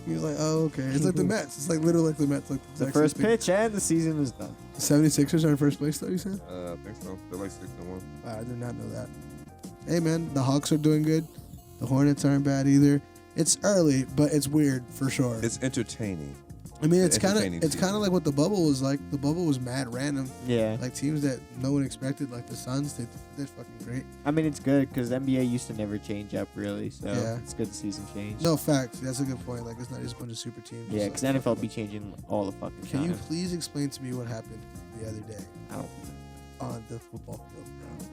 you're like, oh okay. It's like the Mets. It's like literally like the Mets. Like The exact first same thing. pitch and the season is done. 76ers are in first place though. You said? I think so. They're like 6-1. I did not know that. Hey man, the Hawks are doing good. The Hornets aren't bad either. It's early, but it's weird for sure. It's entertaining. I mean, it's kind entertaining of it's season. kind of like what the bubble was like. The bubble was mad random. Yeah. Like teams that no one expected, like the Suns, they did fucking great. I mean, it's good because the NBA used to never change up, really. So Yeah. it's good the season change. No facts. That's a good point. Like it's not just a bunch of super teams. Yeah, It's because like, NFL be changing all the fucking Can time. you please explain to me what happened the other day I don't. on the football field, bro?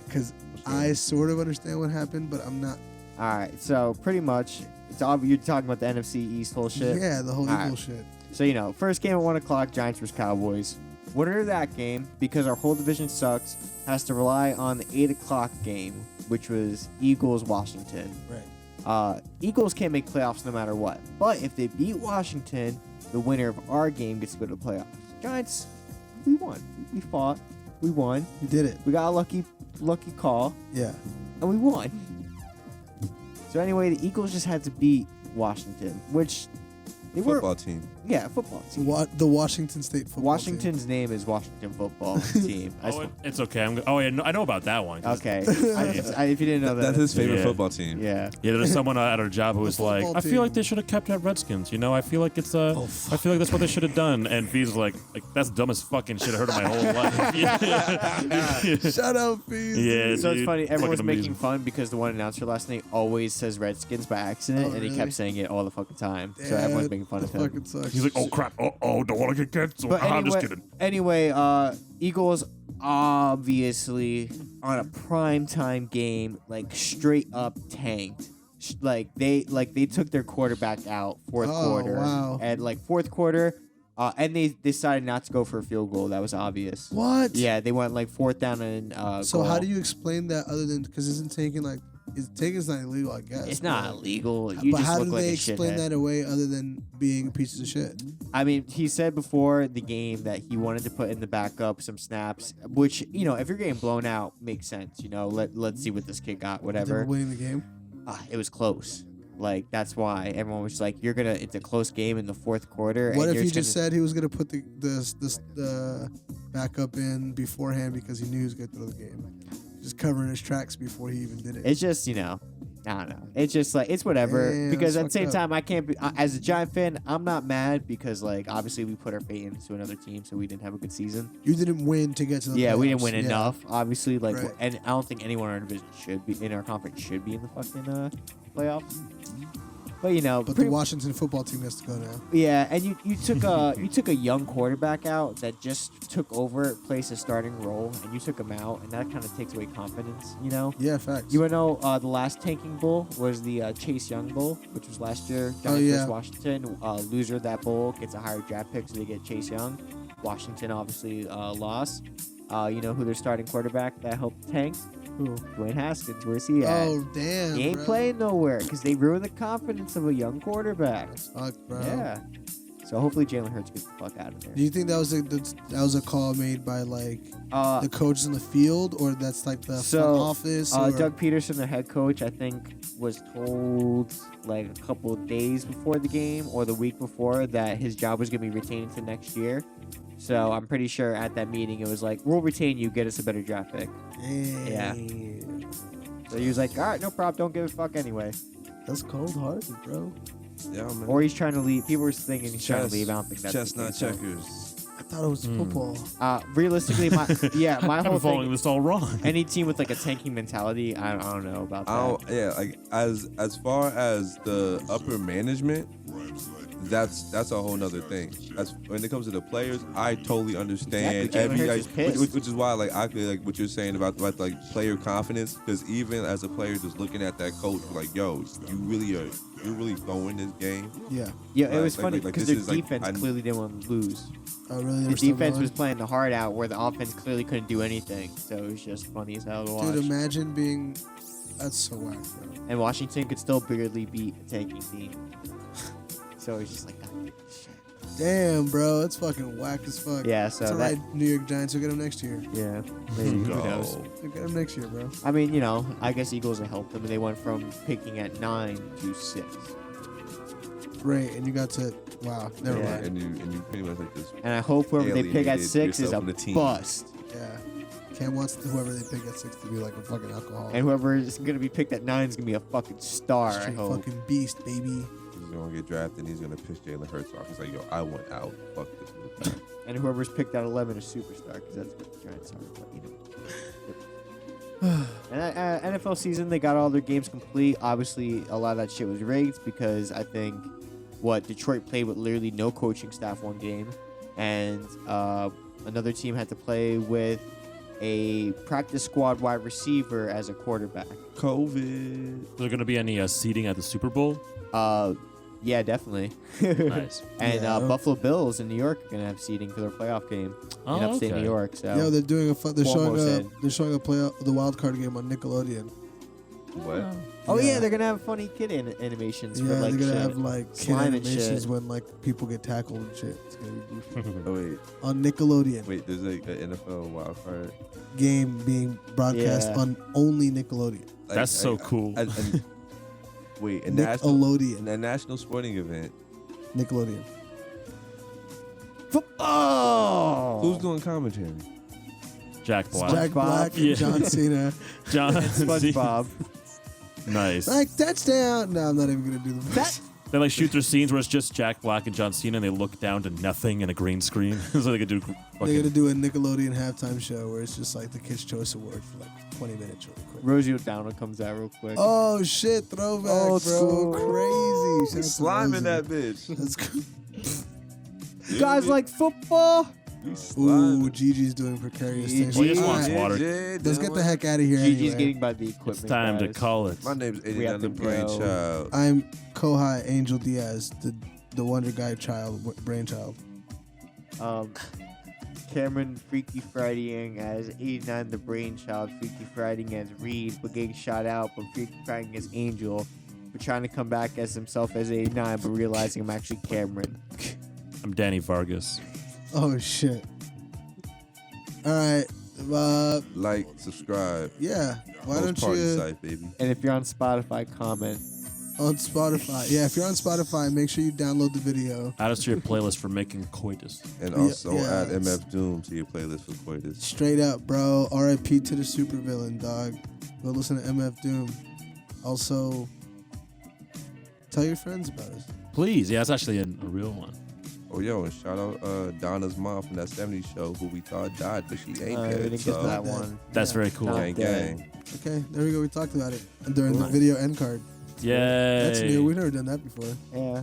Because I sort of understand what happened, but I'm not. All right, so pretty much, it's obvious you're talking about the NFC East whole shit. Yeah, the whole All right. Eagle shit. So, first game at 1 o'clock, Giants vs. Cowboys. Winner of that game, because our whole division sucks, has to rely on the 8 o'clock game, which was Eagles-Washington. Right. Eagles can't make playoffs no matter what. But if they beat Washington, the winner of our game gets to go to the playoffs. Giants, we won. We fought. We won. You did it. We got a lucky call, Yeah. and we won. So anyway, the Eagles just had to beat Washington, which they Football team. Yeah, football team. The Washington State football Washington's name is Washington Football Team. It's okay. I know about that one. 'cause- Okay. If you didn't know that. That's his favorite Yeah. football team. Yeah. Yeah, there's someone at our job who The was like, football I feel like team. they should have kept at Redskins. I feel like it's I feel like that's what they should have done. And Fee's like that's dumb as fucking shit. I heard it my whole life. Yeah, Shut up, Fees. Yeah, So it's dude. funny. Everyone's Fucking making amazing. fun because the one announcer last night always says Redskins by accident, Oh, and he really? kept saying it all the fucking time. So everyone's making fun of that him. fucking sucks. He's like, oh crap, oh, don't want to get canceled. But I'm just anyway, kidding. Eagles obviously on a primetime game, like straight up tanked. They took their quarterback out fourth Oh, quarter, wow. and fourth quarter, and they decided not to go for a field goal. That was obvious. What? Yeah, they went 4th down and So goal. how do you explain that other than because isn't taking like Taking's not illegal, I guess. It's not but- illegal. You But just how look do like they a explain shithead. that away other than being pieces of shit? I mean, he said before the game that he wanted to put in the backup some snaps, which, you know, if you're getting blown out, makes sense. You know, let's see what this kid got, They were whatever. winning the game. It was close. Like, that's why everyone was like, it's a close game in the fourth quarter. What and if you're he just just gonna- said he was gonna put the backup in beforehand because he knew he was gonna throw the game, just covering his tracks before he even did it? It's just, you know, I don't know. It's just like, it's whatever. Damn, because at that's the same fucked up. time, I can't be, as a Giant fan, I'm not mad because, like, obviously we put our faith into another team, so we didn't have a good season. You didn't win to get to the Yeah, we didn't playoffs. win Yeah. enough, obviously. Like, Right. and I don't think anyone in our division should be, in our conference should be in the fucking playoffs. But, you know, But pretty- the Washington football team has to go now. yeah, and you took a you took a young quarterback out that just took over, placed a starting role, and you took him out, and that kind of takes away confidence, you know. Yeah, facts. You wanna know the last tanking bowl was the Chase Young Bowl, which was last year. Giants yeah. versus Washington. Loser of that bowl gets a higher draft pick, so they get Chase Young. Washington obviously lost. You know who their starting quarterback that helped tank? Who? Dwayne Haskins. Where's he at? Oh damn! He ain't bro. playing nowhere because they ruined the confidence of a young quarterback. Fuck, bro. Yeah. So hopefully Jalen Hurts gets the fuck out of there. Do you think that was a call made by like Uh, the coaches in the field, or that's like the So, front office? Or, Doug Peterson, the head coach, I think was told like a couple of days before the game or the week before that his job was going to be retained to next year. So I'm pretty sure at that meeting it was like, we'll retain you, get us a better draft pick. Yeah. Damn. So he was like, all right, no problem, don't give a fuck anyway. That's cold hearted, bro. Yeah, man. Or he's trying to leave. People were thinking he's trying to Chess- leave. I don't think that's the chestnut case, though. checkers. I thought it was football. Realistically, my I'm whole following thing. this all wrong. Any team with like a tanking mentality, I don't know about that. Yeah, like as far as the upper management, that's a whole nother thing. As when it comes to the players, I totally understand Exactly, Jalen Hurts is pissed. which is why like I feel like what you're saying about like player confidence, because even as a player just looking at that coach like, yo, you're really throwing this game. Yeah. Yeah, it Like- was funny like because this their is, like, defense I- clearly didn't want to lose. Oh, really? They The were still defense going? was playing the heart out, where the offense clearly couldn't do anything. So it was just funny as hell to watch. Dude, imagine being. That's so whack, bro. And Washington could still barely beat a tanking team. So it's just like, oh, shit. Damn, bro. That's fucking whack as fuck. Yeah, so It's that, alright, New York Giants will get him next year. yeah, maybe who Go. knows? They'll get him next year, bro. I mean, you know, I guess Eagles will help them. They went from picking at 9 to 6. Great, and you got to. Wow, never Yeah. mind. And you pretty much like this. And I hope whoever they pick at Alienated 6 is a yourself from the team. bust. Yeah. Cam wants whoever they pick at 6 to be like a fucking alcoholic. And whoever is going to be picked at 9 is going to be a fucking star, I Straight hope. fucking beast, baby. He's gonna get drafted and he's gonna piss Jalen Hurts off. He's like, yo, I want out. Fuck this move. And whoever's picked at 11 is superstar, because that's what the Giants are. But, you know. And NFL season, they got all their games complete. Obviously, a lot of that shit was rigged because I think Detroit played with literally no coaching staff one game, and another team had to play with a practice squad wide receiver as a quarterback. COVID. Is there going to be any seating at the Super Bowl? Yeah, definitely. Nice. And Yeah. Buffalo Bills in New York are gonna have seating for their playoff game in upstate New York. So Yo, they're doing they're showing said. the wild card game on Nickelodeon. What? oh yeah. Yeah. they're gonna have funny kid animations Yeah, for like they're gonna shit. have like kid Slime and animations shit. when like people get tackled and shit. It's gonna be goofy. Oh wait, On Nickelodeon. wait. There's like an NFL wild card. Game being broadcast Yeah. on only Nickelodeon. Like, That's so cool. Wait, a national sporting event. Nickelodeon. Oh, Who's doing commentary? Jack Black. Jack Black and Yeah. John Cena. John SpongeBob. Nice. Like touchdown. No, I'm not even gonna do the voice. They like shoot their scenes where it's just Jack Black and John Cena, and they look down to nothing in a green screen, so they could do. They're Fucking, gonna do a Nickelodeon halftime show where it's just like the Kids' Choice Award for like 20 minutes really quick. Rosie O'Donnell comes out real quick. Oh shit, throwback, Old bro. school. Crazy. Shout out to Sliming that Rosie. bitch. That's cool. You guys like football? You Ooh, sliming. Gigi's doing precarious Gigi. things. Well, he just All wants right, water. let's get the heck out of here. Gigi's anyway. getting by the equipment. it's time to guys. call it. My name's We have Eddie, the to go. brainchild. I'm Kohai Angel Diaz, the Wonder Guy brainchild. Cameron Freaky Fridaying as 89 the Brainchild, Freaky Fridaying as Reed, but getting shot out, but Freaky Fridaying as Angel, but trying to come back as himself as 89, but realizing I'm actually Cameron. I'm Danny Vargas. Oh shit. All right. Like, subscribe. Yeah. Why don't Party you Cyph, baby. And if you're on Spotify, comment. on Spotify? Yeah, if you're on Spotify, make sure you download the video. Add us to your playlist for making coitus. And also yeah, add MF Doom to your playlist for coitus. Straight up, bro. R.I.P. to the supervillain, dog. Go listen to MF Doom. Also, tell your friends about us. Please. Yeah, it's actually a real one. Oh, yo, and shout out Donna's mom from that 70s show who we thought died, but she ain't We dead. didn't get to that so- one. That's very cool. Not Gang, dead. gang. Okay, there we go. We talked about it during the Nice. video end card. Yay. That's new. We've never done that before. Yeah,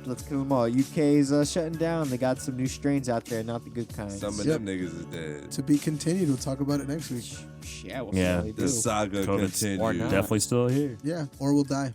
let's kill them all. UK's shutting down. They got some new strains out there, not the good kind. Some of Yep. them niggas is dead. To be continued. We'll talk about it next week. Yeah, we'll Yeah. see how they The do. saga COVID's continues. or not. Definitely still here. Yeah, or we'll die.